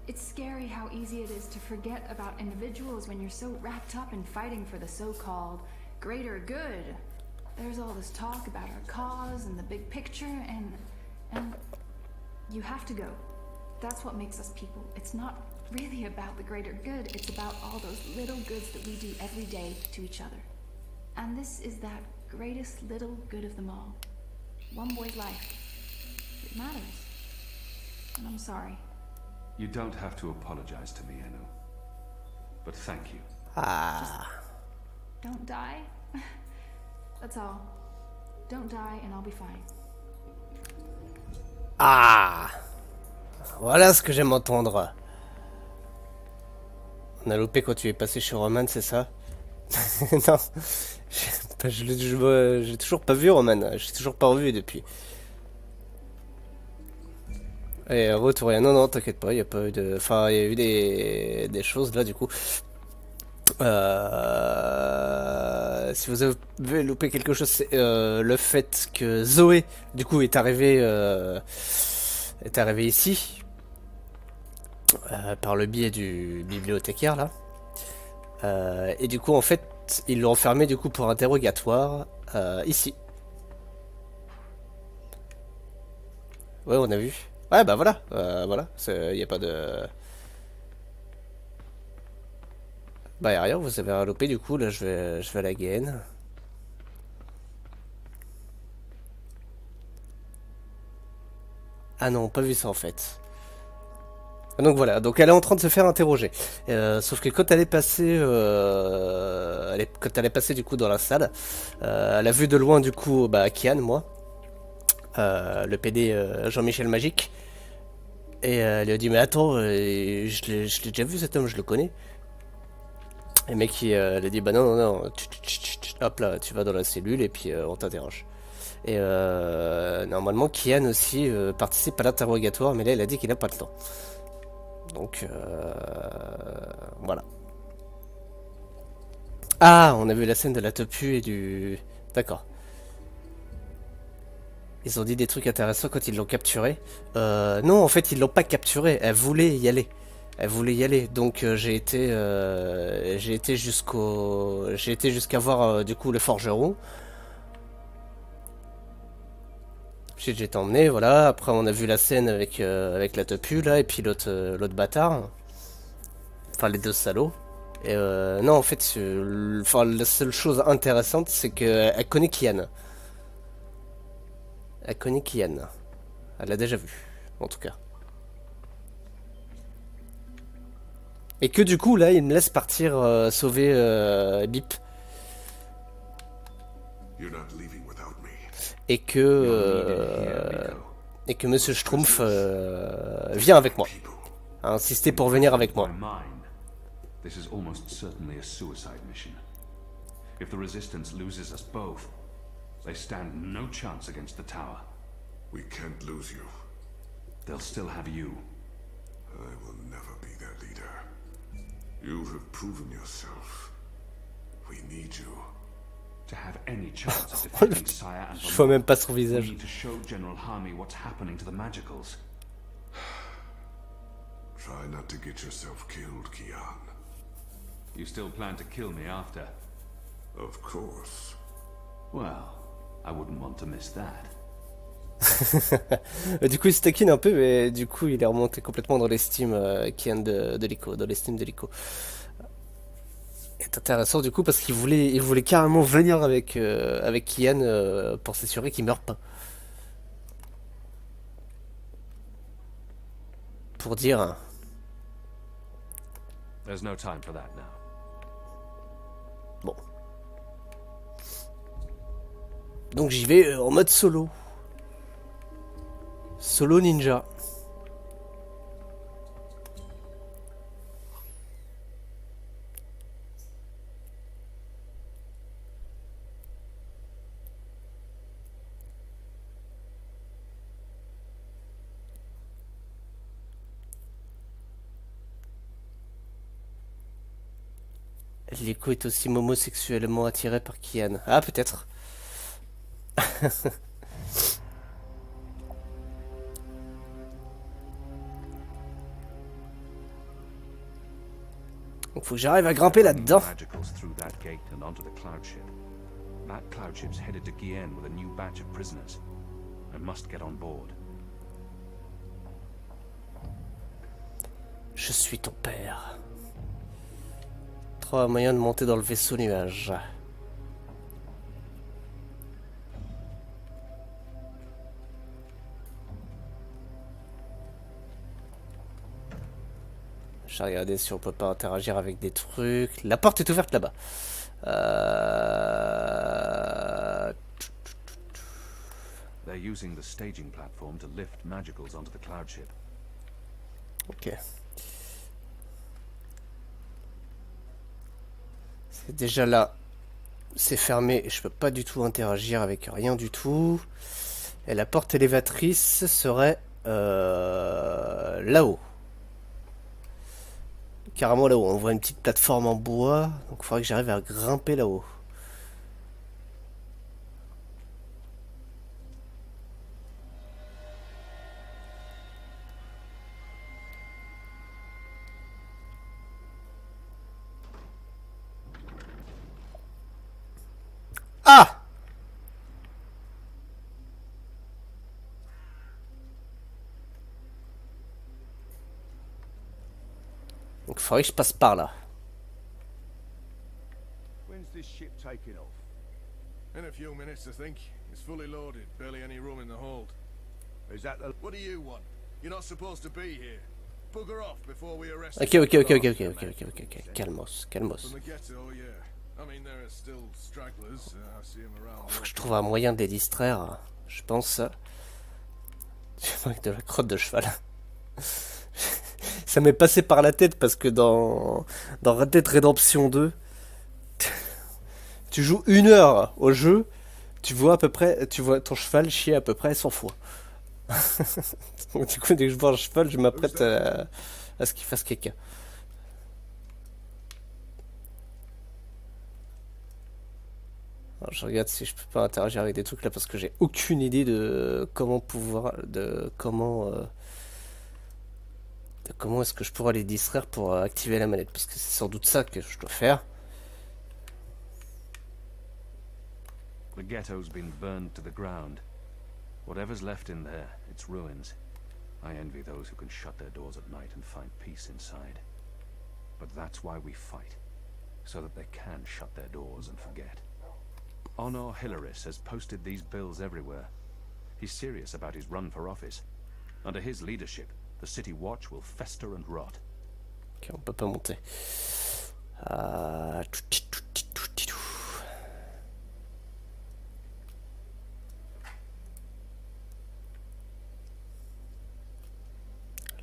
It's scary how easy it is to forget about individuals when you're so wrapped up in fighting for the so-called greater good. There's all this talk about our cause and the big picture, and you have to go. That's what makes us people. It's not really about the greater good, it's about all those little goods that we do every day to each other. And this is that greatest little good of them all. One boy's life. It matters. And I'm sorry. You don't have to apologize to me, Enu. But thank you. Ah. Don't die. That's all. Don't die and I'll be fine. Ah. Voilà ce que j'aime entendre. On a loupé quand tu es passé chez Roman, c'est ça? Non. Je l'ai toujours pas vu, Roman. J'ai toujours pas revu depuis. Et retour rien. Non, non, t'inquiète pas, il n'y a pas eu de. Enfin, il y a eu des choses là, du coup. Si vous avez loupé quelque chose, c'est le fait que Zoé, du coup, est arrivée ici. Par le biais du bibliothécaire, là. Et du coup, en fait, ils l'ont enfermé, du coup, pour interrogatoire, ici. Ouais, on a vu. Ouais, bah voilà, voilà, il n'y a pas de... Bah, y a rien, vous avez un loupé, du coup, là, je vais à la gaine. Ah non, pas vu ça, en fait. Donc voilà, donc elle est en train de se faire interroger. Sauf que quand elle est passée, quand elle est passée du coup dans la salle, elle a vu de loin du coup Kian, moi, le PD Jean-Michel Magique, et elle lui a dit mais attends, je l'ai déjà vu cet homme, je le connais. Et le mec il a dit bah non, hop là, tu vas dans la cellule et puis on t'interroge. Et normalement Kian aussi participe à l'interrogatoire, mais là il a dit qu'il n'a pas le temps. Donc voilà. Ah, on a vu la scène de la topu et du... D'accord. Ils ont dit des trucs intéressants quand ils l'ont capturé. Non, en fait, ils l'ont pas capturé. Elle voulait y aller. Elle voulait y aller. Donc j'ai été jusqu'à voir du coup le forgeron. J'ai été emmené, voilà. Après, on a vu la scène avec la topu là et puis l'autre bâtard. Enfin, les deux salauds. Et non, en fait, la seule chose intéressante, c'est qu'elle connaît Kian. Elle connaît Kian. Elle l'a déjà vu, en tout cas. Et que du coup, là, il me laisse partir sauver Bip. Et que Monsieur Schtroumpf vient avec moi. A insisté pour venir avec moi. This is almost certainly a suicide mission. If the Resistance loses us both, they stand no chance against the tower. We can't lose you. They'll still have you. I will never be their leader. You have proven yourself. We need you. To have any chance of defeating Sire and Je vois même pas son we visage. need to show General Harmy what's happening to the Magicals. Try not to get yourself killed, Kian. You still plan to kill me after? Of course. Well, I wouldn't want to miss that. Du coup, il se taquine un peu, mais du coup, il est remonté complètement dans l'estime Kian de Liko, dans l'estime de Liko. C'est intéressant du coup parce qu'il voulait carrément venir avec Kian pour s'assurer qu'il meurt pas. Pour dire. There's no time for that now. Bon. Donc j'y vais en mode solo. Solo ninja. Liko est aussi homosexuellement attiré par Kian. Ah, peut-être. Donc faut que j'arrive à grimper là-dedans. That cloud ship's headed to Gien with a new batch of prisoners. I must get on board. Je suis ton père. Trois moyens de monter dans le vaisseau nuage. J'ai regardé si on peut pas interagir avec des trucs. La porte est ouverte là-bas. They're using the staging platform to lift magicals onto the cloud ship. Ok. C'est déjà là. C'est fermé. Je peux pas du tout interagir avec rien du tout. Et la porte élévatrice serait là-haut. Carrément là-haut. On voit une petite plateforme en bois. Donc il faudrait que j'arrive à grimper là-haut. Ah! Donc il faudrait que je passe par là. When's this ship taking off? In a few minutes, I think. It's fully loaded, barely any room in the hold. Is that the... What do you want? You're not supposed to be here. Bugger off before we arrest Ok, you. ok, ok, ok, ok, ok, ok, ok, ok. Calmos, calmos. From the ghetto, yeah. I mean, there are still stragglers. I see them around. Faut que je trouve un moyen de les distraire, je pense. Je manque de la crotte de cheval. Ça m'est passé par la tête parce que dans Red Dead Redemption 2, tu joues 1 heure au jeu, tu vois à peu près, tu vois ton cheval chier à peu près 100 fois. Donc, du coup, dès que je vois un cheval, je m'apprête à ce qu'il fasse caca. Alors, je regarde si je peux pas interagir avec des trucs là parce que j'ai aucune idée de comment comment est-ce que je pourrais les distraire pour activer la manette, parce que c'est sans doute ça que je dois faire. The ghetto's been burned to the ground. Whatever's left in there, it's ruins. I envy those who can shut their doors at night and find peace inside. But that's why we fight, so that they can shut their doors and forget. Honor Hilaris has posted these bills everywhere. He's serious about his run for office. Under his leadership, the City Watch will fester and rot. Ok, on peut pas monter.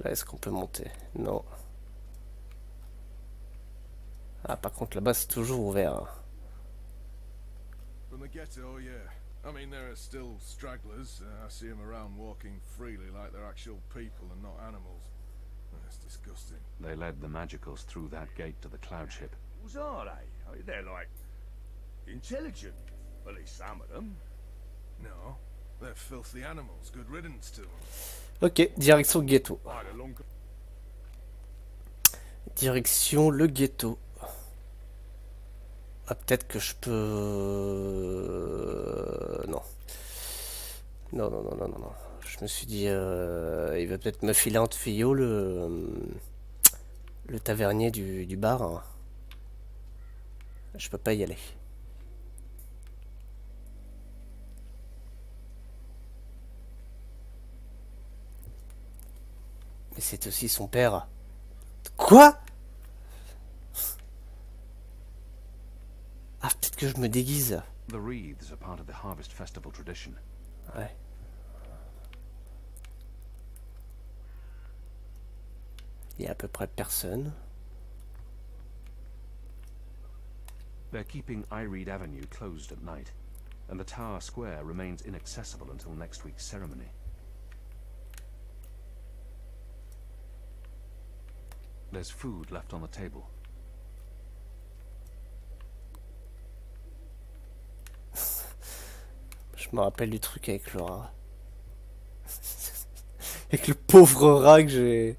Là, est-ce qu'on peut monter? Non. Ah, par contre, là-bas, c'est toujours ouvert. From the ghetto, yeah. I mean, there are still stragglers. I see them around walking freely like they're actual people and not animals. That's disgusting. They led the Magicals through that gate to the cloud ship. Who's are they? I mean, they're like intelligent. At least some of them. No, they're filthy animals. Good riddance to them. Ok, direction le ghetto. Direction le ghetto. Ah, peut-être que je peux... Non. Non, non, non, non, non, non. Je me suis dit, il va peut-être me filer un tuyau, le tavernier du bar. Je peux pas y aller. Mais c'est aussi son père. Quoi? Ah, peut-être que je me déguise. The wreaths are part of the Harvest Festival tradition. Ouais. Il y a à peu près personne. They're keeping Ireed Avenue closed at night, and the Tower Square remains inaccessible until next week's ceremony. There's food left on the table. Je me rappelle du truc avec le rat. Avec le pauvre rat que j'ai...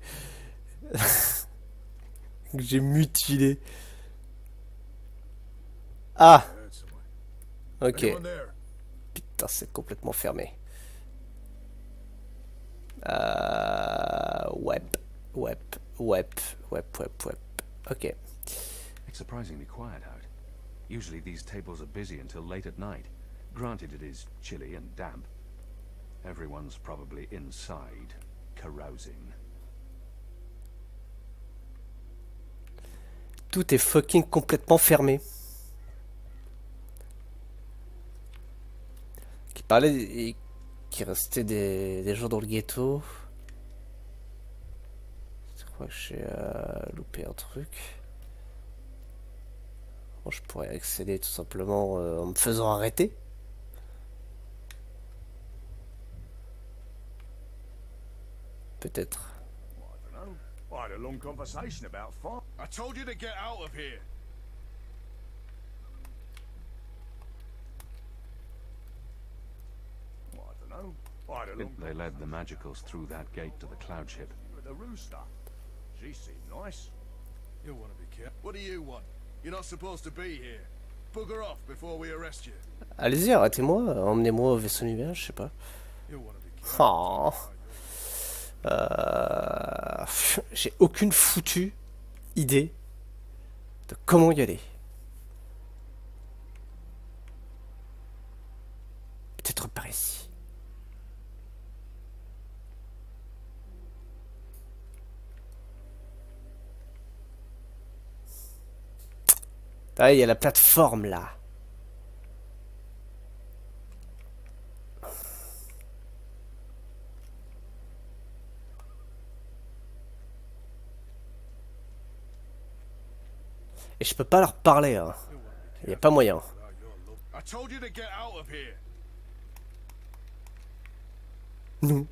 que j'ai mutilé. Ah! Ok. Putain, c'est complètement fermé. Web. Ok. It's surprisingly quiet out. Usually these tables are busy until late at night. Granted, it is chilly and damp. Everyone's probably inside, carousing. Tout est fucking complètement fermé. Qui parlait qu'il restait des gens dans le ghetto. Je crois que j'ai loupé un truc. Bon, je pourrais accéder tout simplement en me faisant arrêter. Peut-être. I don't know. I had a long conversation about fire. I told you to get out of here. I don't know. I had a long They led the Magicals through that gate to the cloud ship. with the rooster. She seemed nice. You'll want to be careful. What do you want? You're not supposed to be here. Bugger off before we arrest you. Allez-y, arrêtez-moi, emmenez-moi au vaisseau nuage, je sais pas. You'll want to be careful. Oh. J'ai aucune foutue idée de comment y aller. Peut-être par ici. Ah, il y a la plateforme là. Et je peux pas leur parler, hein. Il y a pas moyen. I told you to get out of here. Non.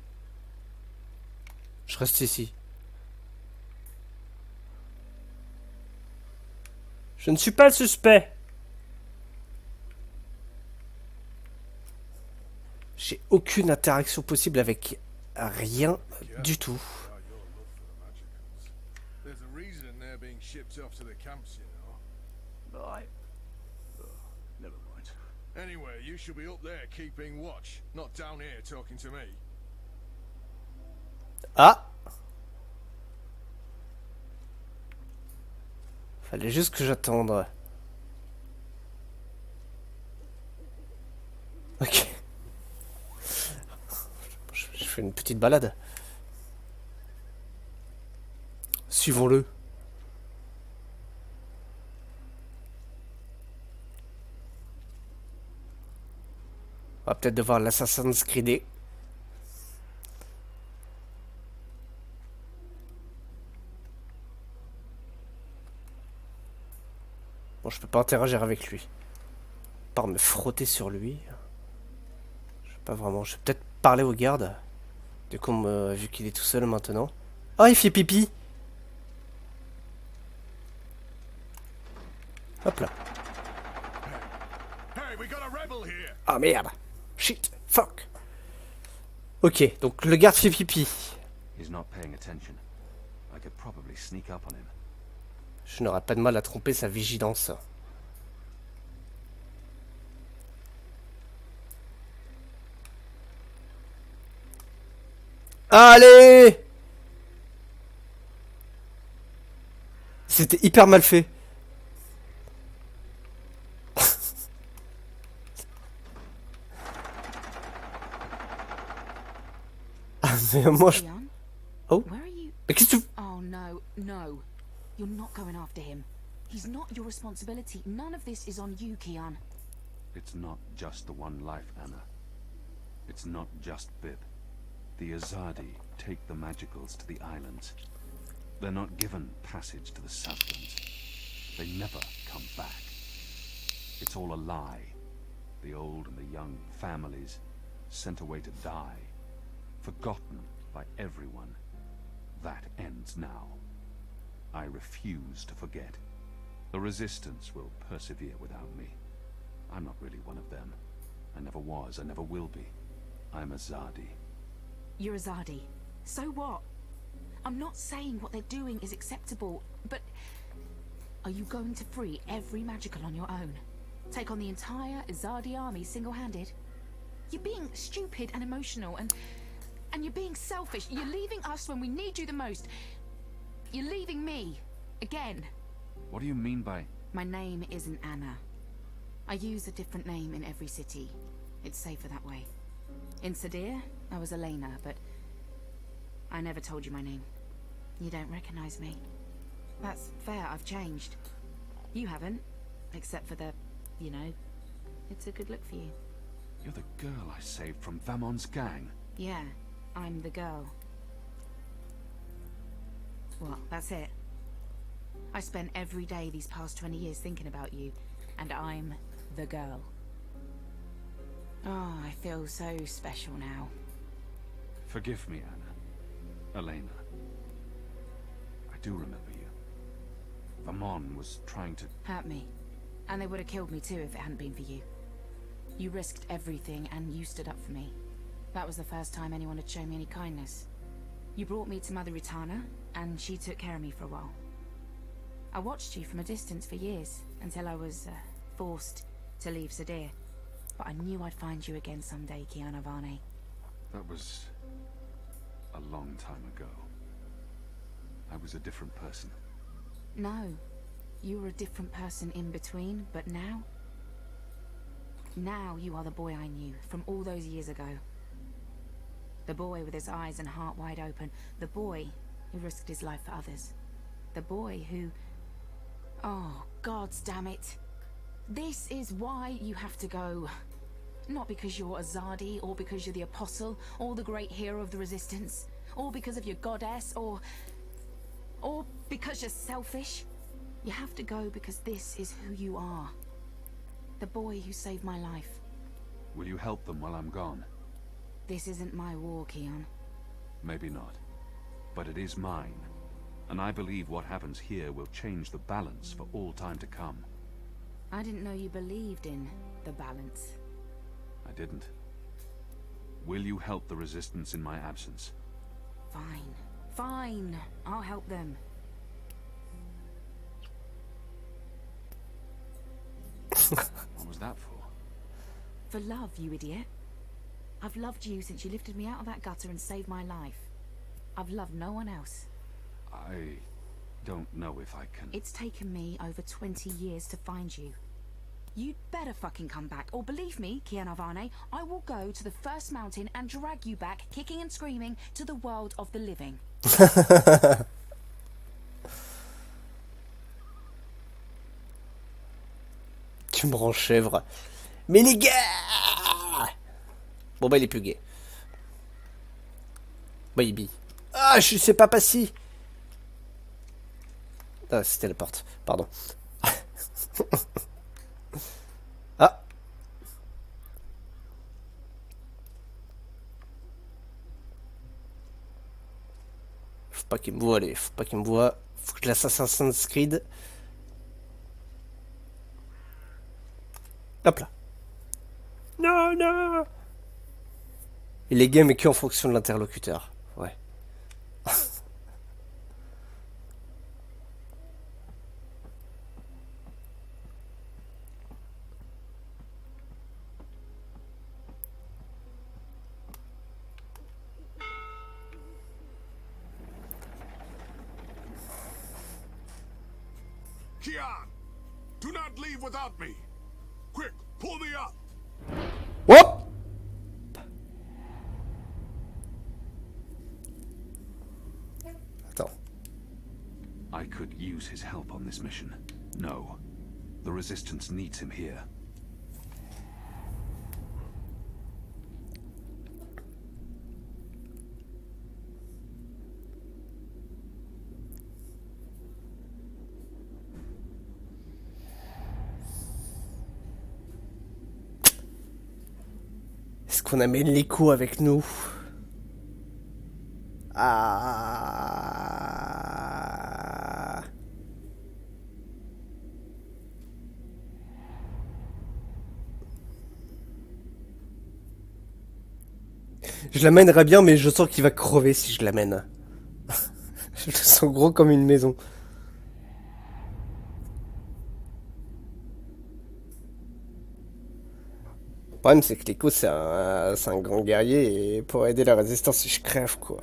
Je reste ici. Je ne suis pas le suspect. J'ai aucune interaction possible avec rien du tout. There's a reason they're being shipped off to the camps, you know. Never mind. Anyway, you should be up there keeping watch, not down here talking to me. Ah! Fallait juste que j'attende. Ok. Je fais une petite balade. Suivons-le. On va peut-être devoir l'Assassin's Creed. Bon, je peux pas interagir avec lui. Par me frotter sur lui. Je sais pas vraiment. Je vais peut-être parler au garde. Du coup, vu qu'il est tout seul maintenant. Oh, il fait pipi. Hop là. Ah merde. Shit. Fuck. Ok, donc le garde fait pipi. He's not paying attention. I could probably sneak up on him. Je n'aurai pas de mal à tromper sa vigilance. Allez! C'était hyper mal fait. Ah mais moi je... Oh? Mais qu'est-ce que tu... Oh no, no. You're not going after him. He's not your responsibility. None of this is on you, Kian. It's not just the one life, Anna. It's not just Bib. The Azadi take the Magicals to the islands. They're not given passage to the Southlands. They never come back. It's all a lie. The old and the young families sent away to die. Forgotten by everyone. That ends now. I refuse to forget. The Resistance will persevere without me. I'm not really one of them. I never was, I never will be. I'm Azadi. You're Azadi. So what? I'm not saying what they're doing is acceptable, but... Are you going to free every magical on your own? Take on the entire Azadi army single-handed? You're being stupid and emotional, and you're being selfish. You're leaving us when we need you the most. You're leaving me. Again. What do you mean by... My name isn't Anna. I use a different name in every city. It's safer that way. In Sadir, I was Elena, but I never told you my name. You don't recognize me. That's fair, I've changed. You haven't, except for the, you know, it's a good look for you. You're the girl I saved from Vamon's gang. Yeah, I'm the girl. Well, that's it. I spent every day these past 20 years thinking about you, and I'm the girl. Oh, I feel so special now. Forgive me, Anna. Elena. I do remember you. Vamon was trying to... Hurt me. And they would have killed me too if it hadn't been for you. You risked everything and you stood up for me. That was the first time anyone had shown me any kindness. You brought me to Mother Ritana, and she took care of me for a while. I watched you from a distance for years, until I was forced to leave Sadir. But I knew I'd find you again someday, Kiana Varney. That was... a long time ago. I was a different person. No. You were a different person in between, but now... Now you are the boy I knew, from all those years ago. The boy with his eyes and heart wide open. The boy who risked his life for others. The boy who... Oh, gods damn it. This is why you have to go. Not because you're Azadi, or because you're the Apostle, or the great hero of the Resistance, or because of your goddess, or because you're selfish. You have to go because this is who you are. The boy who saved my life. Will you help them while I'm gone? This isn't my war, Keon. Maybe not. But it is mine. And I believe what happens here will change the balance for all time to come. I didn't know you believed in the balance. I didn't. Will you help the Resistance in my absence? Fine. Fine. I'll help them. What was that for? For love, you idiot. I've loved you since you lifted me out of that gutter and saved my life. I've loved no one else. I don't know if I can... It's taken me over 20 years to find you. You'd better fucking come back, or believe me, Kian Avane, I will go to the first mountain and drag you back, kicking and screaming, to the world of the living. Tu me rends chèvre. Mais les gars! Bon bah il est plus gay. Baby. Ah, je sais pas si. Ah, c'était la porte. Pardon. Ah. Faut pas qu'il me voit, allez. Faut pas qu'il me voit. Faut que je laisse Assassin's Creed. Hop là. Non, non. Il est gay mais que en fonction de l'interlocuteur. Ouais. Kian, do not leave without me. Quick, pull me up. Whoop! Attends. I could use his help on this mission. No. The Resistance needs him here. Est-ce qu'on amène l'écho avec nous? Ah. Je l'amènerais bien, mais je sens qu'il va crever si je l'amène. Je le sens gros comme une maison. Le problème, c'est que l'écho, c'est un grand guerrier, et pour aider la résistance, si je crève, quoi.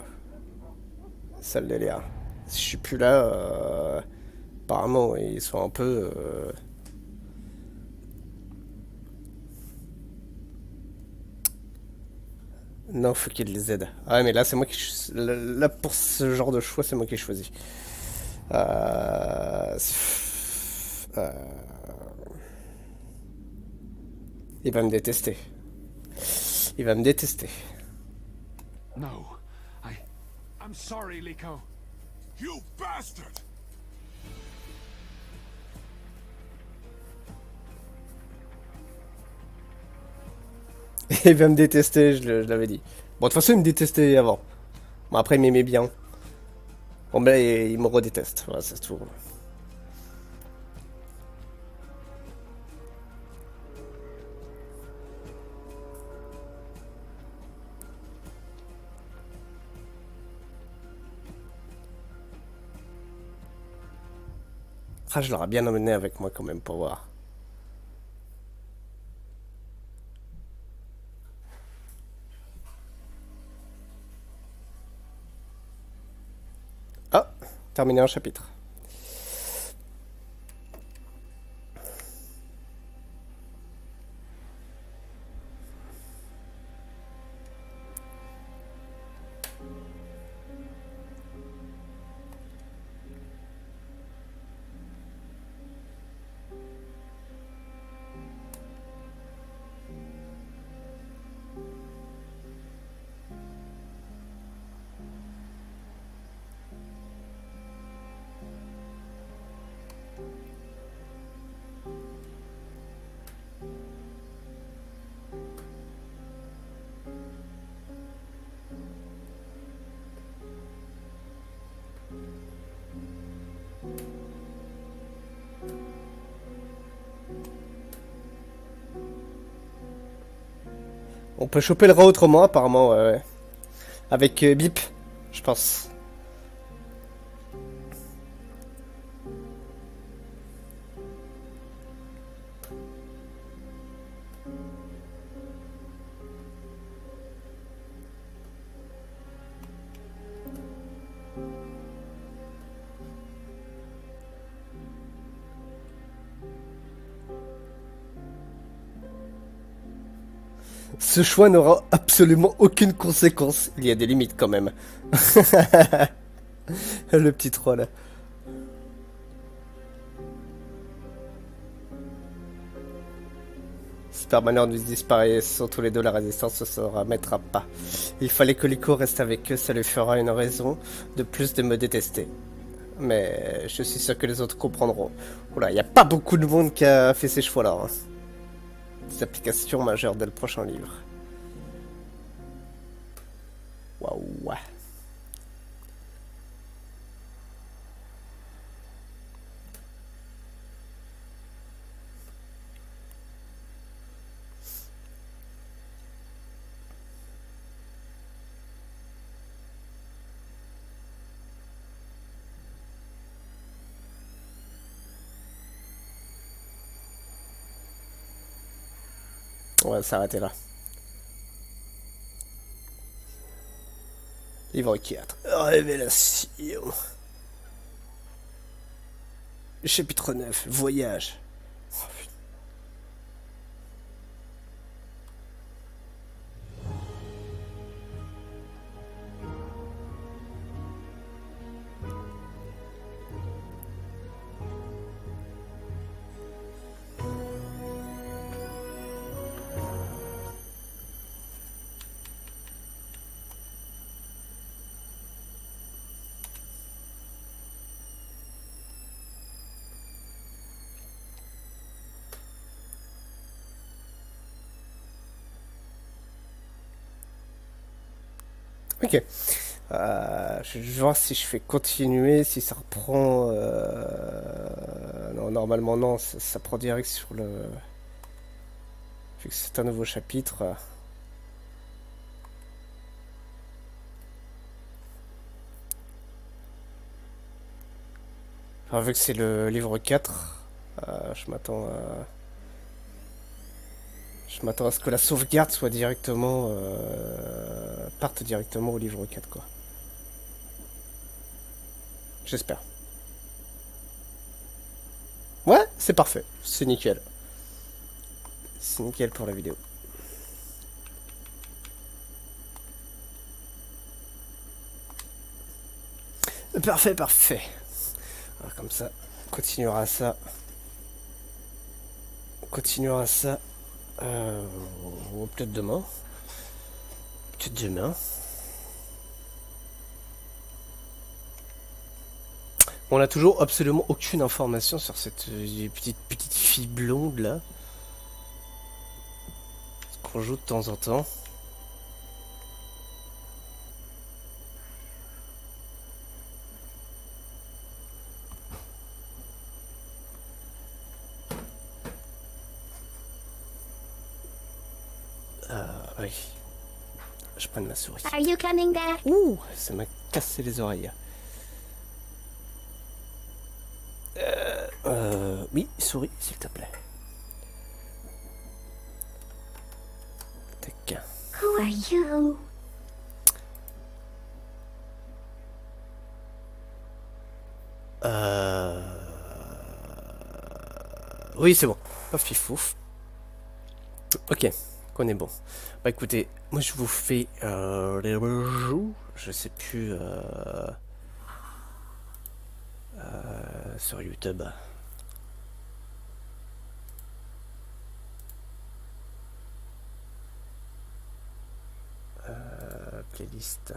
C'est ça le délire. Si je suis plus là, apparemment, ils sont un peu... Non, faut qu'ils les aident. Ah, mais là, c'est moi qui... Là, pour ce genre de choix, c'est moi qui ai choisi. Il va me détester. Il va me détester. No. I'm sorry, Liko. You bastard! Il va me détester, je l'avais dit. Bon, de toute façon, il me détestait avant. Bon, après, il m'aimait bien. Bon, ben, il me redéteste. Voilà, c'est tout. Ah, je l'aurais bien emmené avec moi quand même pour voir. Ah, terminé un chapitre. On peut choper le rat autrement, apparemment, ouais. Avec Bip, je pense. Ce choix n'aura absolument aucune conséquence. Il y a des limites quand même. Le petit 3 là. Si Permanent nous disparaissent tous les deux, la résistance ne se remettra pas. Il fallait que Lico reste avec eux, ça lui fera une raison de plus de me détester. Mais je suis sûr que les autres comprendront. Oula, il n'y a pas beaucoup de monde qui a fait ces choix-là. Hein. Des applications majeures dès le prochain livre. Waouh. On va s'arrêter là. Livre 4. Révélation. Chapitre 9. Voyage. Oh, putain. Ok. Je vais voir si je fais continuer, si ça reprend... Non, normalement non, ça prend direct sur le... Vu que c'est un nouveau chapitre... Enfin, vu que c'est le livre 4, je m'attends à... Je m'attends à ce que la sauvegarde soit directement... parte directement au livre 4, quoi. J'espère. Ouais, c'est parfait. C'est nickel. C'est nickel pour la vidéo. Parfait, parfait. Alors, comme ça, on continuera ça. On continuera ça. Peut-être demain. Peut-être demain. On n'a toujours absolument aucune information sur cette petite fille blonde là. Qu'on joue de temps en temps. Oui. Je prends ma souris. Are you coming there? Ouh, ça m'a cassé les oreilles. Oui, souris, s'il te plaît. Tac. Who are you? Oui, c'est bon. Pas fifouf. Ok, qu'on est bon. Bah écoutez, moi je vous fais les rejoues. Je sais plus sur YouTube. Playlist.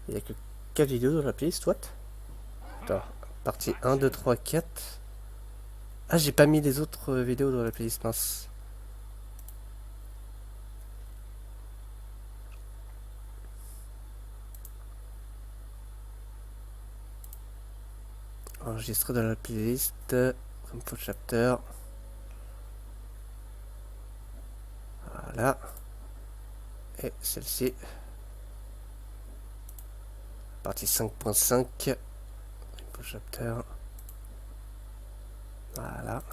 Il n'y a que 4 vidéos dans la playlist, what? Attends, partie 1, 2, 3, 4. Ah, j'ai pas mis les autres vidéos dans la playlist, mince. Enregistré dans la playlist. Dreamfall chapter. Voilà. Et celle-ci. Partie 5.5. Chapter. Voilà.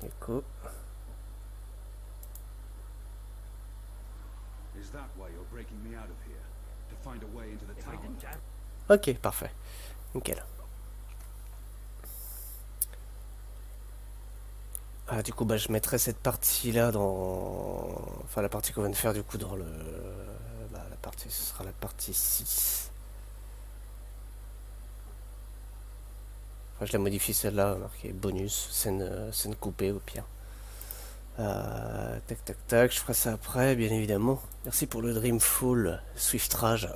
Du coup. Is that why you're breaking me out of here? To find a way into the tower? Ok, parfait. Nickel. Ah, du coup, bah, je mettrai cette partie-là dans... Enfin, la partie qu'on vient de faire, du coup, dans le... Bah, la partie... Ce sera la partie 6. Enfin, je la modifie celle-là, marqué bonus, scène coupée, au pire. Tac, tac, tac, je ferai ça après, bien évidemment. Merci pour le Dreamfall, Swiftrage.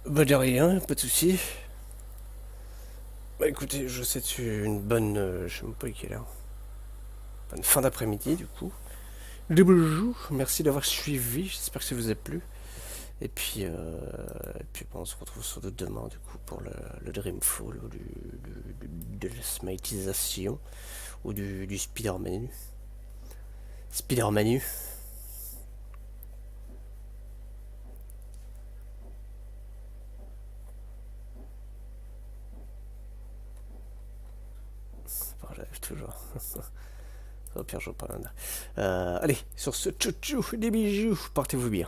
Bah, de rien, pas de soucis. Bah écoutez, je vous souhaite une bonne... je sais même pas quelle heure. Bonne fin d'après-midi du coup. De bonjour, merci d'avoir suivi, j'espère que ça vous a plu. Et puis bon, on se retrouve sur d'autres demain du coup pour le Dreamfall ou de la smitisation ou du Spider-Manu. Spider-Manu. J'arrive toujours. Au pire, je pas l'Inde. Allez, sur ce tchou-tchou, des bijoux, portez-vous bien.